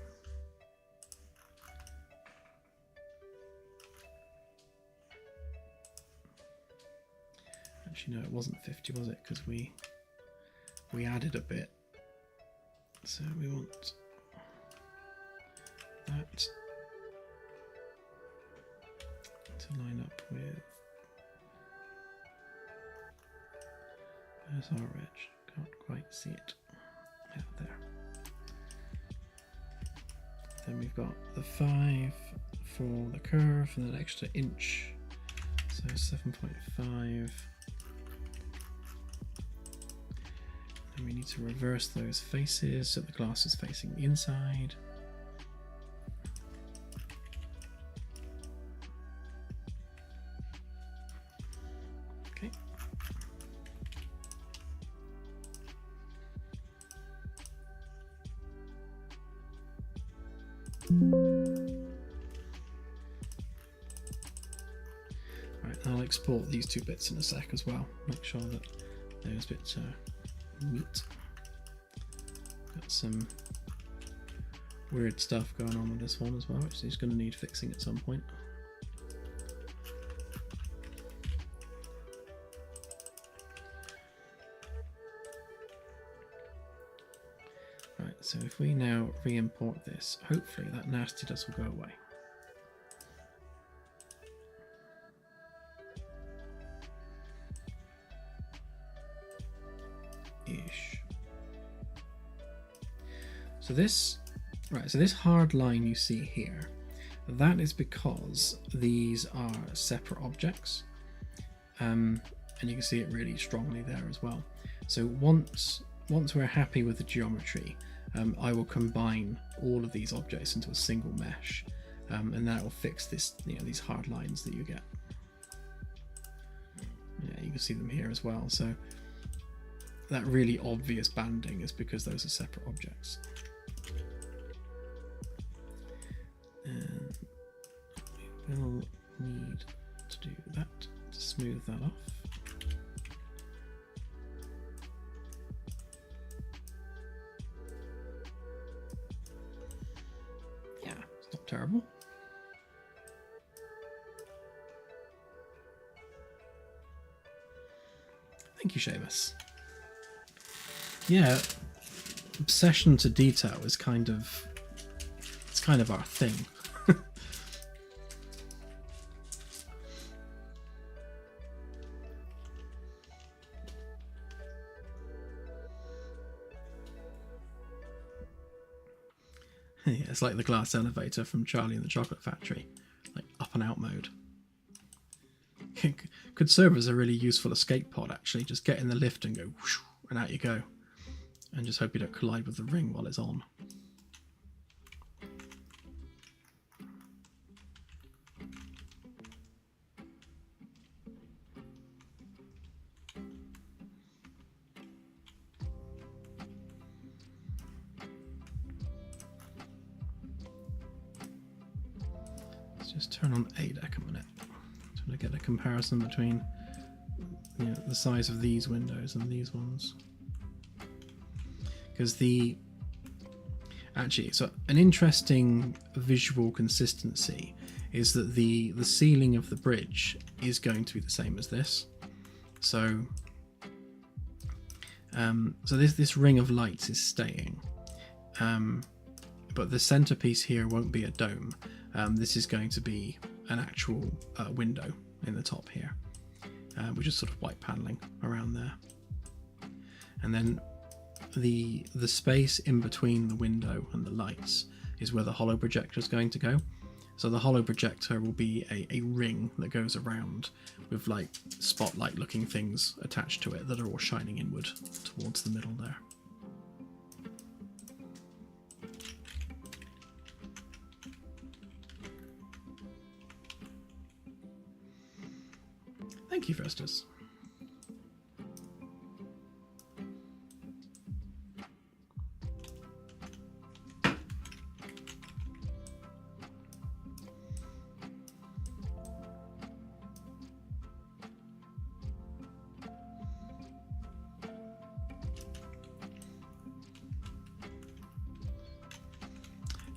Actually, no, it wasn't 50, was it? Because we added a bit. So we want that to line up with. There's our edge. Can't quite see it out there. Then we've got the 5 for the curve and an extra inch, so 7.5. And we need to reverse those faces so the glass is facing the inside. Okay. Right, I'll export these two bits in a sec as well. Make sure that those bits are neat. Got some weird stuff going on with this one as well, which is going to need fixing at some point. Right, so if we now re-import this, hopefully that nastiness will go away. Ish. So this, right, so this hard line you see here, that is because these are separate objects, and you can see it really strongly there as well. So once we're happy with the geometry, I will combine all of these objects into a single mesh, and that will fix this, these hard lines that you get. Yeah, you can see them here as well. So that really obvious banding is because those are separate objects. And we will need to do that to smooth that off. Yeah, it's not terrible. Thank you, Seamus. Yeah, obsession to detail is kind of our thing. Yeah, it's like the glass elevator from Charlie and the Chocolate Factory, like up and out mode. could serve as a really useful escape pod, actually. Just get in the lift and go whoosh, and out you go, and just hope you don't collide with the ring while it's on. Just turn on ADEC a minute to get a comparison between the size of these windows and these ones, because so an interesting visual consistency is that the ceiling of the bridge is going to be the same as this. So this ring of lights is staying, but the centerpiece here won't be a dome. This is going to be an actual window in the top here, with just sort of white paneling around there. And then the space in between the window and the lights is where the holo projector is going to go. So the holo projector will be a ring that goes around with like spotlight looking things attached to it that are all shining inward towards the middle there. Thank you, Festus.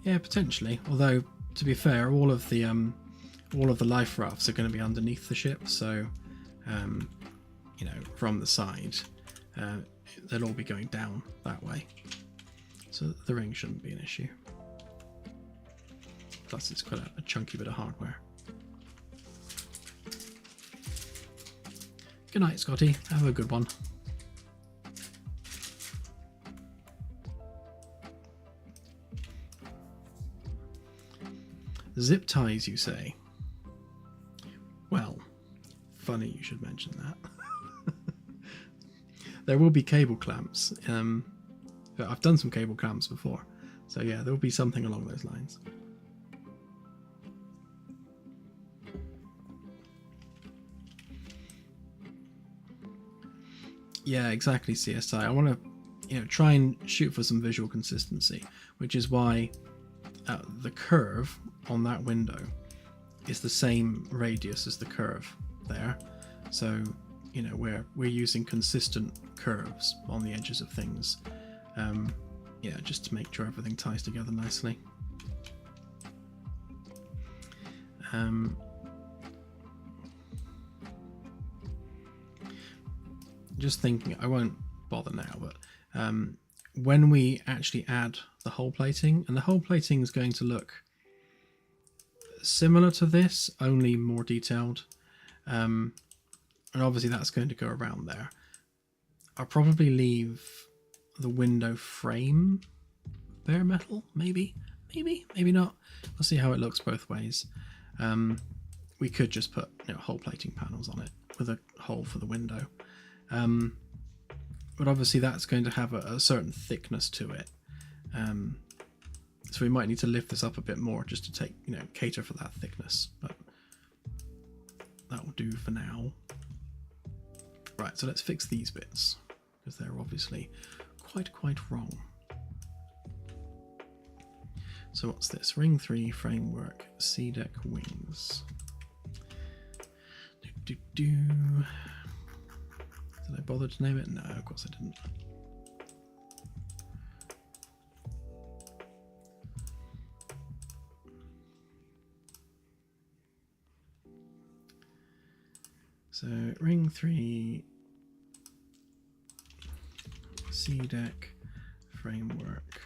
Yeah, potentially. Although, to be fair, all of the life rafts are going to be underneath the ship, so from the side, they'll all be going down that way. So the ring shouldn't be an issue. Plus, it's quite a chunky bit of hardware. Good night, Scotty. Have a good one. Zip ties, you say? Well, funny you should mention that. There will be cable clamps. I've done some cable clamps before, so yeah, there will be something along those lines. Yeah, exactly, CSI. I want to, try and shoot for some visual consistency, which is why the curve on that window is the same radius as the curve there. So, we're using consistent curves on the edges of things. Just to make sure everything ties together nicely. Just thinking, I won't bother now, but when we actually add the hull plating, and the hull plating is going to look similar to this, only more detailed, and obviously that's going to go around there. I'll probably leave the window frame bare metal, maybe not. We'll see how it looks both ways. We could just put hull plating panels on it with a hole for the window, but obviously that's going to have a certain thickness to it, so we might need to lift this up a bit more just to cater for that thickness, but that will do for now. Right, so let's fix these bits, because they're obviously quite wrong. So what's this? Ring 3 framework, C-deck wings. Did I bother to name it? No, of course I didn't. So ring 3 C-deck framework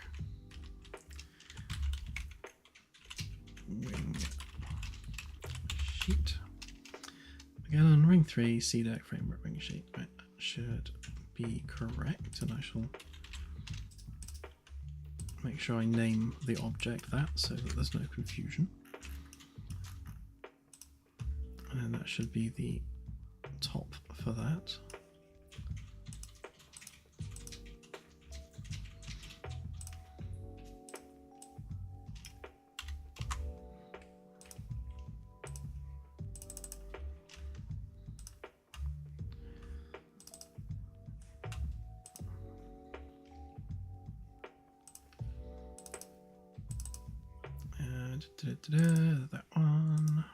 wing sheet. Again on ring 3 C-deck framework wing sheet. Right, that should be correct, and I shall make sure I name the object that so that there's no confusion. And that should be the top for that. That one.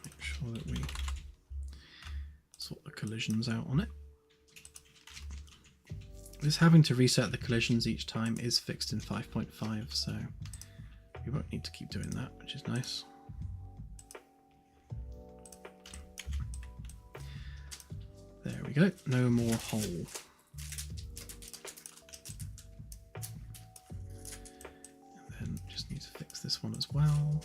Make sure that we sort the collisions out on it. This having to reset the collisions each time is fixed in 5.5, so we won't need to keep doing that, which is nice. There we go, no more hole. This one as well.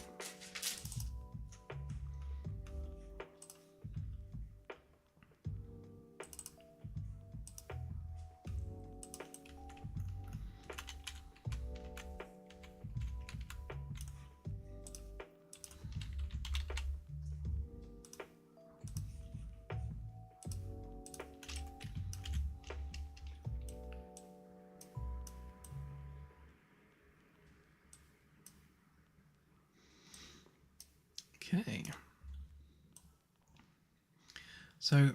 Okay, so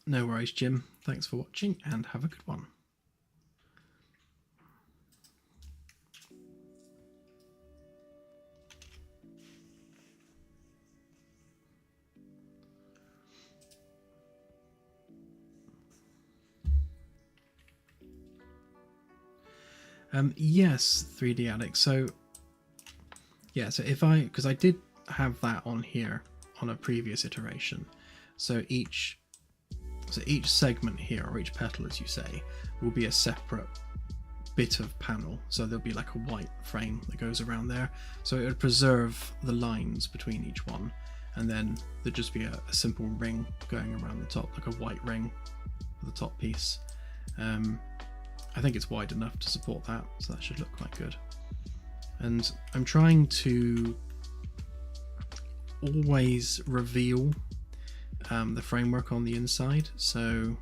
no worries, Jim. Thanks for watching and have a good one. Yes, 3D Addict. So yeah, so because I did have that on here on a previous iteration. So each segment here, or each petal as you say, will be a separate bit of panel. So there'll be like a white frame that goes around there. So it would preserve the lines between each one, and then there'd just be a simple ring going around the top, like a white ring for the top piece. I think it's wide enough to support that, so that should look quite good. And I'm trying to always reveal the framework on the inside, so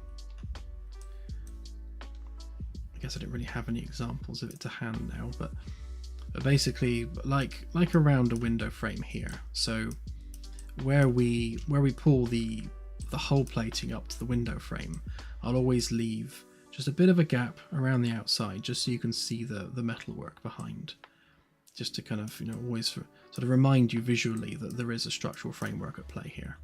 I guess I don't really have any examples of it to hand now, but basically like around a window frame here. So where we pull the hull plating up to the window frame, I'll always leave just a bit of a gap around the outside, just so you can see the metalwork behind. Just to kind of, you know, always sort of remind you visually that there is a structural framework at play here.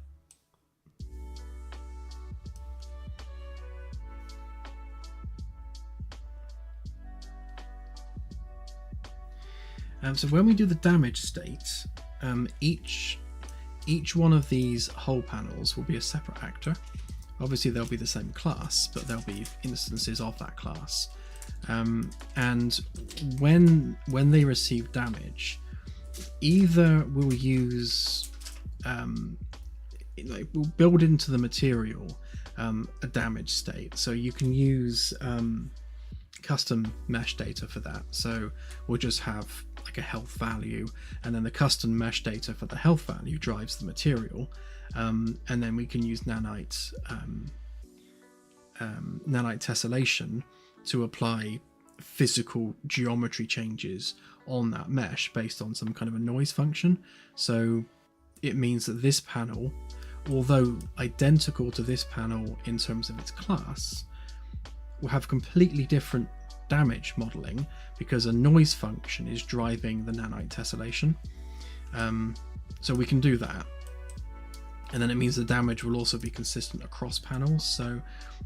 So when we do the damage state, each one of these hull panels will be a separate actor. Obviously they'll be the same class, but there'll be instances of that class. And when they receive damage, either we'll use we'll build into the material a damage state. So you can use custom mesh data for that. So we'll just have like a health value, and then the custom mesh data for the health value drives the material, and then we can use nanite tessellation to apply physical geometry changes on that mesh based on some kind of a noise function. So it means that this panel, although identical to this panel in terms of its class, will have completely different damage modeling because a noise function is driving the nanite tessellation. So we can do that. And then it means the damage will also be consistent across panels. So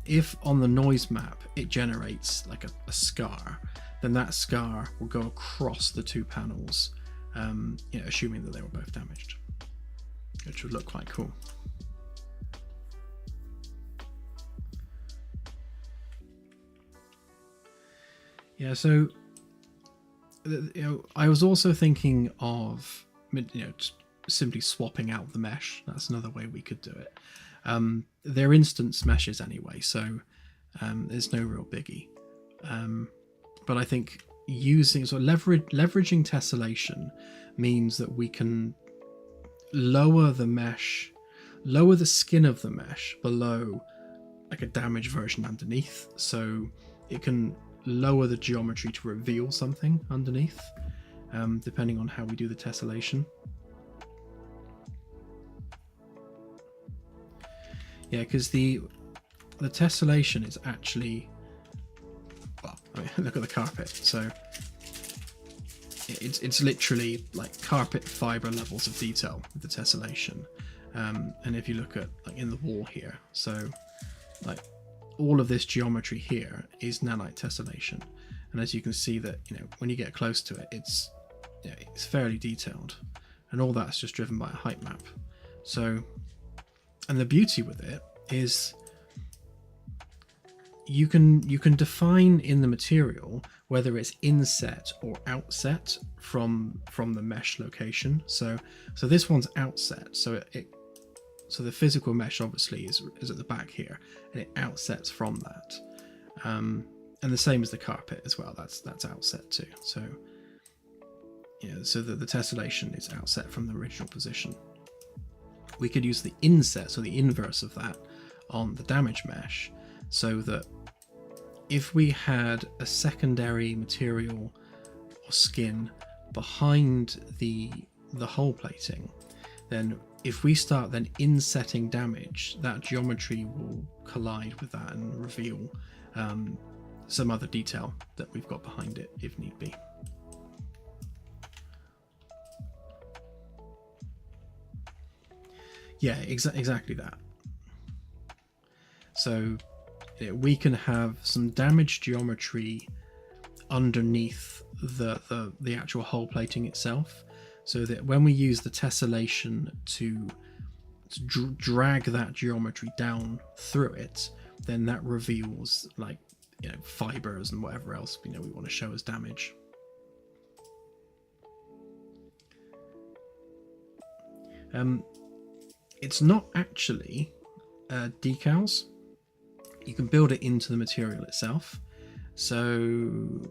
if on the noise map it generates like a scar, then that scar will go across the two panels, assuming that they were both damaged, which would look quite cool. Yeah, so I was also thinking of simply swapping out the mesh. That's another way we could do it. They're instance meshes anyway, so there's no real biggie. But I think leveraging tessellation means that we can lower the mesh, lower the skin of the mesh below like a damaged version underneath, so it can lower the geometry to reveal something underneath, depending on how we do the tessellation. Yeah, because the tessellation is actually, well, I mean, look at the carpet. So it's literally like carpet fiber levels of detail with the tessellation. And if you look at like in the wall here, so like all of this geometry here is nanite tessellation, and as you can see that, you know, when you get close to it, it's fairly detailed, and all that's just driven by a height map. So, and the beauty with it is you can define in the material whether it's inset or outset from the mesh location. So this one's outset, so so the physical mesh obviously is at the back here, and it outsets from that. And the same as the carpet as well. That's outset too. So yeah, so the tessellation is outset from the original position. We could use the inset, so the inverse of that, on the damage mesh, so that if we had a secondary material or skin behind the hull plating, then if we start then insetting damage, that geometry will collide with that and reveal some other detail that we've got behind it if need be. Yeah, exactly that. So we can have some damaged geometry underneath the actual hull plating itself, so that when we use the tessellation to drag that geometry down through it, then that reveals, like, you know, fibers and whatever else, you know, we want to show as damage. It's not actually decals. You can build it into the material itself. So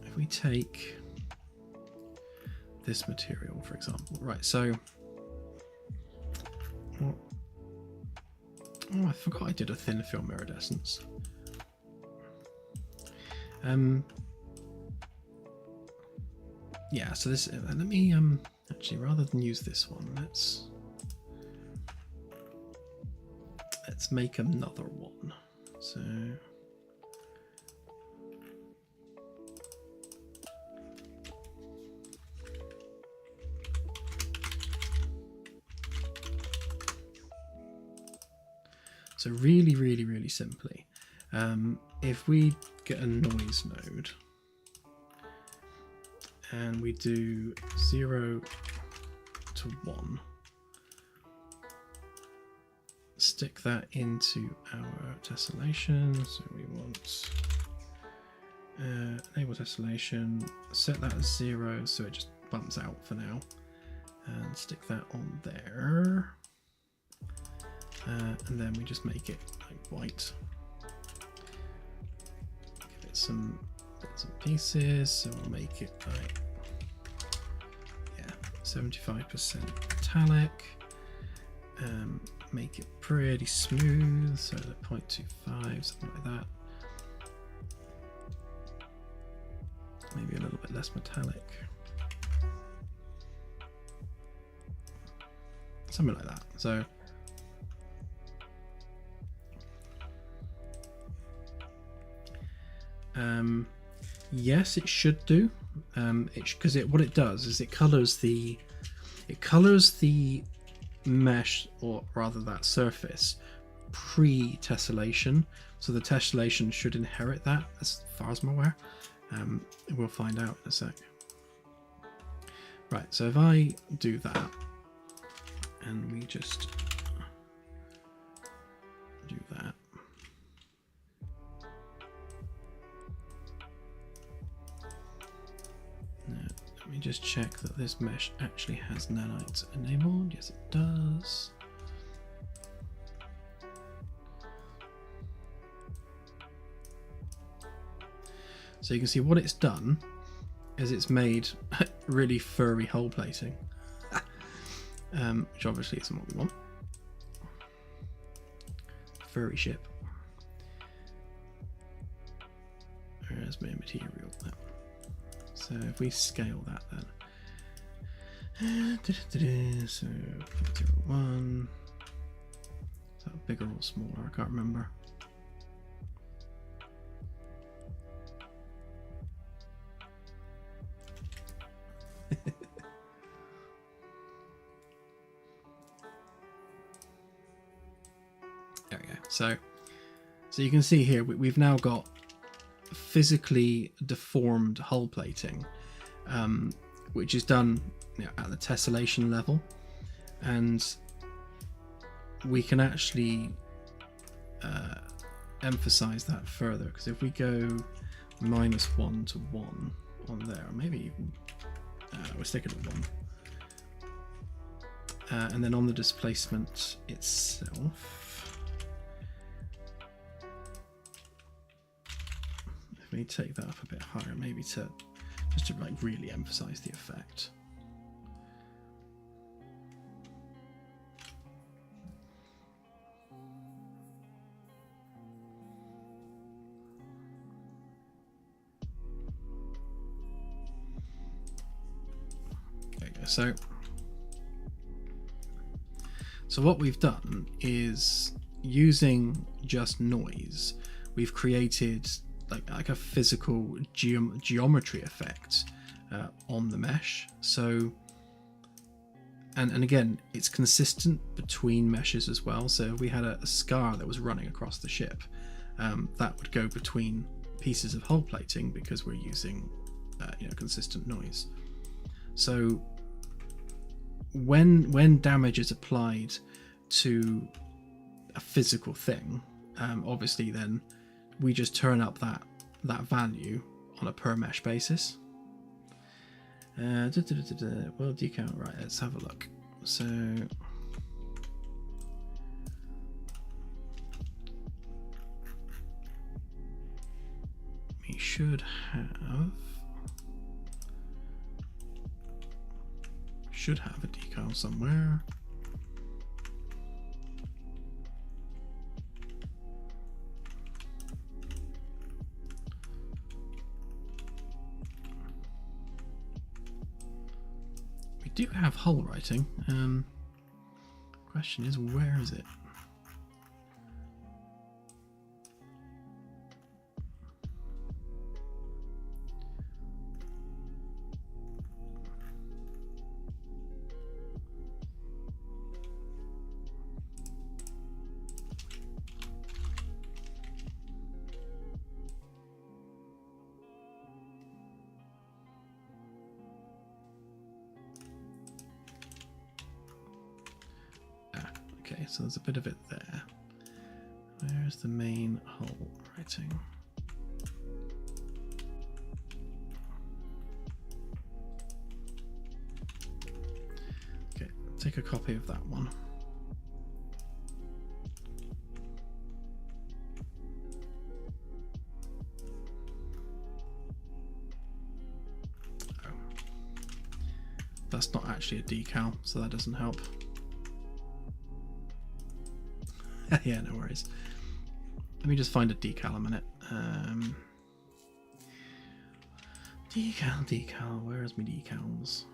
if we take this material, for example, right, so oh, I forgot I did a thin film iridescence. Yeah, so this, let me actually, rather than use this one, let's make another one. So really simply, if we get a noise node and we do 0 to 1, stick that into our tessellation. So we want enable tessellation, set that as 0 so it just bumps out for now, and stick that on there. And then we just make it like white. Give it some bits and pieces, so we'll make it like, yeah, 75% metallic. Make it pretty smooth, so at 0.25, something like that. Maybe a little bit less metallic. Something like that. So yes, it should do. Because what it does is it colors the mesh, or rather that surface, pre-tessellation. So the tessellation should inherit that, as far as I'm aware. We'll find out in a sec. Right, so if I do that, and we just do that. Let me just check that this mesh actually has nanites enabled. Yes, it does. So So you can see what it's done is it's made really furry hull plating, which obviously isn't what we want. Furry ship. Where's my material? No. So if we scale that then. So 0.01. Is that bigger or smaller? I can't remember. There we go. So you can see here we've now got physically deformed hull plating, which is done at the tessellation level, and we can actually emphasize that further, because if we go -1 to 1 on there, or maybe even we'll stick it at 1, and then on the displacement itself, if we take that up a bit higher, maybe just to like really emphasize the effect. There you go. So what we've done is, using just noise, we've created like a physical geometry effect on the mesh. So and again, it's consistent between meshes as well. So if we had a scar that was running across the ship, that would go between pieces of hull plating, because we're using consistent noise. So when damage is applied to a physical thing, obviously then we just turn up that value on a per mesh basis. World decal, right, let's have a look. So we should have a decal somewhere. We do have hull writing. Question is, where is it? Okay, so there's a bit of it there. Where's the main hull writing? Okay, take a copy of that one. Oh. That's not actually a decal, so that doesn't help. Yeah, no worries. Let me just find a decal a minute. Decal, where's my decals?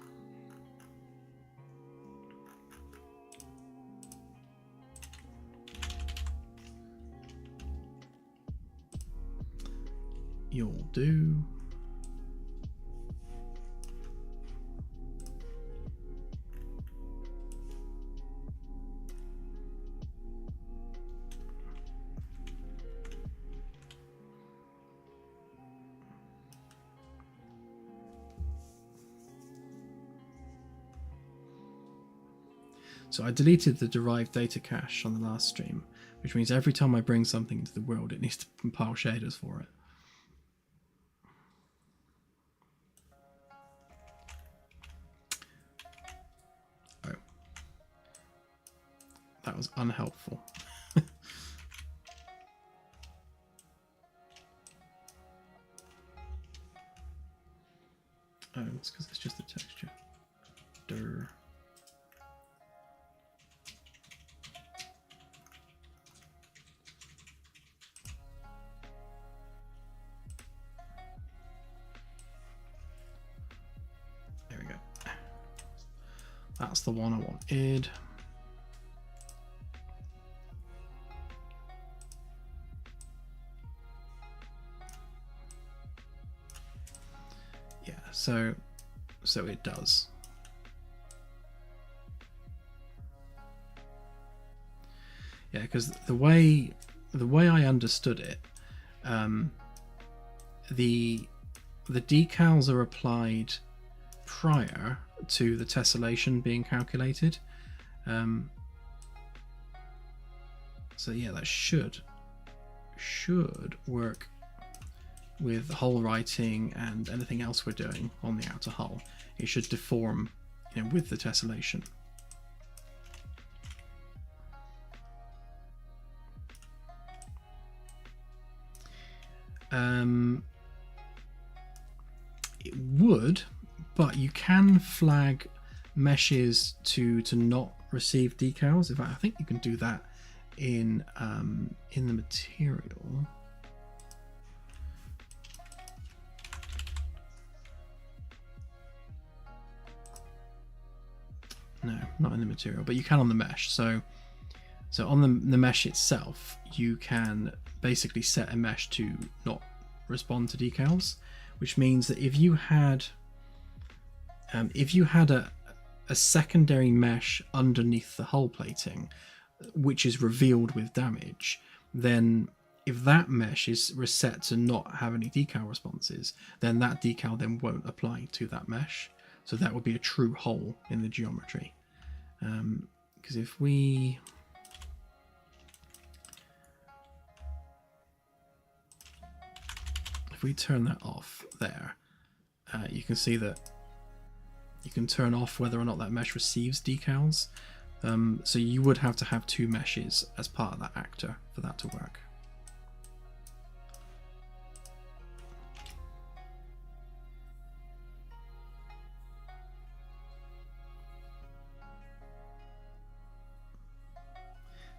You'll do. So I deleted the derived data cache on the last stream, which means every time I bring something into the world, it needs to compile shaders for it. Oh. That was unhelpful. That's the one I wanted. Yeah, so it does. Yeah, because the way I understood it, the decals are applied prior to the tessellation being calculated. So yeah, that should work with hull writing and anything else we're doing on the outer hull. It should deform, you know, with the tessellation. It would, but you can flag meshes to not receive decals. In fact, I think you can do that in the material. No, not in the material, but you can on the mesh. So on the mesh itself, you can basically set a mesh to not respond to decals, which means that if you had a secondary mesh underneath the hull plating, which is revealed with damage, then if that mesh is reset to not have any decal responses, then that decal then won't apply to that mesh. So that would be a true hole in the geometry. Because if we turn that off there, you can see that you can turn off whether or not that mesh receives decals. So you would have to have two meshes as part of that actor for that to work.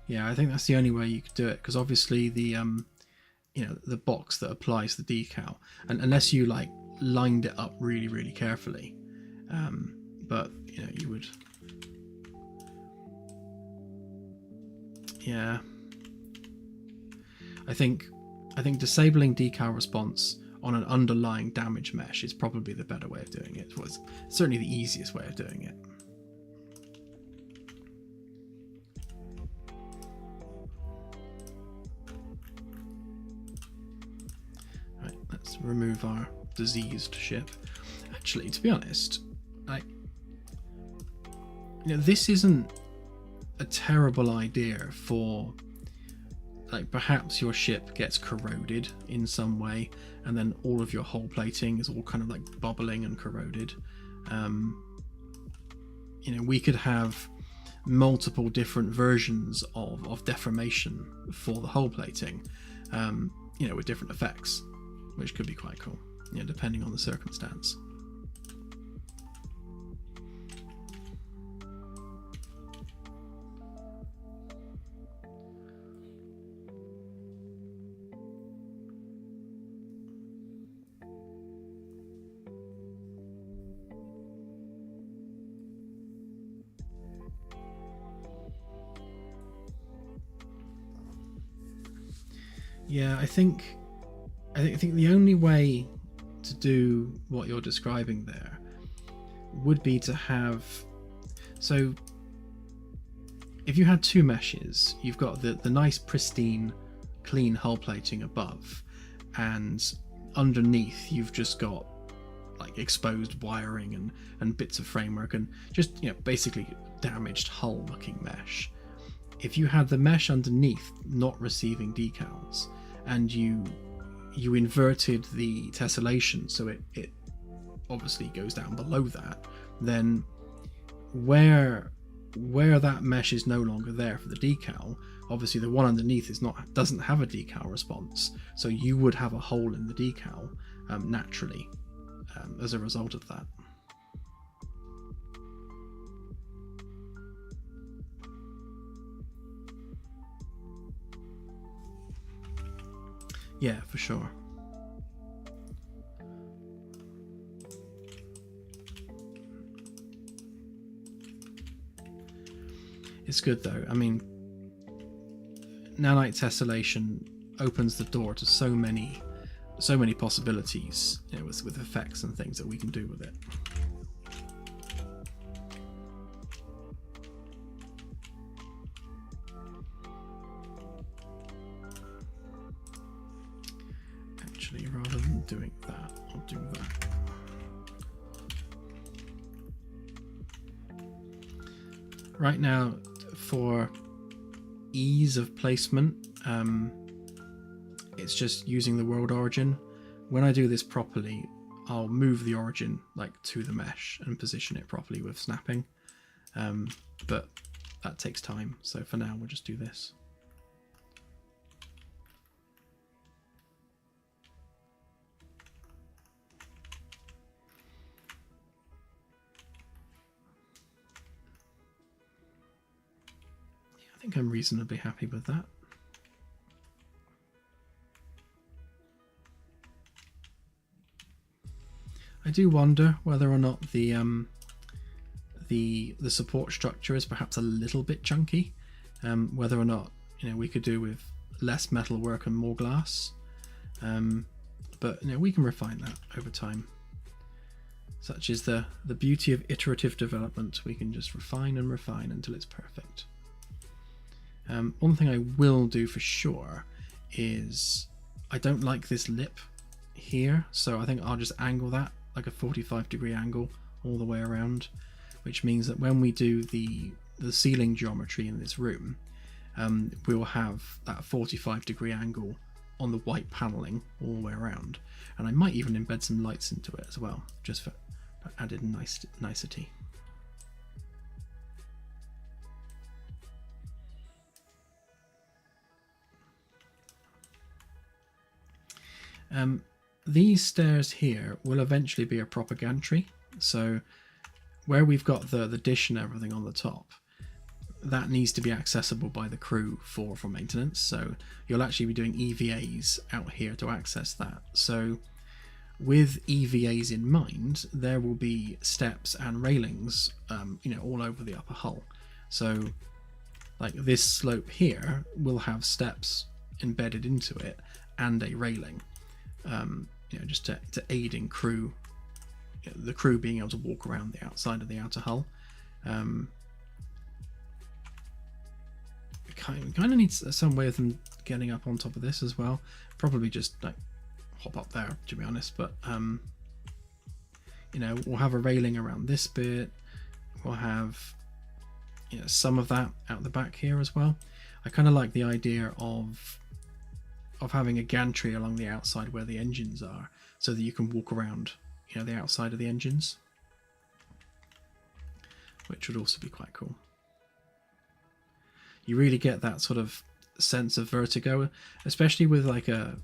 Yeah, I think that's the only way you could do it, because obviously the you know, the box that applies the decal, and unless you like lined it up really carefully, but you know, you would. Yeah, I think disabling decal response on an underlying damage mesh is probably the better way of doing it. It was certainly the easiest way of doing it. Right, let's remove our diseased ship. Actually, to be honest, you know, this isn't a terrible idea for, like, perhaps your ship gets corroded in some way, and then all of your hull plating is all kind of like bubbling and corroded. You know, we could have multiple different versions of deformation for the hull plating, you know, with different effects, which could be quite cool, you know, depending on the circumstance. Yeah, I think the only way to do what you're describing there would be to have, so if you had two meshes, you've got the nice pristine clean hull plating above, and underneath you've just got like exposed wiring and bits of framework and just, you know, basically damaged hull looking mesh. If you had the mesh underneath not receiving decals, and you inverted the tessellation so it obviously goes down below that, then where that mesh is no longer there for the decal, obviously the one underneath doesn't have a decal response, so you would have a hole in the decal naturally as a result of that. Yeah, for sure. It's good though. I mean, nanite tessellation opens the door to so many possibilities, you know, with effects and things that we can do with it. Actually, rather than doing that, I'll do that. Right now, for ease of placement, it's just using the world origin. When I do this properly, I'll move the origin like to the mesh and position it properly with snapping, but that takes time, so for now we'll just do this. I think I'm reasonably happy with that. I do wonder whether or not the support structure is perhaps a little bit chunky. Whether or not, you know, we could do with less metal work and more glass. But you know, we can refine that over time. Such is the beauty of iterative development. We can just refine and refine until it's perfect. One thing I will do for sure is I don't like this lip here, so I think I'll just angle that like a 45-degree angle all the way around, which means that when we do the ceiling geometry in this room, we'll have that 45-degree angle on the white paneling all the way around, and I might even embed some lights into it as well, just for added nicety. These stairs here will eventually be a proper gantry, so where we've got the dish and everything on the top, that needs to be accessible by the crew for maintenance, so you'll actually be doing EVAs out here to access that. So with EVAs in mind, there will be steps and railings, you know, all over the upper hull. So like this slope here will have steps embedded into it and a railing. You know, just to aid in crew, you know, the crew being able to walk around the outside of the outer hull. Kind of needs some way of them getting up on top of this as well. Probably just like hop up there, to be honest. But you know, we'll have a railing around this bit. We'll have, you know, some of that out the back here as well. I kind of like the idea of having a gantry along the outside where the engines are, so that you can walk around, you know, the outside of the engines, which would also be quite cool. You really get that sort of sense of vertigo, especially with like a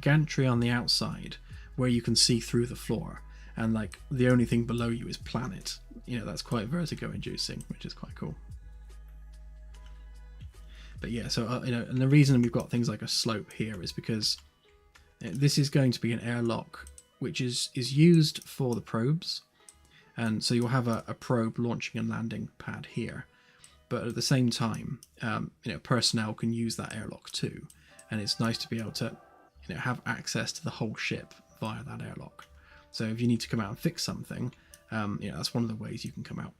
gantry on the outside where you can see through the floor, and like the only thing below you is planet. You know, that's quite vertigo inducing, which is quite cool. But yeah, so you know, and the reason we've got things like a slope here is because this is going to be an airlock which is used for the probes, and so you'll have a probe launching and landing pad here, but at the same time, you know, personnel can use that airlock too, and it's nice to be able to, you know, have access to the whole ship via that airlock. So if you need to come out and fix something, you know, that's one of the ways you can come out.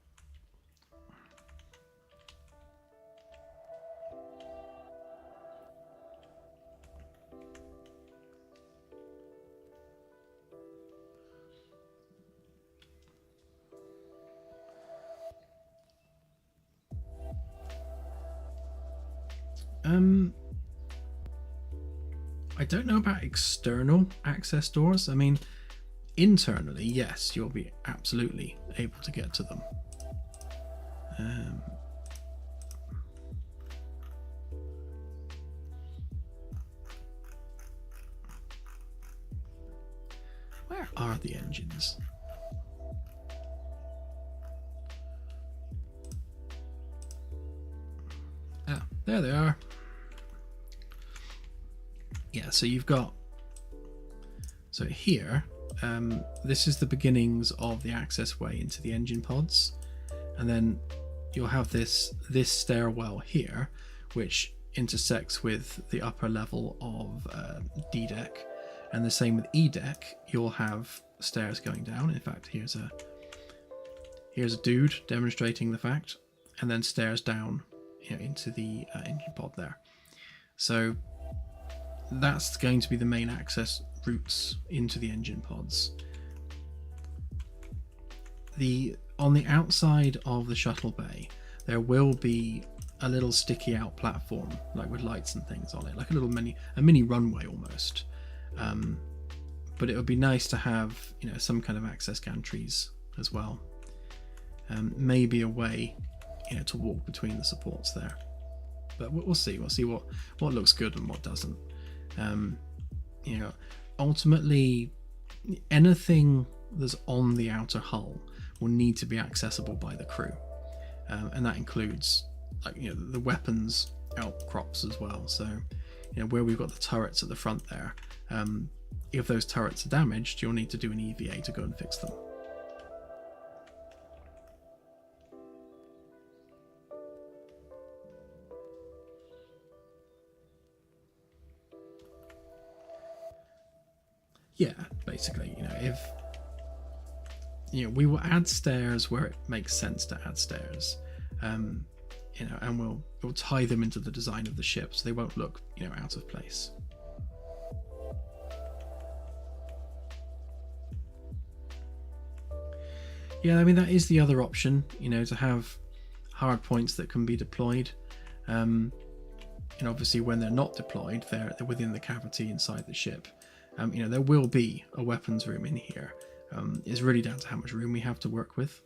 I don't know about external access doors. I mean, internally, yes, you'll be absolutely able to get to them. Where are the engines? Ah, there they are. Yeah, so you've got, so here, this is the beginnings of the access way into the engine pods, and then you'll have this stairwell here, which intersects with the upper level of D deck, and the same with E deck. You'll have stairs going down. In fact, here's a dude demonstrating the fact, and then stairs down, into the engine pod there. So that's going to be the main access routes into the engine pods. On the outside of the shuttle bay, there will be a little sticky out platform, like with lights and things on it, like a mini runway almost. But it would be nice to have, some kind of access gantries as well. Maybe a way, to walk between the supports there. But we'll see. We'll see what looks good and what doesn't. Ultimately, anything that's on the outer hull will need to be accessible by the crew, and that includes the weapons outcrops as well. So where we've got the turrets at the front there, if those turrets are damaged, you'll need to do an EVA to go and fix them. Yeah, basically, if we will add stairs where it makes sense to add stairs, and we'll tie them into the design of the ship so they won't look out of place. Yeah, I mean, that is the other option, to have hard points that can be deployed. And obviously when they're not deployed, they're within the cavity inside the ship. There will be a weapons room in here. It's really down to how much room we have to work with.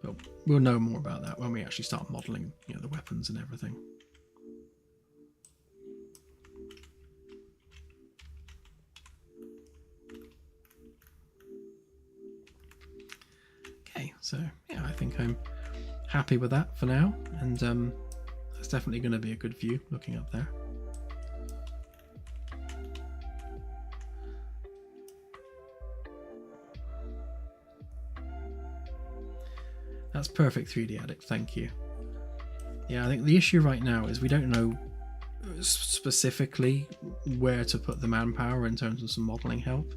But we'll know more about that when we actually start modelling, the weapons and everything. Okay, so yeah, I think I'm happy with that for now, and that's definitely going to be a good view looking up there. That's perfect, 3D Addict, thank you. Yeah, I think the issue right now is we don't know specifically where to put the manpower in terms of some modelling help.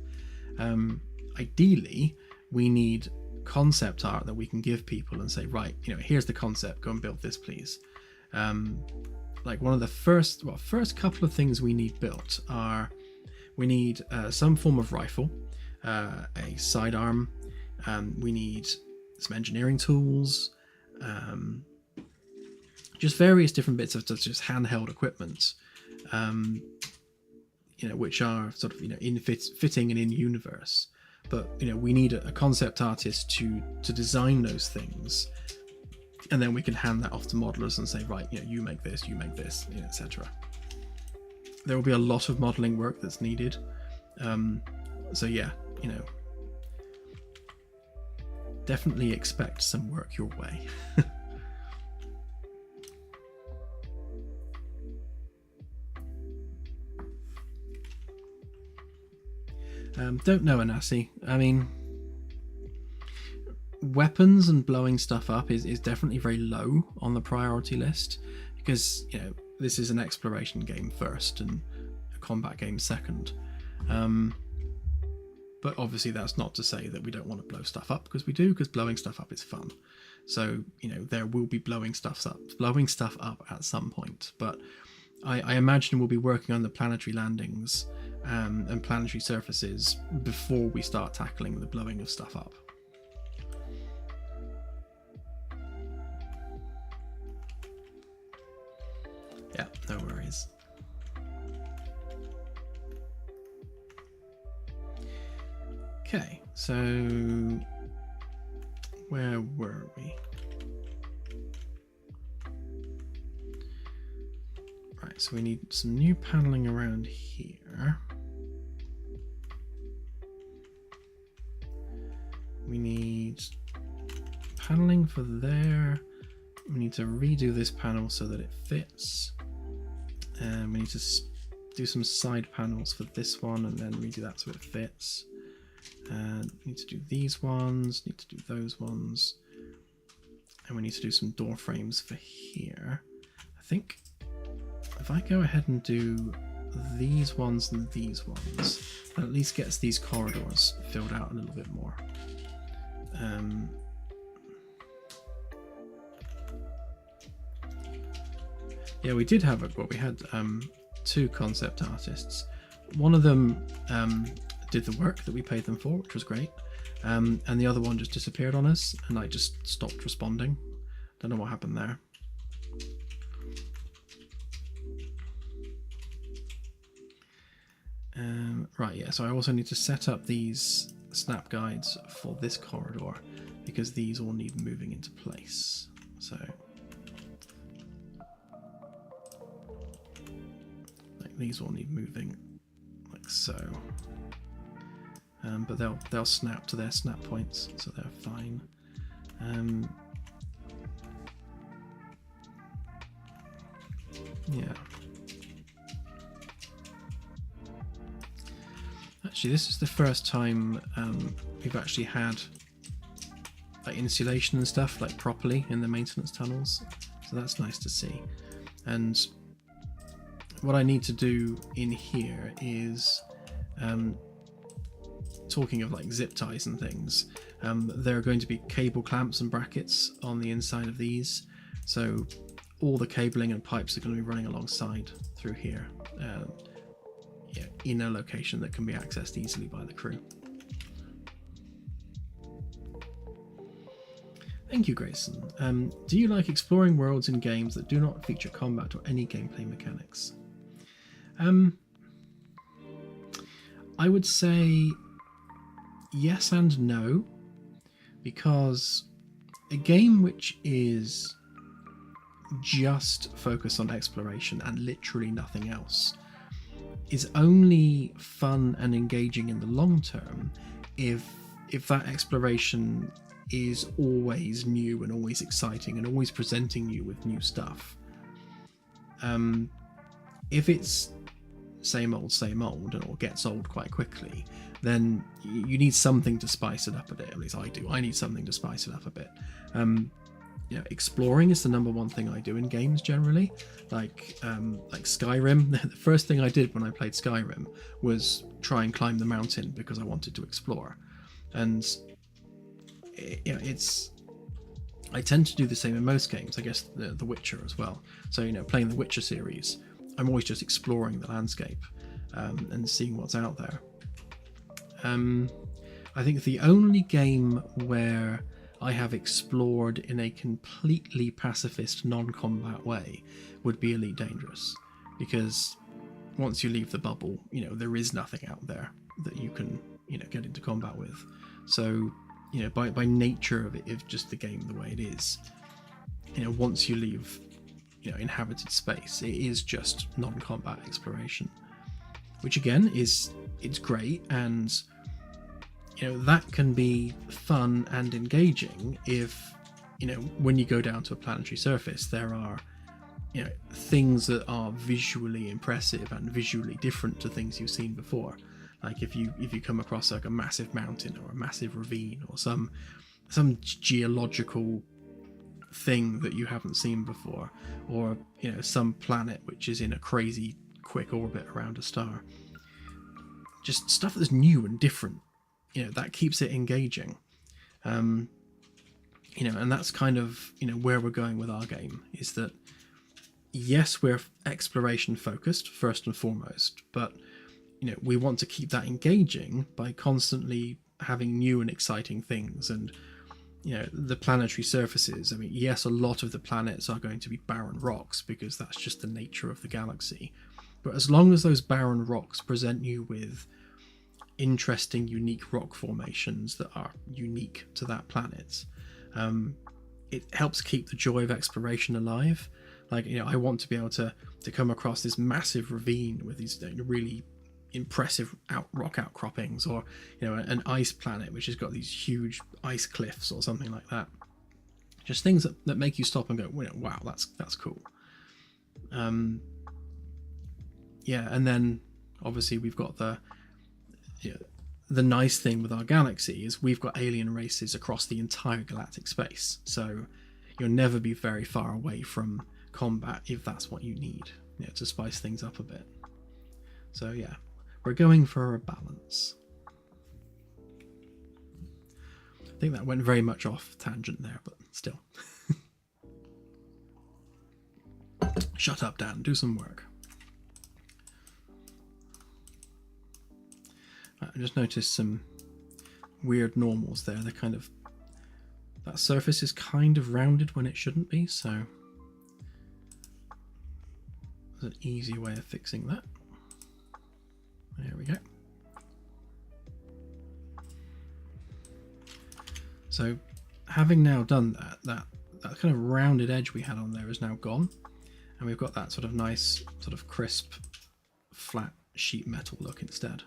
Ideally, we need concept art that we can give people and say, right, here's the concept, go and build this, please. Like one of the first couple of things we need built are, we need some form of rifle, a sidearm, we need some engineering tools, just various different bits of just handheld equipment, which are sort of fitting and in universe. But we need a concept artist to design those things, and then we can hand that off to modelers and say, right, you make this, etc. There will be a lot of modeling work that's needed. So yeah, definitely expect some work your way. Don't know, Anasi. I mean, weapons and blowing stuff up is definitely very low on the priority list, because this is an exploration game first and a combat game second. But obviously that's not to say that we don't want to blow stuff up, because we do, because blowing stuff up is fun. So, there will be blowing stuff up at some point. But I imagine we'll be working on the planetary landings and planetary surfaces before we start tackling the blowing of stuff up. Yeah, no worries. Okay, so where were we? Right, so we need some new paneling around here. We need paneling for there. We need to redo this panel so that it fits. And we need to do some side panels for this one and then redo that so it fits. And need to do these ones, need to do those ones. And we need to do some door frames for here. I think if I go ahead and do these ones and these ones, that at least gets these corridors filled out a little bit more. Yeah, we did have we had 2 concept artists. One of them did the work that we paid them for, which was great, and the other one just disappeared on us and like just stopped responding. Don't know what happened there. Right, yeah, so I also need to set up these snap guides for this corridor because these all need moving into place. So like these all need moving like so. But they'll snap to their snap points, so they're fine. Yeah. Actually, this is the first time we've actually had like insulation and stuff like properly in the maintenance tunnels, so that's nice to see. And what I need to do in here is, talking of like zip ties and things, there are going to be cable clamps and brackets on the inside of these, so all the cabling and pipes are going to be running alongside through here, yeah, in a location that can be accessed easily by the crew. Thank you, Grayson. Do you like exploring worlds in games that do not feature combat or any gameplay mechanics? I would say yes and no, because a game which is just focused on exploration and literally nothing else is only fun and engaging in the long term if that exploration is always new and always exciting and always presenting you with new stuff. If it's same old or gets old quite quickly, then you need something to spice it up a bit. At least I do. I need something to spice it up a bit. You know, exploring is the #1 thing I do in games generally. Like Skyrim. The first thing I did when I played Skyrim was try and climb the mountain because I wanted to explore. And you know, I tend to do the same in most games. I guess the Witcher as well. So you know, playing the Witcher series, I'm always just exploring the landscape and seeing what's out there. I think the only game where I have explored in a completely pacifist, non-combat way would be Elite Dangerous, because once you leave the bubble, you know, there is nothing out there that you can, you know, get into combat with. So, you know, by nature of it, if just the game the way it is, you know, once you leave, you know, inhabited space, it is just non-combat exploration, which again it's great, and you know, that can be fun and engaging if, you know, when you go down to a planetary surface, there are, you know, things that are visually impressive and visually different to things you've seen before. Like if you come across like a massive mountain or a massive ravine or some geological thing that you haven't seen before, or you know, some planet which is in a crazy quick orbit around a star, just stuff that's new and different, you know, that keeps it engaging. You know, and that's kind of, you know, where we're going with our game, is that yes, we're exploration focused first and foremost, but you know, we want to keep that engaging by constantly having new and exciting things. And you know, the planetary surfaces, I mean, yes, a lot of the planets are going to be barren rocks because that's just the nature of the galaxy, but as long as those barren rocks present you with interesting, unique rock formations that are unique to that planet, it helps keep the joy of exploration alive. Like, you know, I want to be able to come across this massive ravine with these really impressive rock outcroppings, or you know, an ice planet which has got these huge ice cliffs or something like that. Just things that make you stop and go, wow, that's cool. Yeah, and then obviously we've got the nice thing with our galaxy is we've got alien races across the entire galactic space. So you'll never be very far away from combat if that's what you need, you know, to spice things up a bit. So yeah, we're going for a balance. I think that went very much off tangent there, but still. Shut up, Dan. Do some work. I just noticed some weird normals there. They're kind of... that surface is kind of rounded when it shouldn't be, so... there's an easy way of fixing that. There we go. So, having now done that kind of rounded edge we had on there is now gone, and we've got that sort of nice, sort of crisp, flat sheet metal look instead.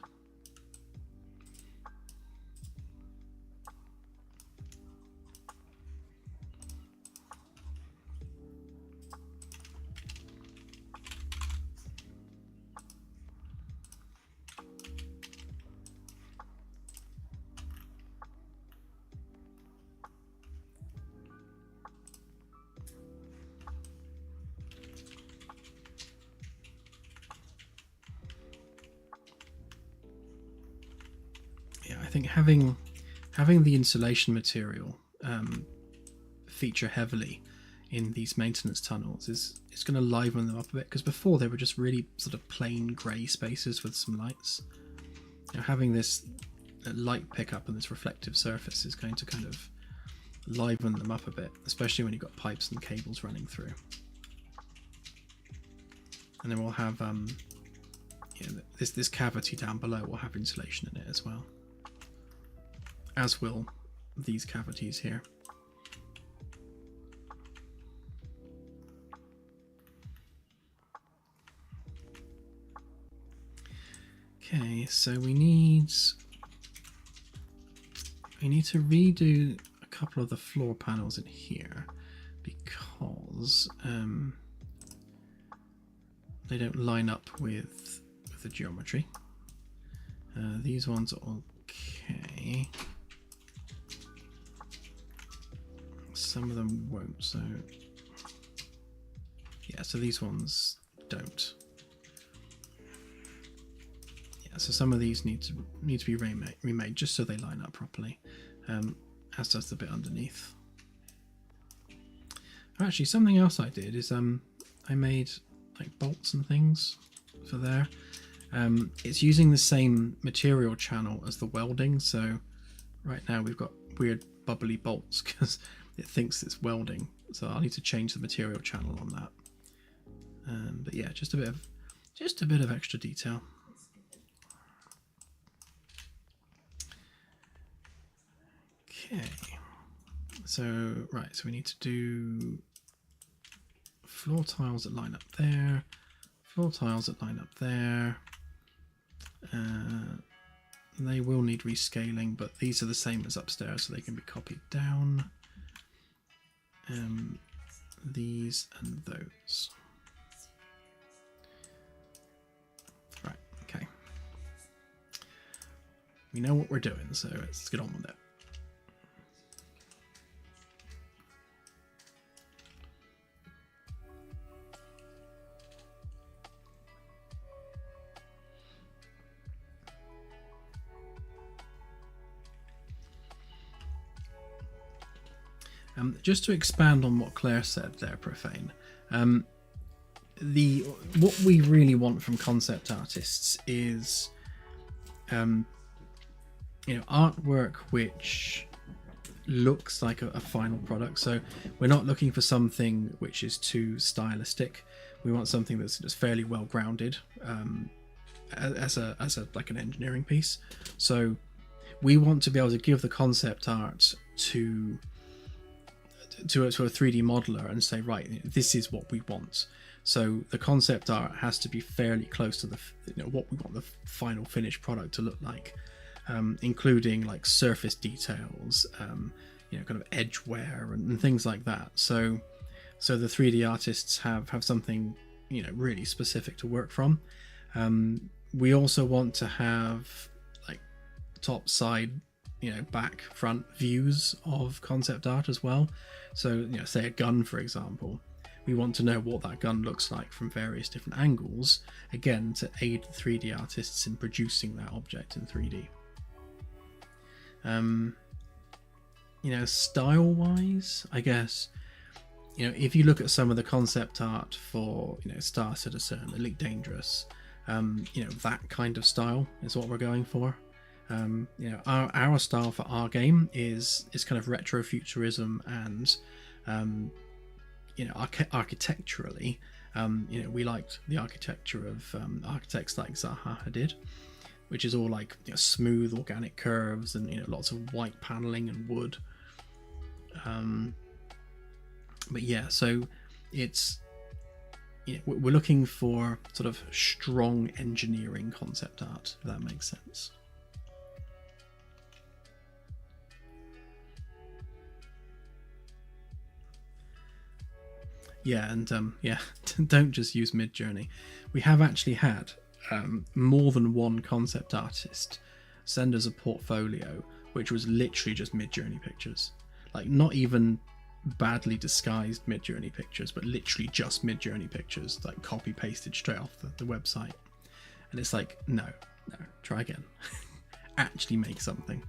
I think having the insulation material feature heavily in these maintenance tunnels is going to liven them up a bit, because before they were just really sort of plain grey spaces with some lights. You know, having this light pickup and this reflective surface is going to kind of liven them up a bit, especially when you've got pipes and cables running through. And then we'll have you know, this cavity down below will have insulation in it as well, as will these cavities here. Okay, so we need to redo a couple of the floor panels in here because they don't line up with the geometry. These ones are okay. Some of them won't, so yeah, so these ones don't. Yeah, so some of these need to be remade just so they line up properly, as does the bit underneath. Actually, something else I did is I made like bolts and things for there. It's using the same material channel as the welding, so right now we've got weird bubbly bolts because it thinks it's welding, so I'll need to change the material channel on that. But yeah, just a bit of extra detail. Okay, so right, so we need to do floor tiles that line up there, floor tiles that line up there. They will need rescaling, but these are the same as upstairs, so they can be copied down. These and those. Right, okay. We know what we're doing, so let's get on with it. Just to expand on what Claire said there, Profane, what we really want from concept artists is, artwork which looks like a final product. So we're not looking for something which is too stylistic. We want something that's just fairly well grounded, as like an engineering piece. So we want to be able to give the concept art to a 3D modeler and say, right, this is what we want. So the concept art has to be fairly close to what we want the final finished product to look like, including like surface details, kind of edge wear and things like that. So the 3D artists have something really specific to work from. We also want to have like top side back, front views of concept art as well. So, say a gun, for example. We want to know what that gun looks like from various different angles, again, to aid the 3D artists in producing that object in 3D. Style-wise, I guess, if you look at some of the concept art for, Star Citizen, Elite Dangerous, that kind of style is what we're going for. Our style for our game is kind of retrofuturism and architecturally, we liked the architecture of architects like Zaha Hadid, which is all like smooth organic curves and lots of white paneling and wood. But yeah, so it's we're looking for sort of strong engineering concept art, if that makes sense. Yeah, and don't just use Midjourney. We have actually had more than one concept artist send us a portfolio which was literally just Midjourney pictures. Like, not even badly disguised Midjourney pictures, but literally just Midjourney pictures, like copy pasted straight off the website. And it's like, no, try again. Actually make something.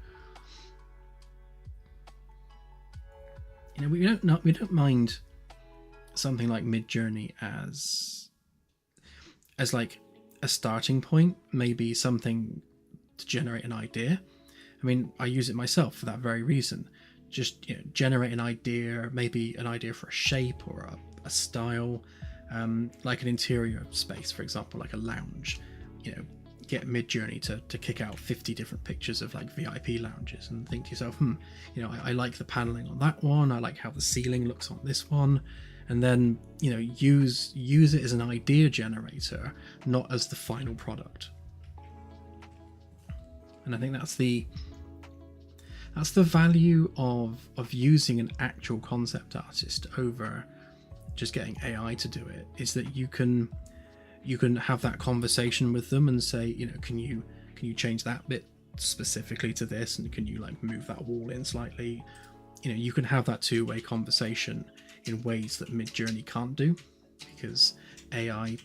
We don't mind something like Midjourney as like a starting point, maybe something to generate an idea. I mean, I use it myself for that very reason. Just generate an idea, maybe an idea for a shape or a style, like an interior space, for example, like a lounge. Get Midjourney to kick out 50 different pictures of like VIP lounges and think to yourself, I like the paneling on that one, I like how the ceiling looks on this one. And then use it as an idea generator, not as the final product. And I think that's the value of using an actual concept artist over just getting AI to do it, is that you can have that conversation with them and say, can you change that bit specifically to this, and can you like move that wall in slightly? You can have that two-way conversation in ways that Midjourney can't do, because AI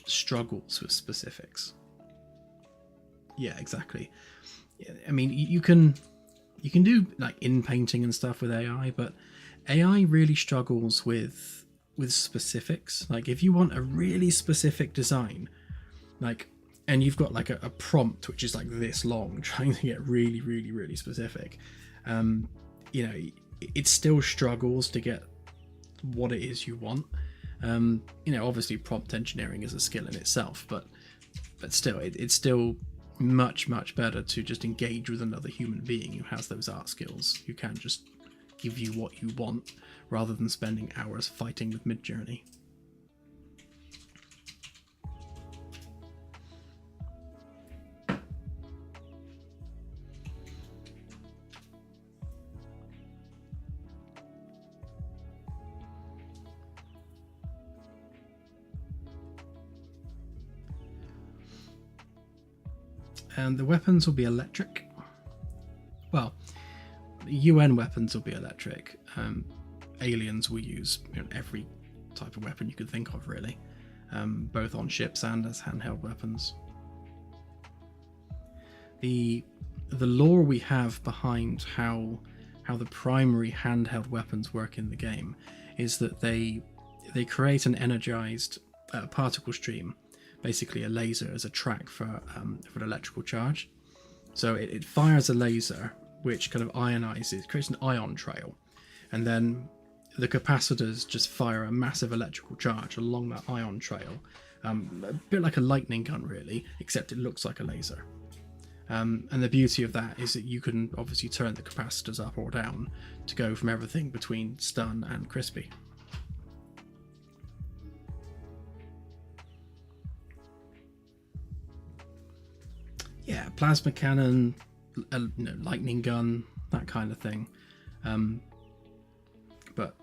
struggles with specifics. Yeah, exactly. I mean, you can do like in painting and stuff with AI, but AI really struggles with specifics. Like, if you want a really specific design, like, and you've got like a prompt which is like this long, trying to get really, really, really specific, it still struggles to get what it is you want. Obviously prompt engineering is a skill in itself, but still, it's still much, much better to just engage with another human being who has those art skills, who can just give you what you want, rather than spending hours fighting with Midjourney. And the weapons will be electric. Well, UN weapons will be electric. Aliens will use every type of weapon you could think of, really, both on ships and as handheld weapons. The lore we have behind how the primary handheld weapons work in the game is that they create an energized particle stream, basically a laser, as a track for an electrical charge. So it fires a laser which kind of ionizes, creates an ion trail, and then the capacitors just fire a massive electrical charge along that ion trail, a bit like a lightning gun, really, except it looks like a laser. And the beauty of that is that you can obviously turn the capacitors up or down to go from everything between stun and crispy. Yeah, plasma cannon, lightning gun, that kind of thing. But,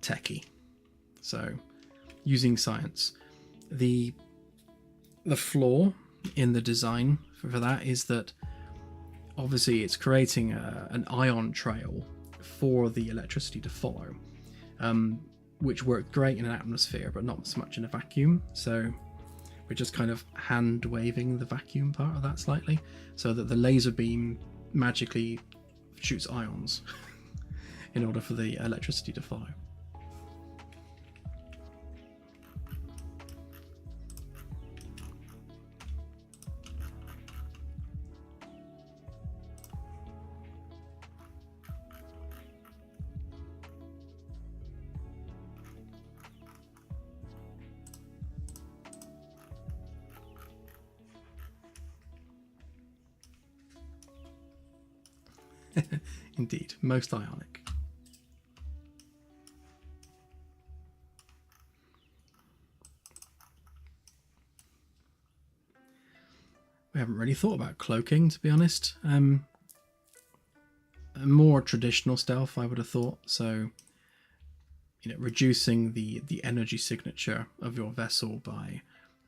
techie. So, using science. The flaw in the design for that is that obviously it's creating an ion trail for the electricity to follow, which worked great in an atmosphere, but not so much in a vacuum. So we're just kind of hand waving the vacuum part of that slightly, so that the laser beam magically shoots ions in order for the electricity to follow. Indeed, most ionic. We haven't really thought about cloaking, to be honest. More traditional stealth, I would have thought. So, reducing the energy signature of your vessel by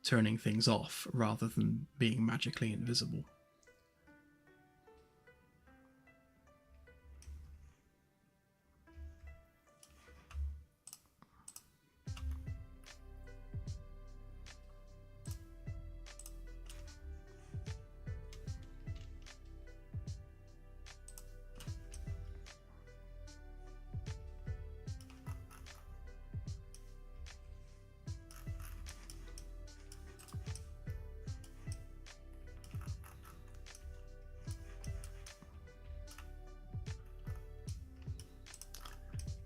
turning things off rather than being magically invisible.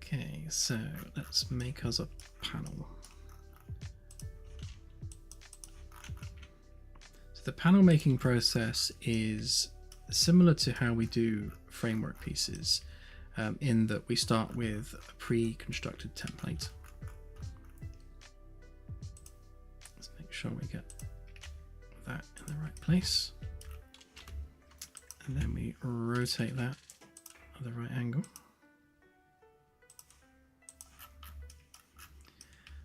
Okay, so let's make us a panel. So the panel making process is similar to how we do framework pieces, in that we start with a pre-constructed template. Let's make sure we get that in the right place. And then we rotate that at the right angle.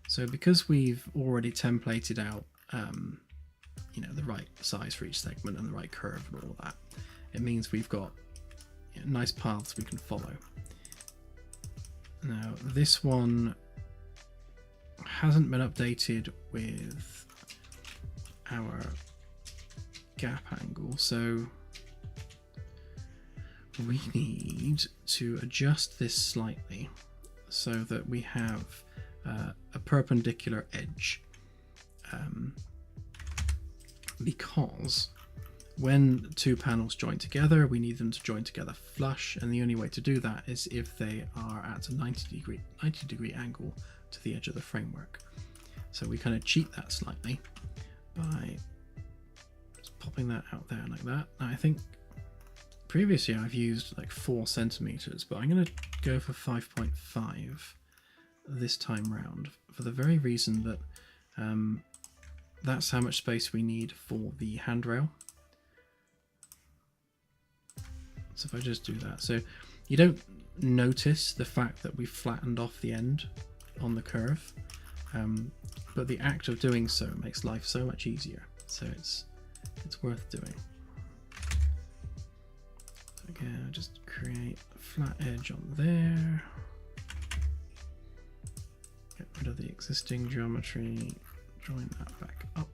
So because we've already templated out, the right size for each segment and the right curve and all that, it means we've got nice paths we can follow. Now this one hasn't been updated with our gap angle, so we need to adjust this slightly so that we have a perpendicular edge, because when two panels join together, we need them to join together flush, and the only way to do that is if they are at a 90 degree angle to the edge of the framework. So we kind of cheat that slightly by just popping that out there like that. Now I think previously I've used like 4 centimeters, but I'm going to go for 5.5 this time round, for the very reason that that's how much space we need for the handrail. So if I just do that, so you don't notice the fact that we've flattened off the end on the curve, but the act of doing so makes life so much easier, so it's worth doing. Again, just create a flat edge on there, get rid of the existing geometry, join that back up.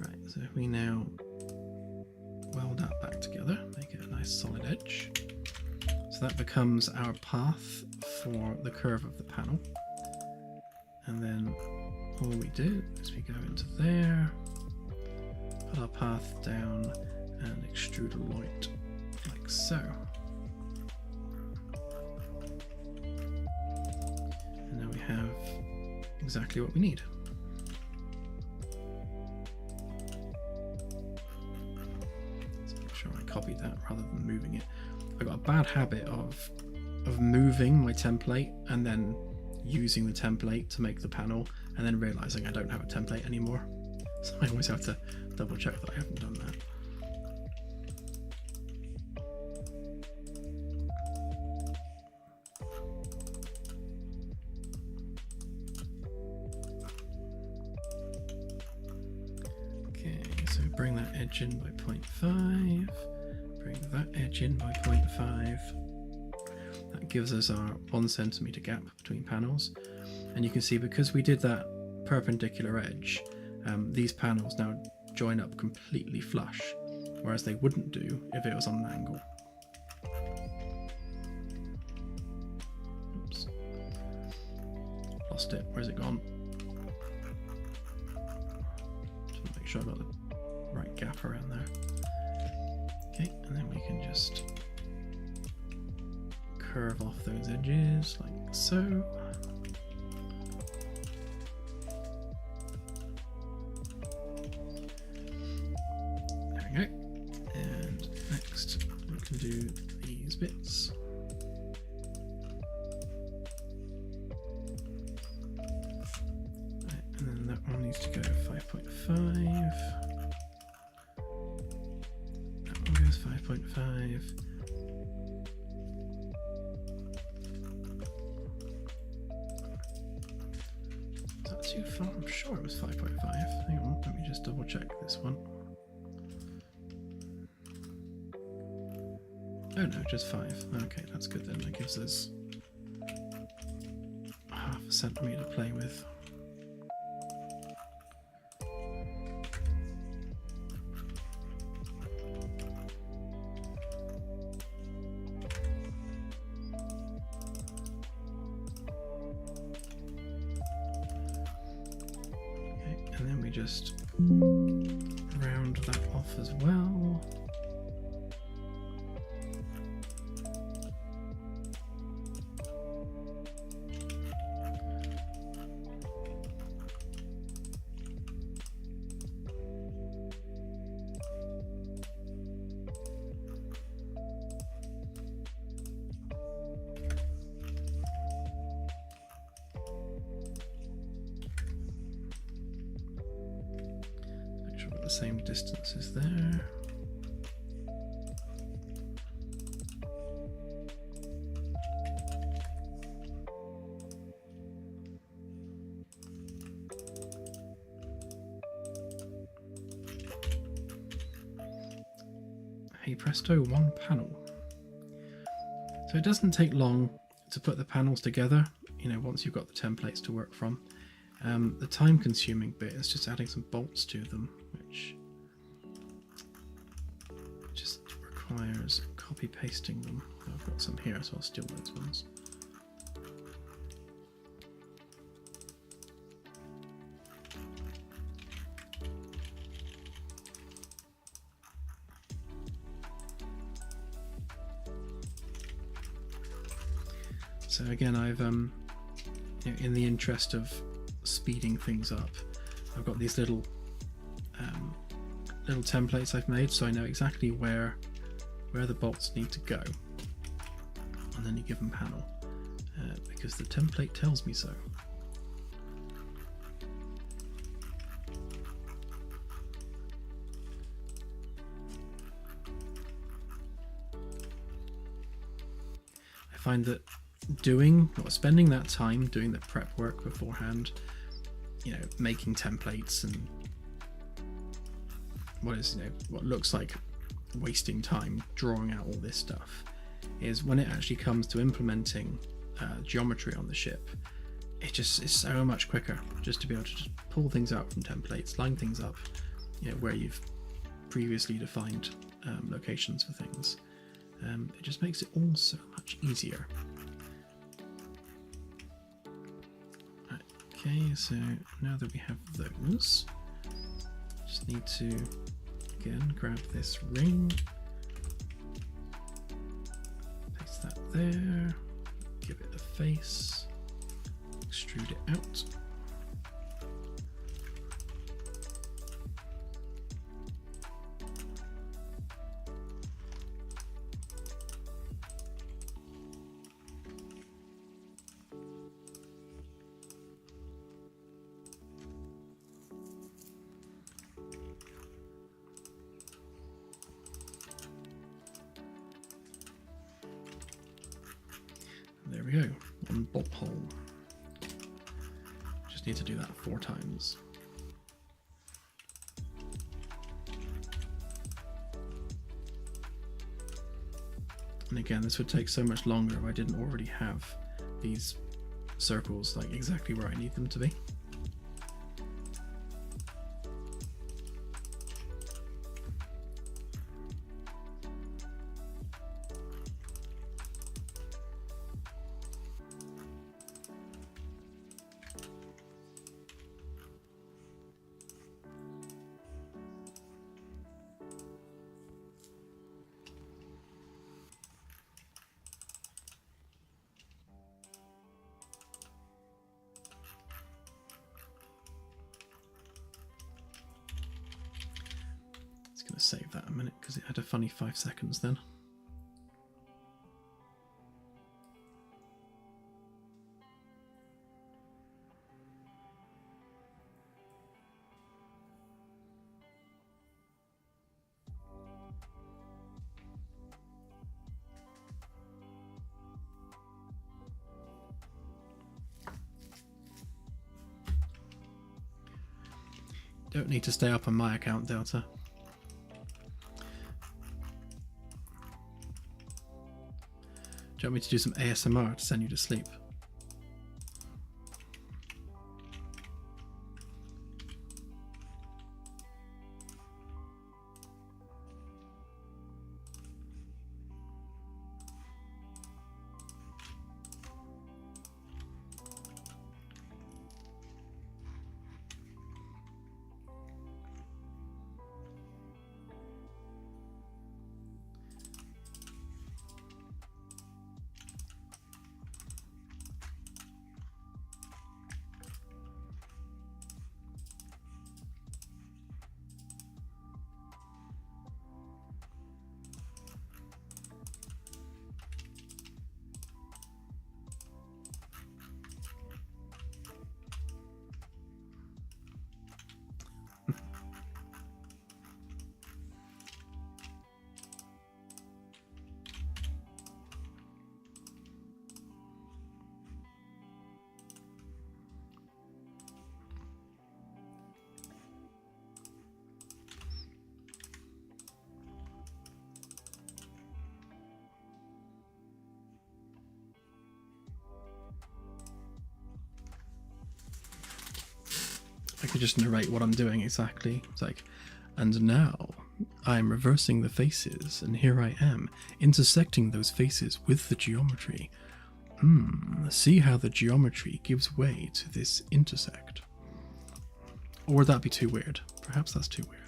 Right, so if we now weld that back together, make it a nice solid edge. So that becomes our path for the curve of the panel. And then all we do is we go into there, put our path down and extrude a light like so. And now we have exactly what we need. Let's make sure I copied that rather than moving it. I've got a bad habit of moving my template and then using the template to make the panel and then realizing I don't have a template anymore. So I always have to double check that I haven't done that. that edge in by 0.5. Bring that edge in by 0.5. That gives us our 1 centimeter gap between panels. And you can see because we did that perpendicular edge, these panels now join up completely flush, whereas they wouldn't do if it was on an angle. Oops. Lost it. Where's it gone? Just make sure I got the right gap around there. Okay, and then we can just curve off those edges like so. There we go. And next we can do these bits. Right, and then that one needs to go 5.5. That one goes 5.5. Too far? I'm sure it was 5.5. Hang on, let me just double check this one. Oh no, just 5. Okay, that's good then. That gives us half a centimetre to play with. And then we just round that off as well. Same distance as there. Hey presto, one panel. So it doesn't take long to put the panels together, you know, once you've got the templates to work from. The time consuming bit is just adding some bolts to them, which just requires copy pasting them. I've got some here, so I'll steal those ones. So again, I've you know, in the interest of speeding things up, I've got these little templates I've made, so I know exactly where the bolts need to go on any given panel, because the template tells me so. I find that spending that time doing the prep work beforehand, you know, making templates and what looks like wasting time drawing out all this stuff, is when it actually comes to implementing geometry on the ship, it just is so much quicker just to be able to just pull things out from templates, line things up, you know, where you've previously defined locations for things. It just makes it all so much easier. Okay, so now that we have those, just need to again grab this ring, paste that there, give it a face, extrude it out. There we go, one bolt hole. Just need to do that 4 times. again, this would take so much longer if I didn't already have these circles like exactly where I need them to be. Save that a minute because it had a funny 5 seconds then. Don't need to stay up on my account, Delta. Do you want me to do some ASMR to send you to sleep? I could just narrate what I'm doing exactly. It's like, and now I'm reversing the faces, and here I am, intersecting those faces with the geometry. See how the geometry gives way to this intersect. Or would that be too weird? Perhaps that's too weird.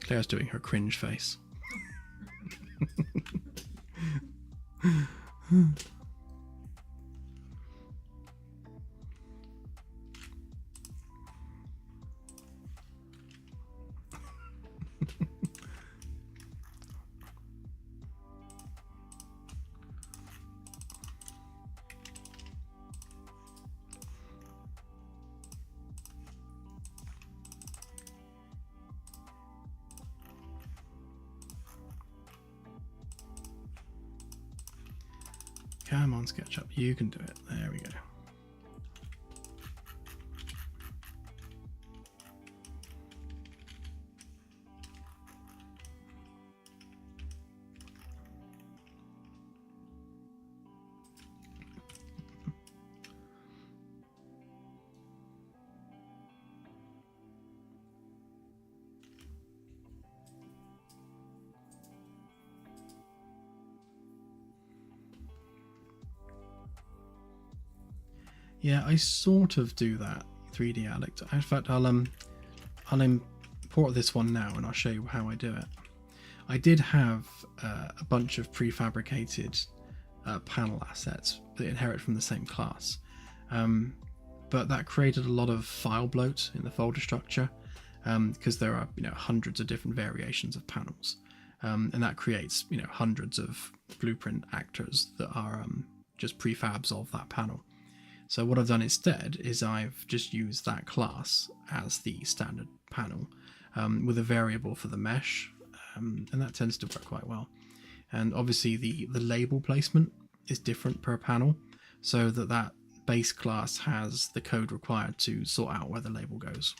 Claire's doing her cringe face. Come on, SketchUp, you can do it. There we go. Yeah, I sort of do that 3D addict. In fact, I'll import this one now and I'll show you how I do it. I did have a bunch of prefabricated panel assets that inherit from the same class, but that created a lot of file bloat in the folder structure because there are hundreds of different variations of panels, and that creates hundreds of blueprint actors that are just prefabs of that panel. So what I've done instead is I've just used that class as the standard panel with a variable for the mesh, and that tends to work quite well. And obviously the label placement is different per panel, so that base class has the code required to sort out where the label goes.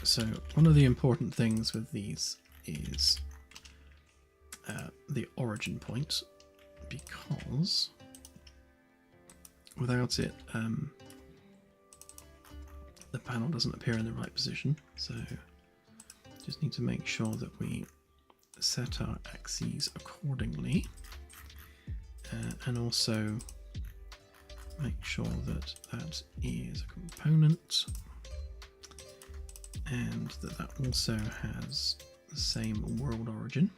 So one of the important things with these is the origin point, because without it the panel doesn't appear in the right position. So just need to make sure that we set our axes accordingly, and also make sure that that is a component, and that that also has the same world origin.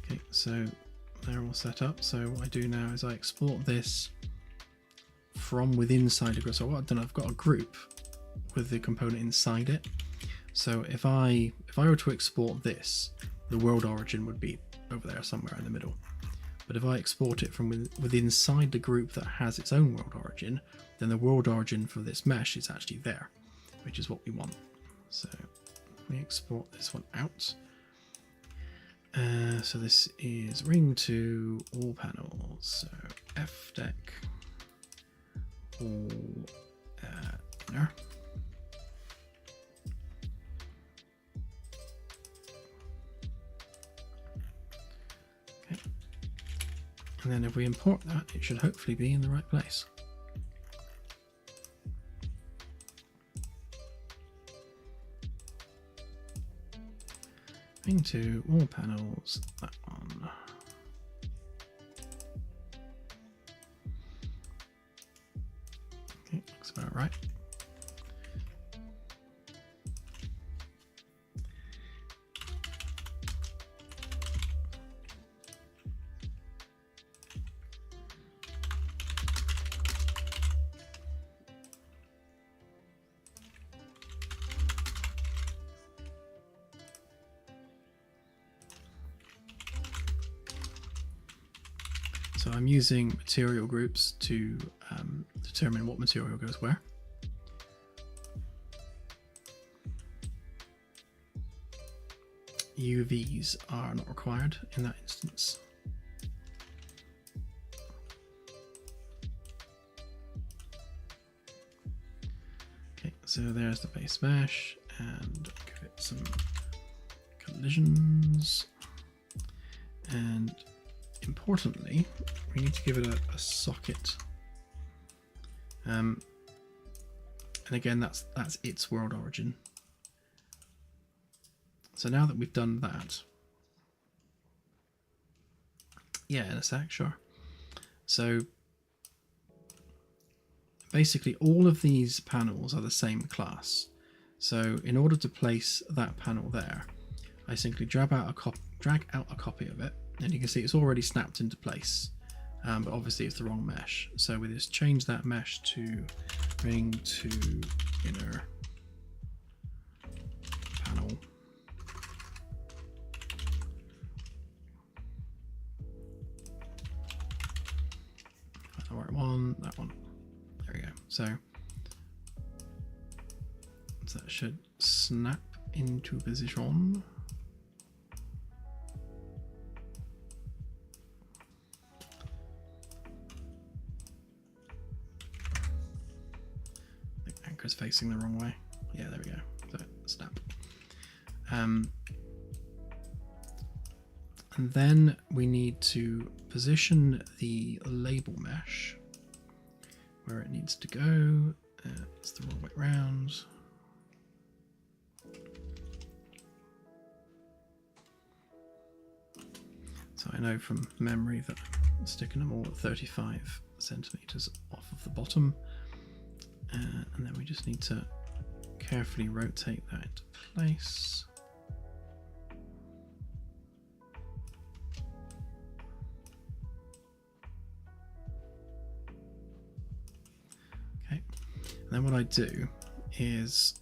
Okay, so they're all set up. So what I do now is I export this from within inside a group. So what I've done, I've got a group with the component inside it. So if I were to export this, the world origin would be over there somewhere in the middle. But if I export it from within inside the group that has its own world origin, then the world origin for this mesh is actually there, which is what we want. So we export this one out. So this is ring to all panels. So fdeck all inner. Okay. And then if we import that, it should hopefully be in the right place. Into all panels, that one. Okay, looks about right. So I'm using material groups to determine what material goes where. UVs are not required in that instance. Okay, so there's the base mesh, and give it some collisions, and importantly, we need to give it a socket. And again, that's its world origin. So now that we've done that, yeah, in a sec, sure. So basically all of these panels are the same class. So in order to place that panel there, I simply drag out a copy of it, and you can see it's already snapped into place, but obviously it's the wrong mesh. So we just change that mesh to ring to inner panel. The right one, that one. There we go. So that should snap into position. Anchor's facing the wrong way. Yeah, there we go. So snap. And then we need to position the label mesh where it needs to go. It's the wrong way round. So I know from memory that I'm sticking them all at 35 centimeters off of the bottom. And then we just need to carefully rotate that into place. Okay, and then what I do is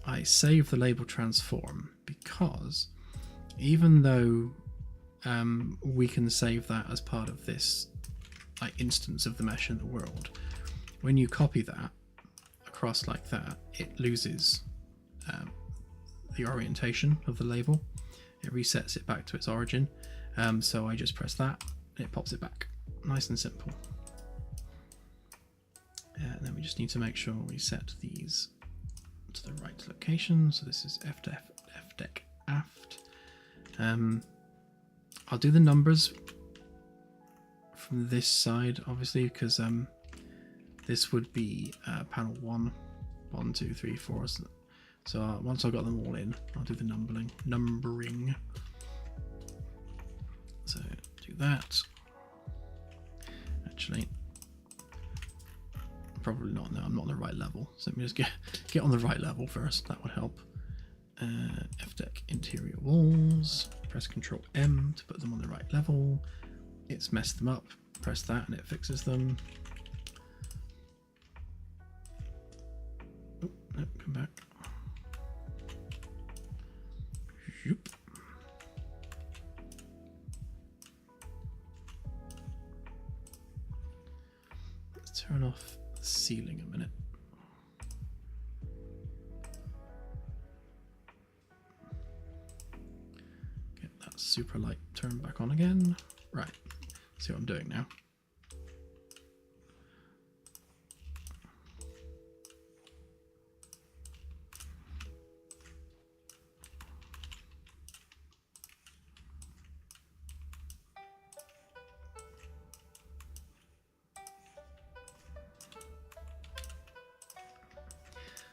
I save the label transform, because even though we can save that as part of this instance of the mesh in the world, when you copy that across like that, it loses the orientation of the label, it resets it back to its origin. So I just press that and it pops it back. Nice and simple. And then we just need to make sure we set these to the right location. So this is F-deck aft. I'll do the numbers from this side, obviously, because this would be panel 1, 1, 2, 3, 4. So once I've got them all in, I'll do the numbering. So do that. Actually, probably not. No, I'm not on the right level. So let me just get on the right level first. That would help. F-deck interior walls. Press Control M to put them on the right level. It's messed them up. Press that and it fixes them. Oh, no, come back. Yoop. Let's turn off the ceiling a minute. Get that super light turned back on again. Right, see what I'm doing now.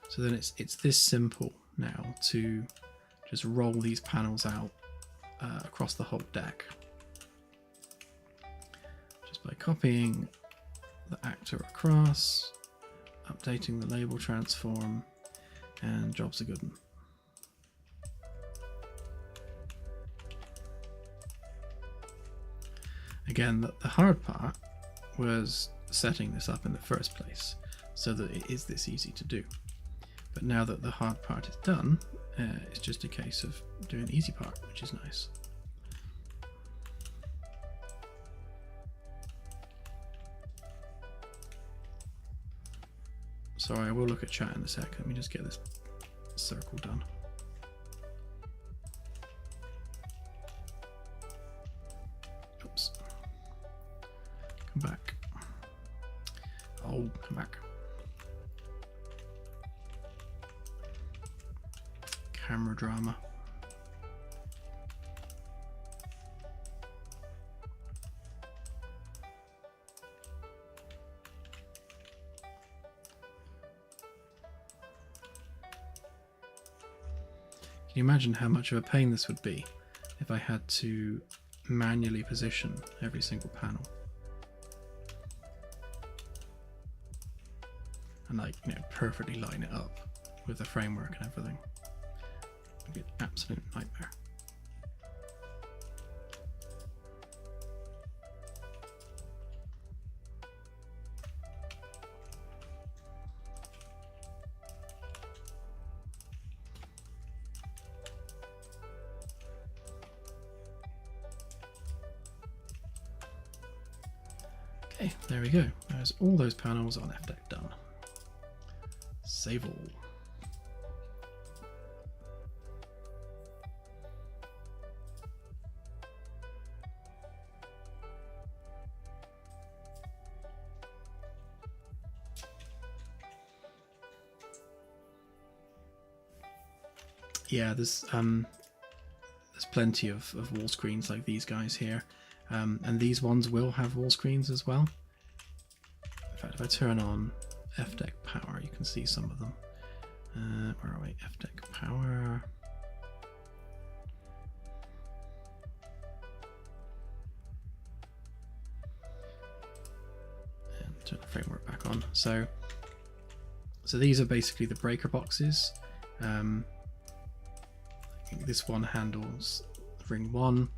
So then it's this simple now to just roll these panels out across the whole deck. Just by copying the actor across, updating the label transform, and job's a good one. Again, the hard part was setting this up in the first place so that it is this easy to do. But now that the hard part is done, it's just a case of doing the easy part, which is nice. Sorry, I will look at chat in a sec. Let me just get this circle done. Oops. Come back. Oh, come back. Camera drama. Can you imagine how much of a pain this would be if I had to manually position every single panel? And like, you know, perfectly line it up with the framework and everything. It'd be an absolute nightmare. Okay, there we go. There's all those panels on F-deck done. Save all. Yeah, there's plenty of wall screens like these guys here, and these ones will have wall screens as well. In fact, if I turn on F-deck power, you can see some of them. Where are we? F-deck power. And turn the framework back on. So these are basically the breaker boxes. This one handles ring 1,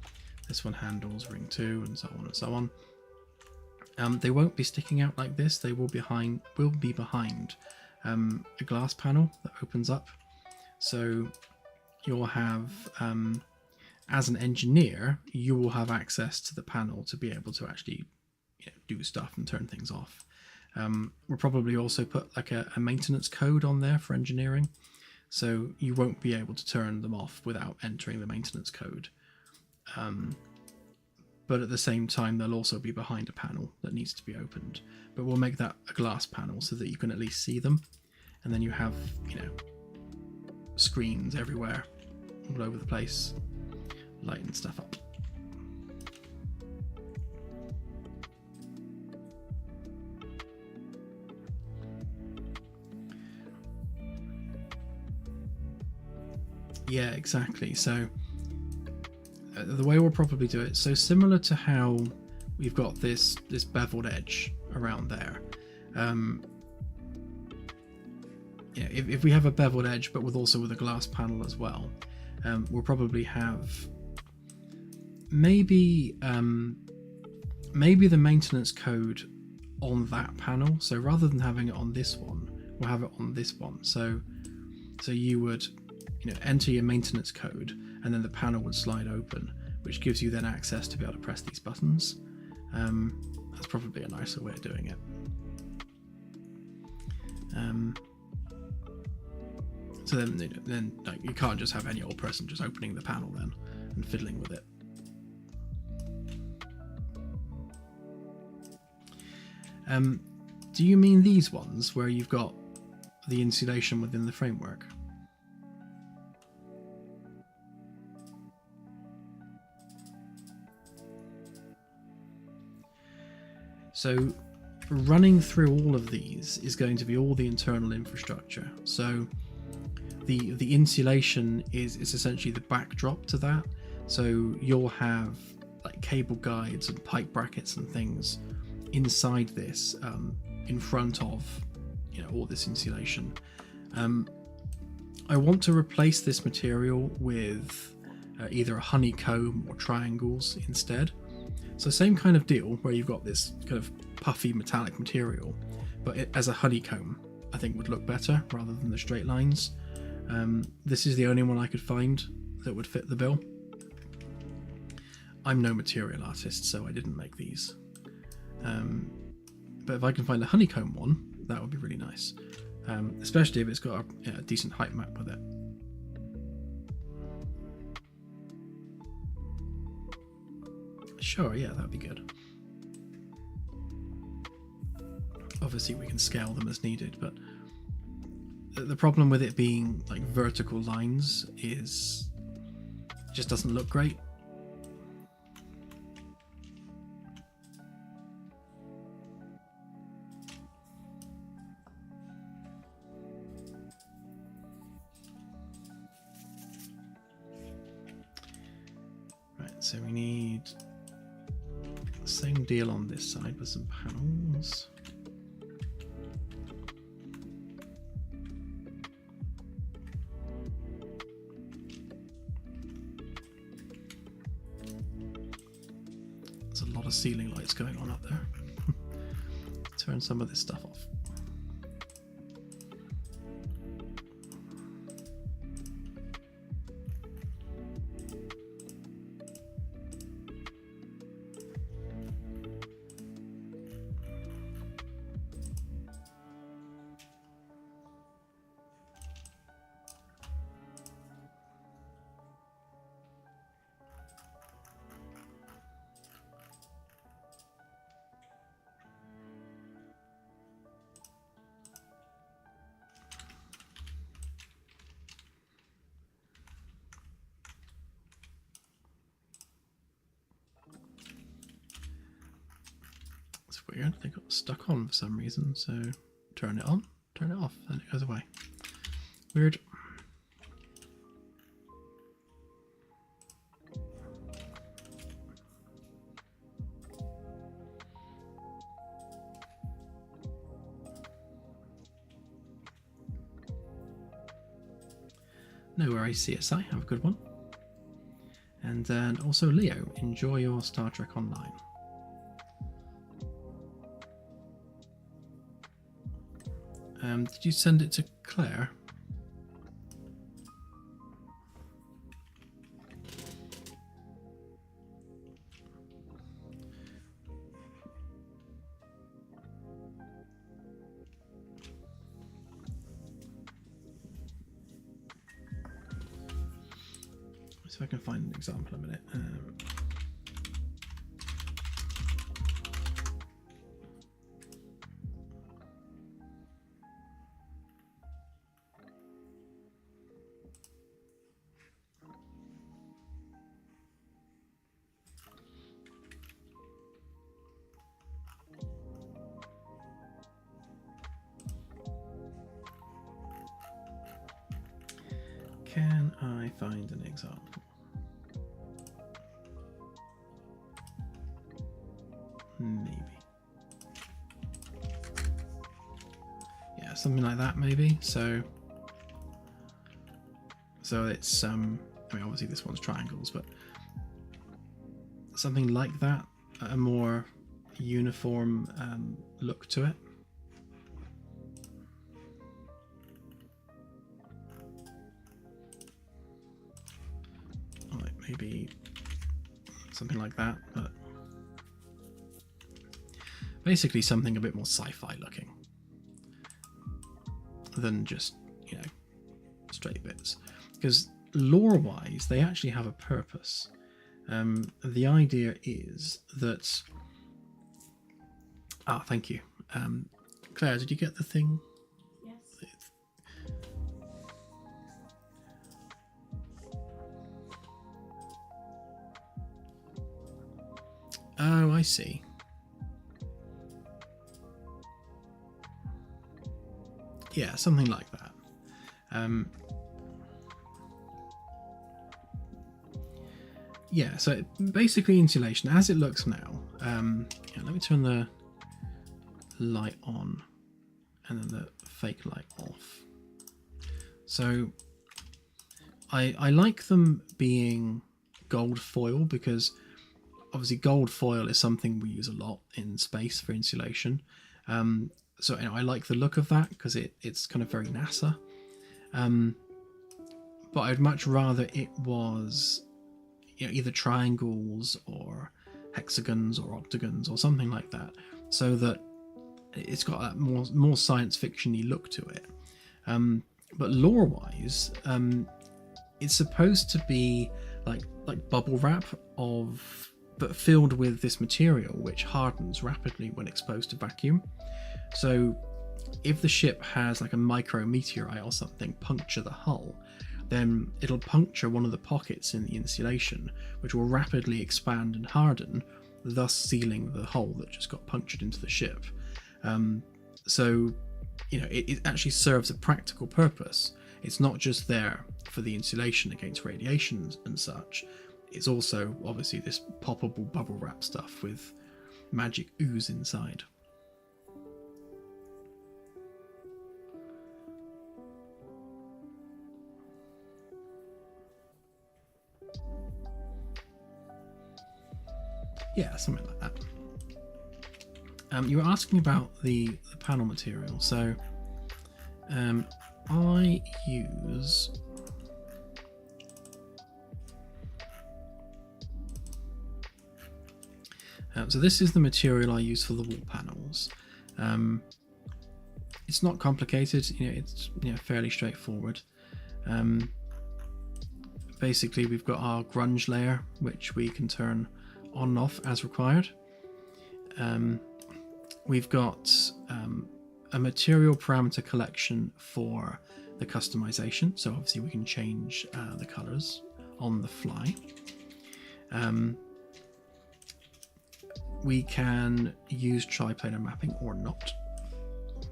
this one handles ring 2, and so on and so on. They won't be sticking out like this. They will be behind a glass panel that opens up. So you'll have, as an engineer, you will have access to the panel to be able to actually, you know, do stuff and turn things off. We'll probably also put like a maintenance code on there for engineering. so you won't be able to turn them off without entering the maintenance code. But at the same time, they'll also be behind a panel that needs to be opened. But we'll make that a glass panel so that you can at least see them. And then you have, screens everywhere, all over the place, lighting stuff up. Yeah, exactly. So the way we'll probably do it, so similar to how we've got this beveled edge around there. If we have a beveled edge, but with a glass panel as well, we'll probably have maybe the maintenance code on that panel. So rather than having it on this one, we'll have it on this one. So you would enter your maintenance code, and then the panel would slide open, which gives you then access to be able to press these buttons. That's probably a nicer way of doing it. So then like, you can't just have any old person just opening the panel then and fiddling with it. Do you mean these ones where you've got the insulation within the framework? So running through all of these is going to be all the internal infrastructure. So the insulation is essentially the backdrop to that. So you'll have like cable guides and pipe brackets and things inside this, in front of all this insulation. I want to replace this material with either a honeycomb or triangles instead. So same kind of deal where you've got this kind of puffy metallic material, but as a honeycomb I think would look better rather than the straight lines. This is the only one I could find that would fit the bill. I'm no material artist, so I didn't make these. But if I can find a honeycomb one, that would be really nice. Especially if it's got a decent height map with it. Sure, yeah, that'd be good. Obviously we can scale them as needed, but the problem with it being like vertical lines is it just doesn't look great. Right, so we need the same deal on this side with some panels. There's a lot of ceiling lights going on up there. Turn some of this stuff off. It's weird, they got stuck on for some reason, so turn it on, turn it off, then it goes away. Weird. No worries, CSI, have a good one. And then also Leo, enjoy your Star Trek Online. Did you send it to Claire? So I can find an example in a minute. Can I find an example? Maybe. Yeah, something like that maybe. So it's I mean obviously this one's triangles, but something like that, a more uniform look to it. Like maybe something like that, but basically something a bit more sci-fi looking than just, you know, straight bits. Because lore-wise, they actually have a purpose. The idea is that... Ah, thank you. Claire, did you get the thing? Yes. Oh, I see. Yeah, something like that. Yeah, so basically insulation as it looks now. Yeah, let me turn the light on and then the fake light off. So I like them being gold foil because obviously gold foil is something we use a lot in space for insulation. So you know, I like the look of that because it's kind of very NASA. But I'd much rather it was, you know, either triangles or hexagons or octagons or something like that, so that it's got that more science fiction-y look to it. But lore-wise, it's supposed to be like bubble wrap but filled with this material which hardens rapidly when exposed to vacuum. So if the ship has like a micrometeorite or something puncture the hull, then it'll puncture one of the pockets in the insulation, which will rapidly expand and harden, thus sealing the hole that just got punctured into the ship. So, you know, it actually serves a practical purpose. It's not just there for the insulation against radiation and such. It's also obviously this poppable bubble wrap stuff with magic ooze inside. Yeah, something like that. You were asking about the panel material. So I use so this is the material I use for the wall panels. It's not complicated, you know, it's, you know, fairly straightforward. Basically we've got our grunge layer which we can turn on and off as required. We've got a material parameter collection for the customization, so obviously we can change the colors on the fly. We can use triplanar mapping or not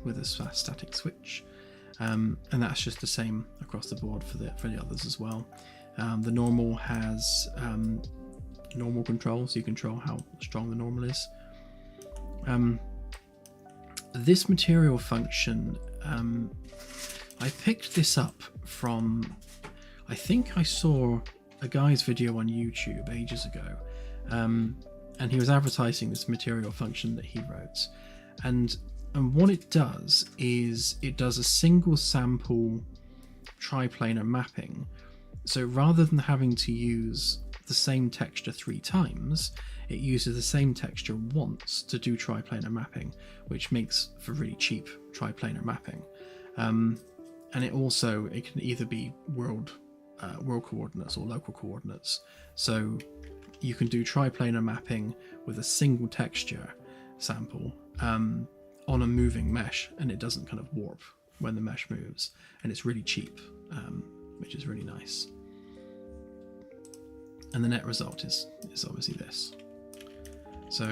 with a static switch, and that's just the same across the board for the others as well. The normal has normal control, so you control how strong the normal is. This material function, I picked this up from, I think I saw a guy's video on YouTube ages ago, and he was advertising this material function that he wrote, and what it does is it does a single sample triplanar mapping. So rather than having to use the same texture 3 times, it uses the same texture once to do triplanar mapping, which makes for really cheap triplanar mapping. And it can either be world world coordinates or local coordinates. So you can do triplanar mapping with a single texture sample on a moving mesh, and it doesn't kind of warp when the mesh moves, and it's really cheap, which is really nice. And the net result is obviously this. So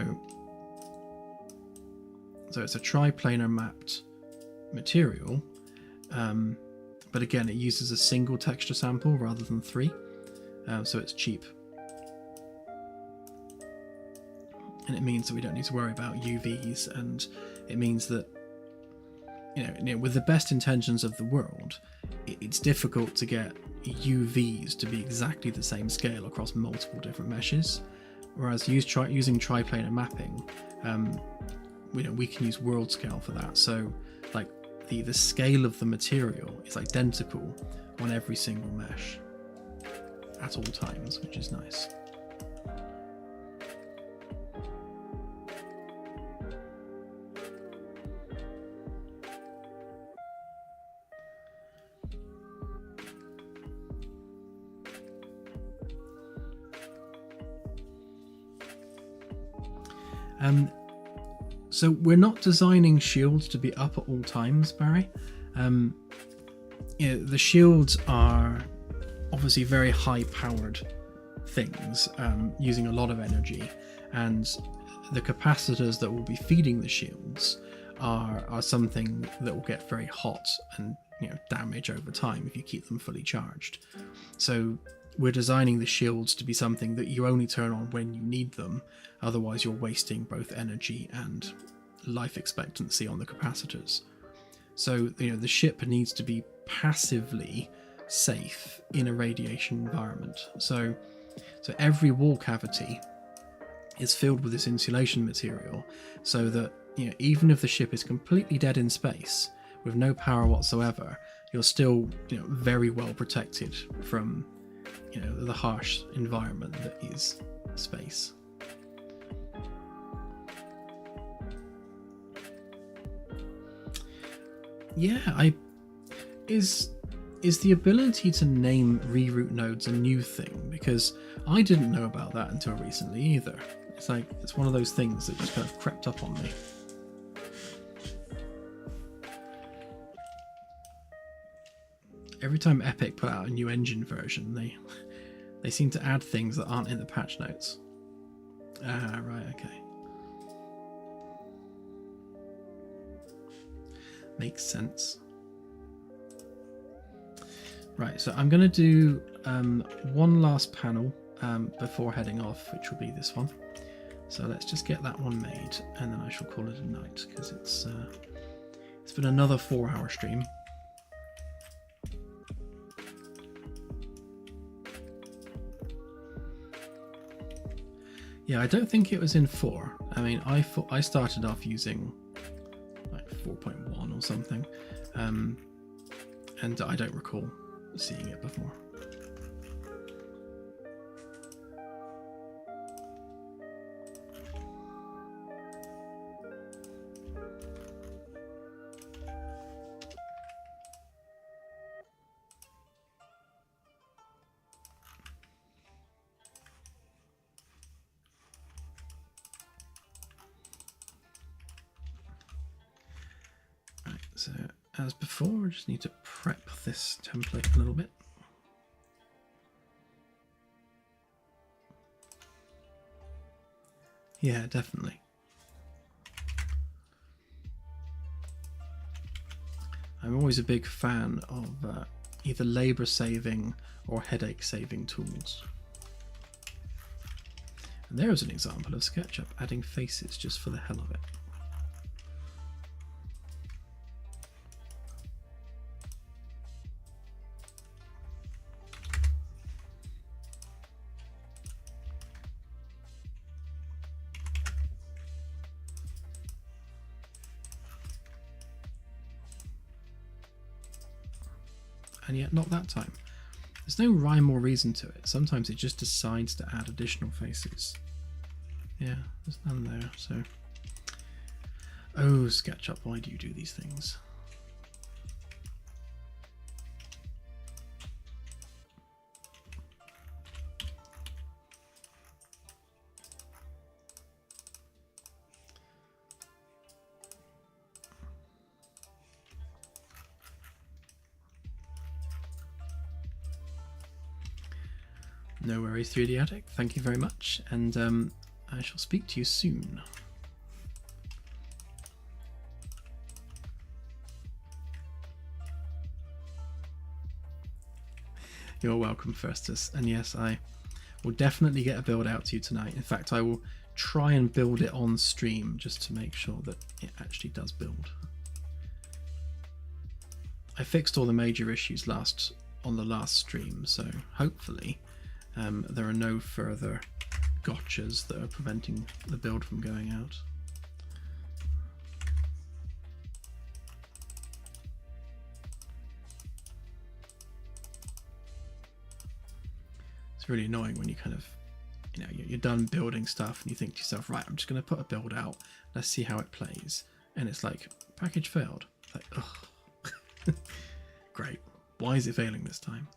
it's a triplanar mapped material, but again, it uses a single texture sample rather than 3, so it's cheap. And it means that we don't need to worry about UVs, and it means that, you know, with the best intentions of the world, it's difficult to get UVs to be exactly the same scale across multiple different meshes. Whereas using triplanar mapping, we can use world scale for that. So, like the scale of the material is identical on every single mesh at all times, which is nice. So we're not designing shields to be up at all times, Barry. The shields are obviously very high-powered things, using a lot of energy, and the capacitors that will be feeding the shields are something that will get very hot and, you know, damage over time if you keep them fully charged. So we're designing the shields to be something that you only turn on when you need them, otherwise you're wasting both energy and life expectancy on the capacitors. So, you know, the ship needs to be passively safe in a radiation environment. So every wall cavity is filled with this insulation material, so that, you know, even if the ship is completely dead in space with no power whatsoever, you're still, you know, very well protected from, you know, the harsh environment that is space. Yeah, is the ability to name reroute nodes a new thing? Because I didn't know about that until recently either. It's like, it's one of those things that just kind of crept up on me. Every time Epic put out a new engine version, they seem to add things that aren't in the patch notes. Ah, right, okay. Makes sense. Right, so I'm going to do one last panel before heading off, which will be this one. So let's just get that one made, and then I shall call it a night, because it's been another 4-hour stream. Yeah, I don't think it was in 4. I mean, I started off using like 4.1 or something, and I don't recall seeing it before. So, as before, I just need to prep this template a little bit. Yeah, definitely. I'm always a big fan of either labor-saving or headache-saving tools. And there's an example of SketchUp adding faces just for the hell of it. And yet not that time. There's no rhyme or reason to it. Sometimes it just decides to add additional faces. Yeah, there's none there, so... Oh, SketchUp, why do you do these things? No worries, 3D Addict. Thank you very much, and I shall speak to you soon. You're welcome, Firstus. And yes, I will definitely get a build out to you tonight. In fact, I will try and build it on stream just to make sure that it actually does build. I fixed all the major issues on the last stream, so hopefully there are no further gotchas that are preventing the build from going out. It's really annoying when you kind of, you're done building stuff and you think to yourself, right, I'm just going to put a build out, let's see how it plays, and it's like, package failed. It's like, ugh. Great, why is it failing this time?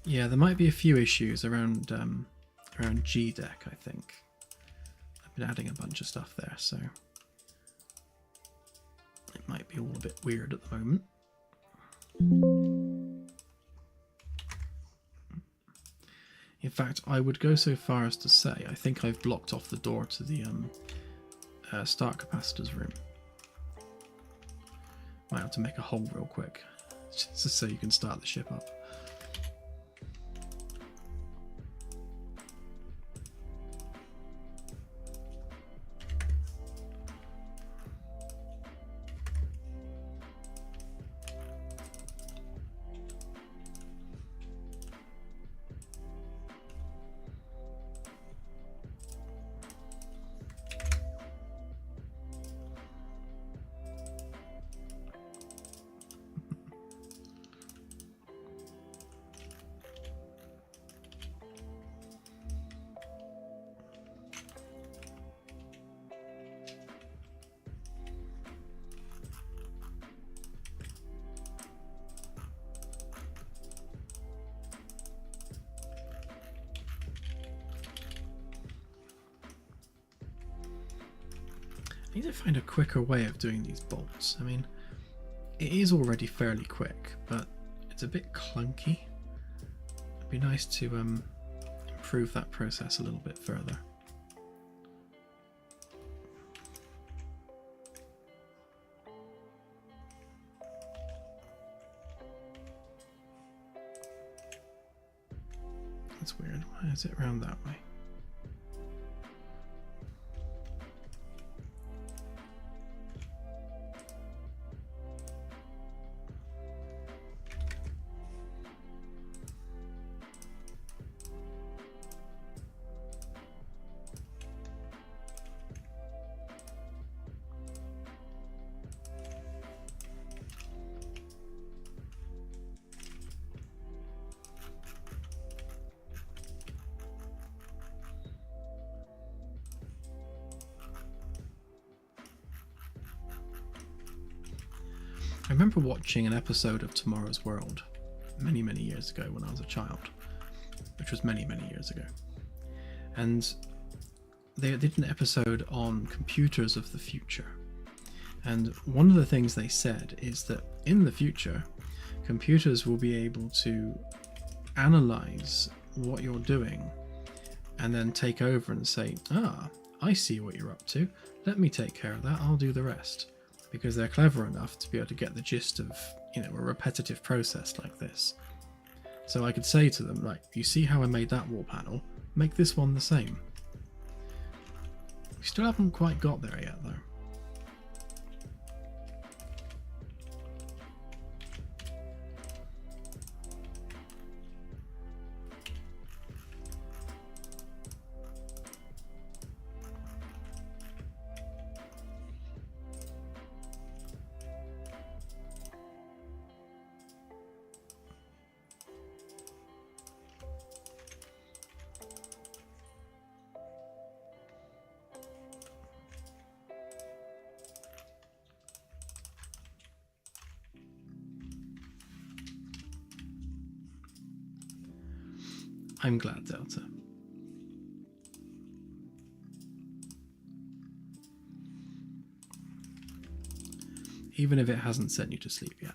Yeah, there might be a few issues around GDeck, I think. I've been adding a bunch of stuff there, so it might be all a bit weird at the moment. In fact, I would go so far as to say I think I've blocked off the door to the start capacitors room. Might have to make a hole real quick, just so you can start the ship up. I need to find a quicker way of doing these bolts. I mean, it is already fairly quick, but it's a bit clunky. It'd be nice to improve that process a little bit further. That's weird. Why is it around that way? I remember watching an episode of Tomorrow's World many, many years ago when I was a child, which was many, many years ago. And they did an episode on computers of the future. And one of the things they said is that in the future, computers will be able to analyze what you're doing and then take over and say, ah, I see what you're up to. Let me take care of that. I'll do the rest. Because they're clever enough to be able to get the gist of, a repetitive process like this. So I could say to them, like, you see how I made that wall panel? Make this one the same. We still haven't quite got there yet, though. I'm glad, Delta. Even if it hasn't sent you to sleep yet.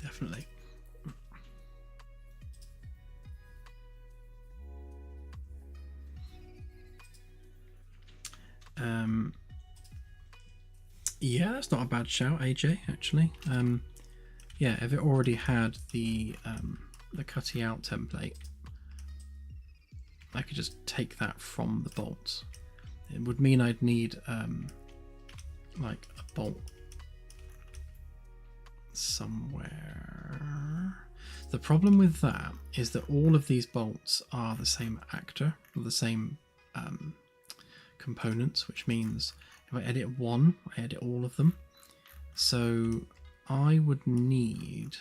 Definitely. Yeah, that's not a bad shout, AJ, actually. Yeah, if it already had the cutting out template, I could just take that from the bolts. It would mean I'd need like a bolt somewhere. The problem with that is that all of these bolts are the same actor, or the same components, which means if I edit one, I edit all of them. So I would need...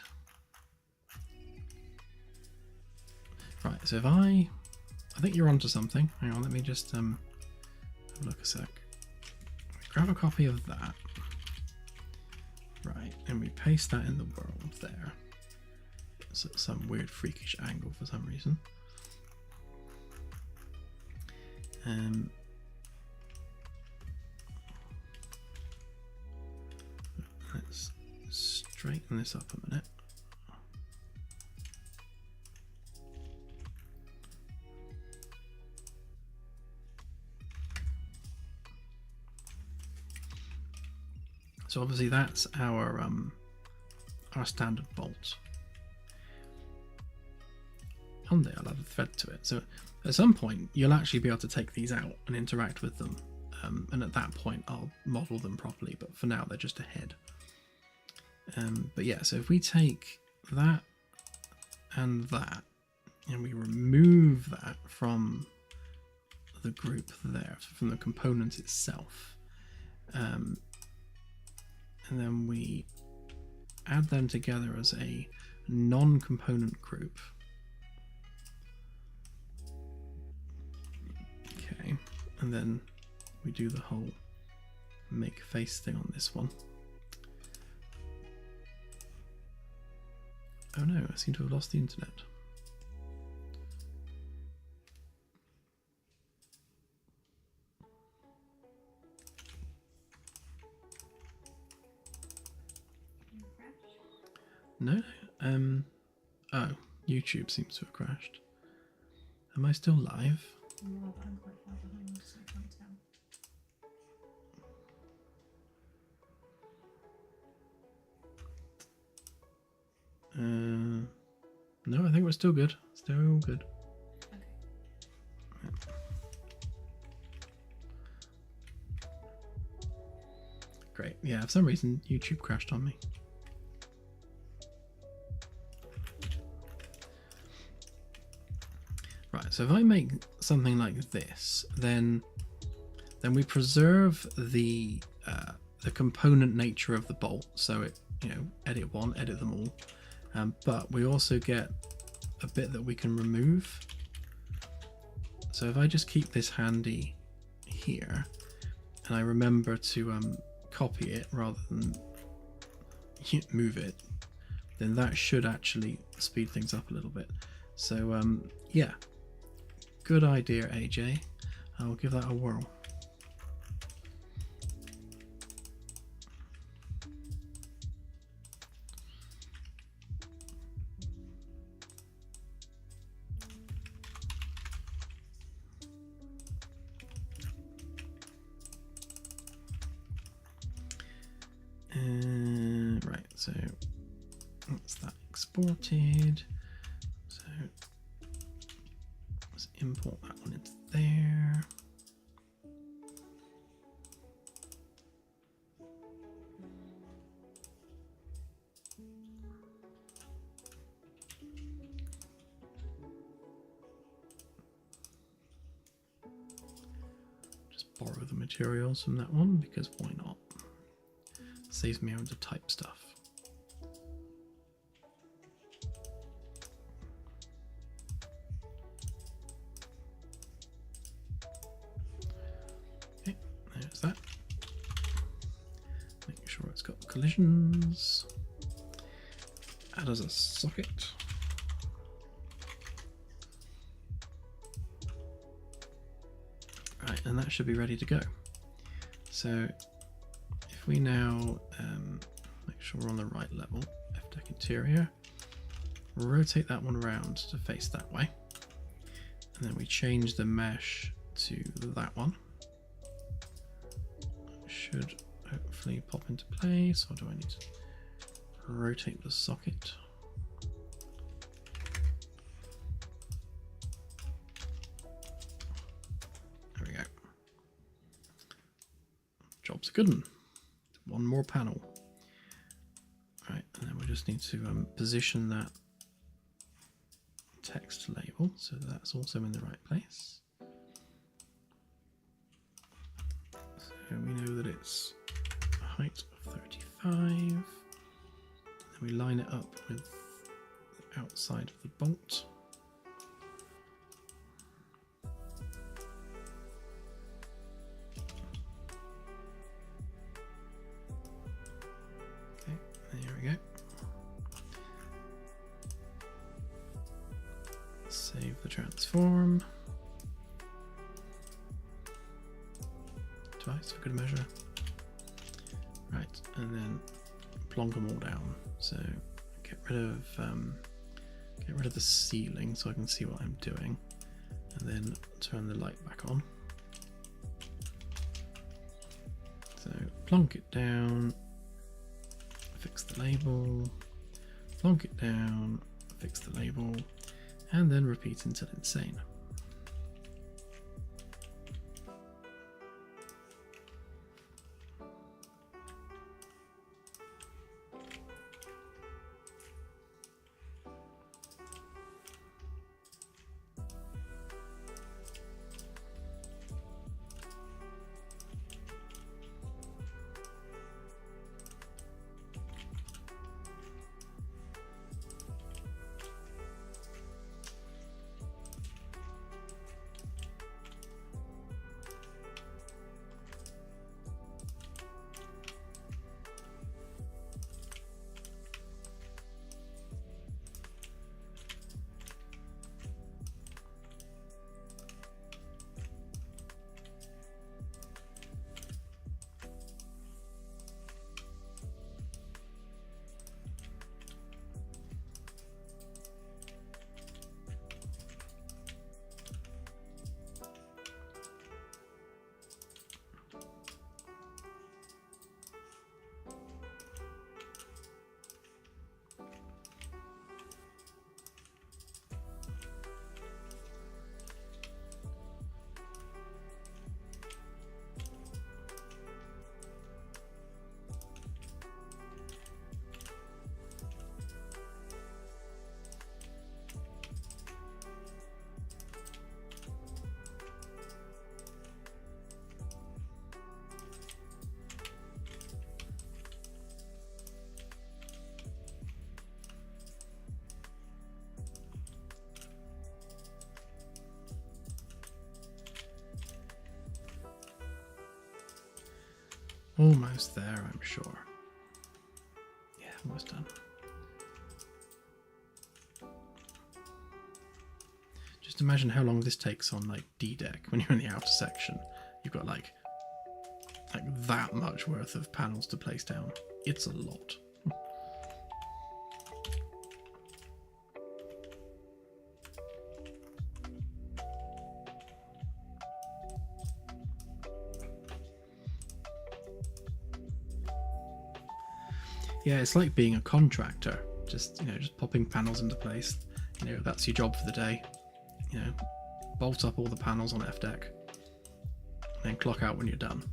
Right, so if I think you're onto something. Hang on, let me just have a look a sec. Grab a copy of that. Right, and we paste that in the world there. It's at some weird freakish angle for some reason. straighten this up a minute. So obviously that's our standard bolt. One day I'll have a thread to it. So at some point you'll actually be able to take these out and interact with them. And at that point I'll model them properly, but for now they're just a head. But yeah, so if we take that and we remove that from the group there, from the component itself, and then we add them together as a non-component group. Okay, and then we do the whole make face thing on this one. Oh no, I seem to have lost the internet. No, oh, YouTube seems to have crashed. Am I still live? No, but I'm quite far behind, so I can't tell. No, I think we're still good. Still good. Okay. Yeah. Great. Yeah, for some reason YouTube crashed on me. Right, so if I make something like this, then we preserve the component nature of the bolt. So it, edit one, edit them all, but we also get a bit that we can remove. So if I just keep this handy here, and I remember to copy it rather than move it, then that should actually speed things up a little bit. So yeah. Good idea, AJ. I'll give that a whirl. Right, so that's that exported. So let's import that one into there. Just borrow the materials from that one because why not? Saves me having to type stuff. Okay, there's that. Make sure it's got collisions. Add as a socket. Right, and that should be ready to go. So if we now make sure we're on the right level, F-deck interior, rotate that one around to face that way, and then we change the mesh to that one. Should hopefully pop into place, or do I need to rotate the socket? There we go. Job's a good one. One more panel. Right, and then we just need to position that text label so that's also in the right place. So we know that it's a height of 35. And then we line it up with the outside of the bolt. There we go. Save the transform. Twice for good measure. Right, and then plonk them all down. So get rid of the ceiling so I can see what I'm doing, and then turn the light back on. So plonk it down, fix the label, plonk it down, fix the label, and then repeat until insane. Almost there, I'm sure. Yeah, almost done. Just imagine how long this takes on like D-Deck when you're in the outer section. You've got like that much worth of panels to place down. It's a lot. Yeah, it's like being a contractor. Just popping panels into place. That's your job for the day. Bolt up all the panels on F-Deck, and then clock out when you're done.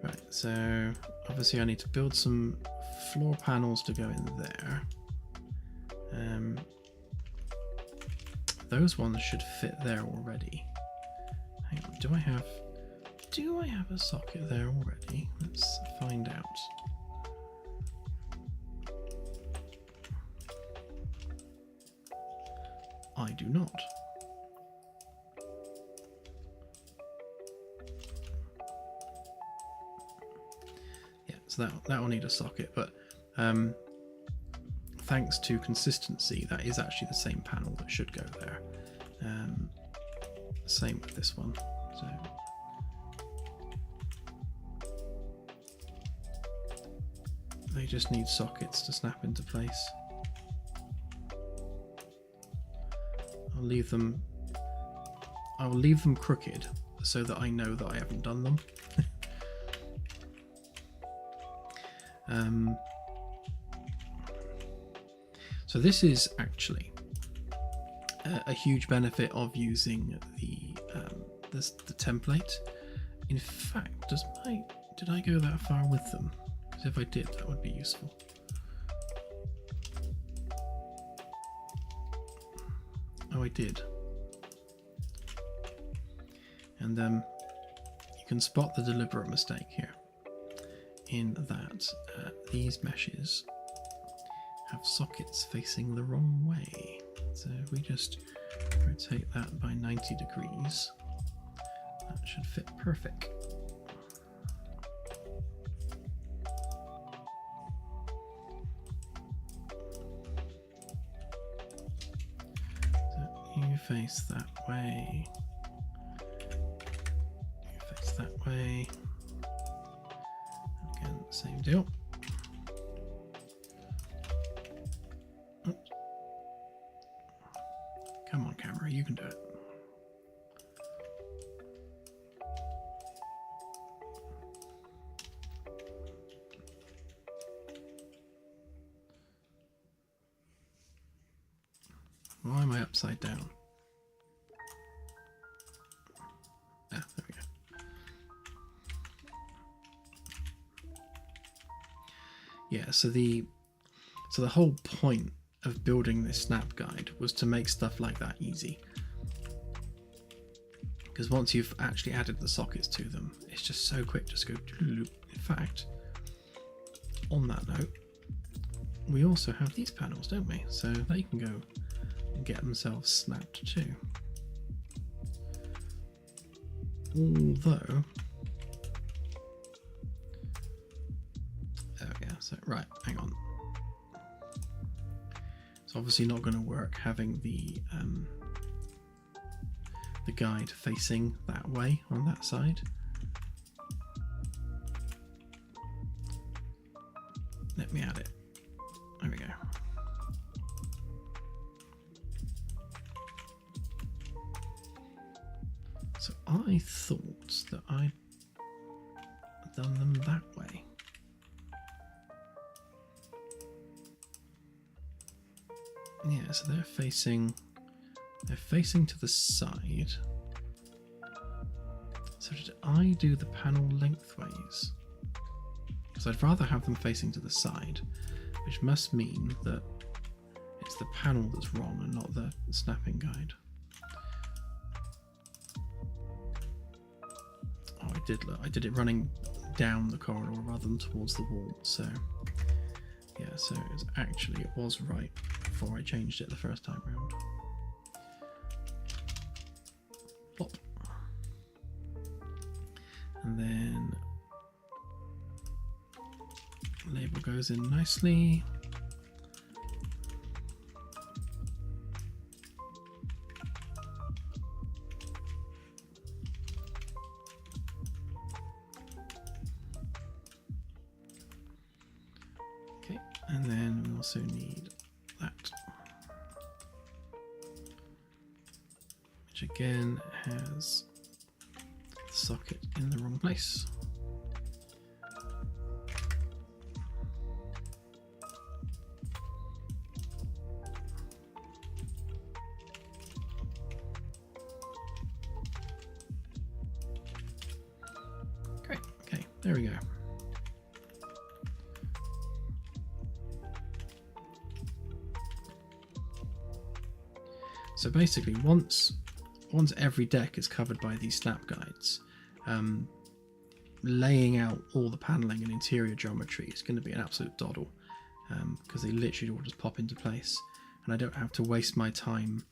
Right, so obviously I need to build some floor panels to go in there. Those ones should fit there already. Hang on, do I have a socket there already? Let's find out. I do not. Yeah, so that will need a socket, but thanks to consistency, that is actually the same panel that should go there. Same with this one. So they just need sockets to snap into place. I will leave them crooked so that I know that I haven't done them. So this is actually a huge benefit of using the template. In fact, did I go that far with them? Because if I did, that would be useful. Oh, I did. And you can spot the deliberate mistake here in that these meshes have sockets facing the wrong way. So if we just rotate that by 90 degrees, that should fit perfect. So face that way. You face that way. Again, same deal. Oops. Come on, camera, you can do it. Why am I upside down? Ah, there we go. Yeah, so the whole point of building this snap guide was to make stuff like that easy. Because once you've actually added the sockets to them, it's just so quick to just go. In fact, on that note, we also have these panels, don't we? So they can go and get themselves snapped too. Although, there we go. So right, hang on. It's obviously not going to work having the guide facing that way on that side. Let me add it. There we go. So I thought that I'd done them that way. Yeah, so they're facing to the side. So did I do the panel lengthways? Because I'd rather have them facing to the side, which must mean that it's the panel that's wrong and not the snapping guide. Oh, I did it running down the corridor rather than towards the wall. So yeah, so it was right before I changed it the first time round. Plop. And then label goes in nicely. Okay, and then we also need that, which again has the socket in the wrong place. Great, okay, there we go. So basically, once every deck is covered by these snap guides, laying out all the paneling and interior geometry is going to be an absolute doddle, because they literally all just pop into place, and I don't have to waste my time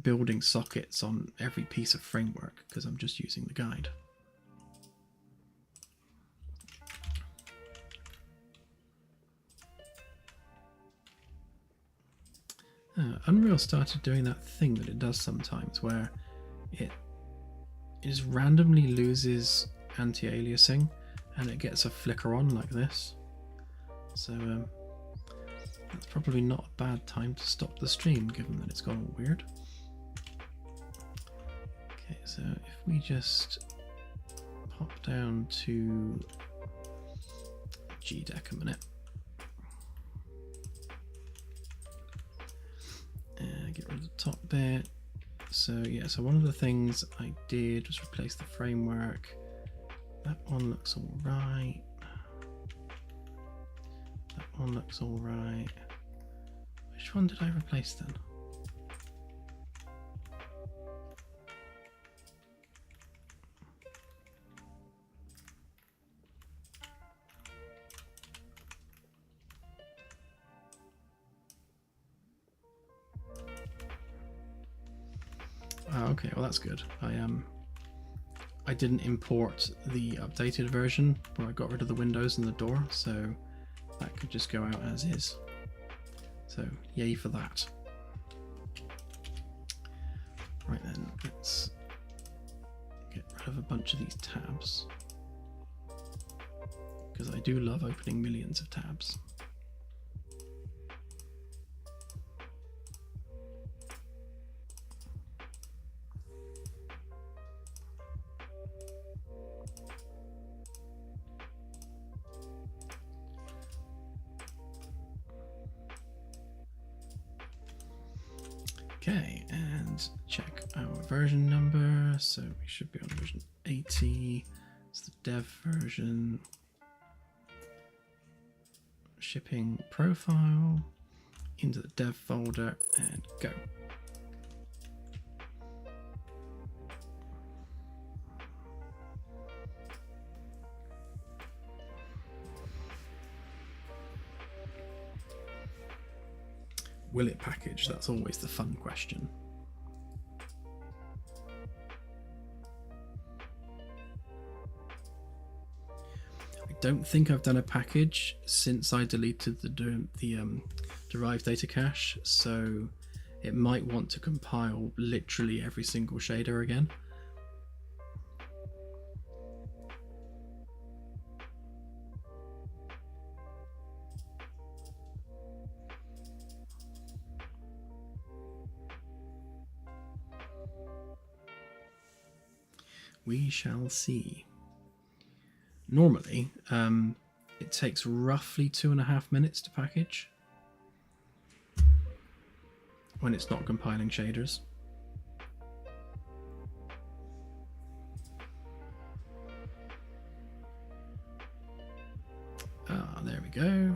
building sockets on every piece of framework because I'm just using the guide. Unreal started doing that thing that it does sometimes where it just randomly loses anti-aliasing and it gets a flicker on like this. So that's probably not a bad time to stop the stream given that it's gone all weird. Okay, so if we just pop down to G deck a minute. Get rid of the top bit. So yeah, so one of the things I did was replace the framework. That one looks all right. That one looks all right. Which one did I replace then? Okay, well that's good. I didn't import the updated version where I got rid of the windows and the door, so that could just go out as is. So yay for that. of a bunch of these tabs, because I do love opening millions of tabs. Okay, and check our version number. So we should be on version 80. It's the dev version. Shipping profile into the dev folder and go. Will it package? That's always the fun question. I don't think I've done a package since I deleted the derived data cache, so it might want to compile literally every single shader again. We shall see. Normally, it takes roughly 2.5 minutes to package when it's not compiling shaders. Ah, there we go.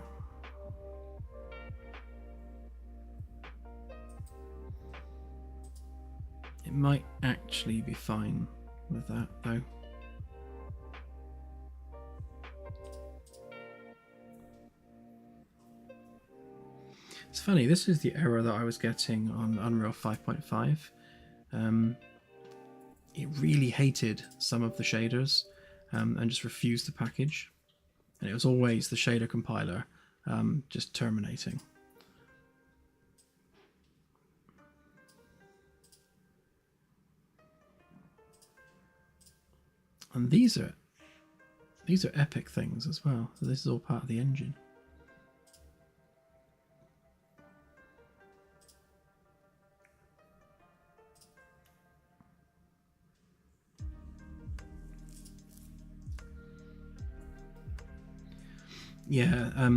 It might actually be fine with that though. It's funny, this is the error that I was getting on Unreal 5.5. It really hated some of the shaders and just refused to package. And it was always the shader compiler just terminating. And these are epic things as well. So this is all part of the engine. Yeah,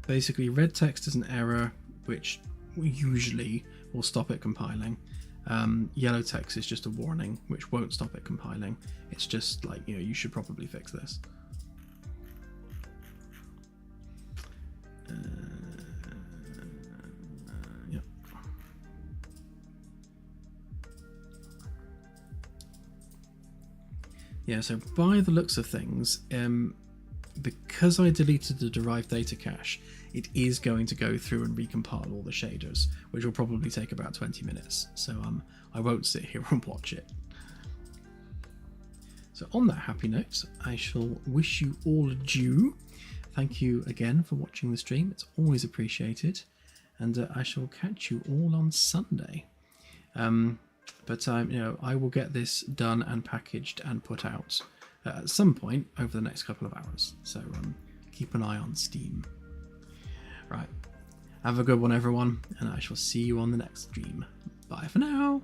basically red text is an error which usually will stop it compiling. Yellow text is just a warning which won't stop it compiling. It's just like, you should probably fix this. Yep. Yeah, so by the looks of things, because I deleted the derived data cache, it is going to go through and recompile all the shaders, which will probably take about 20 minutes. So I won't sit here and watch it. So on that happy note, I shall wish you all adieu. Thank you again for watching the stream. It's always appreciated. And I shall catch you all on Sunday. But I will get this done and packaged and put out at some point over the next couple of hours. So keep an eye on Steam. Right. Have a good one, everyone, and I shall see you on the next stream. Bye for now.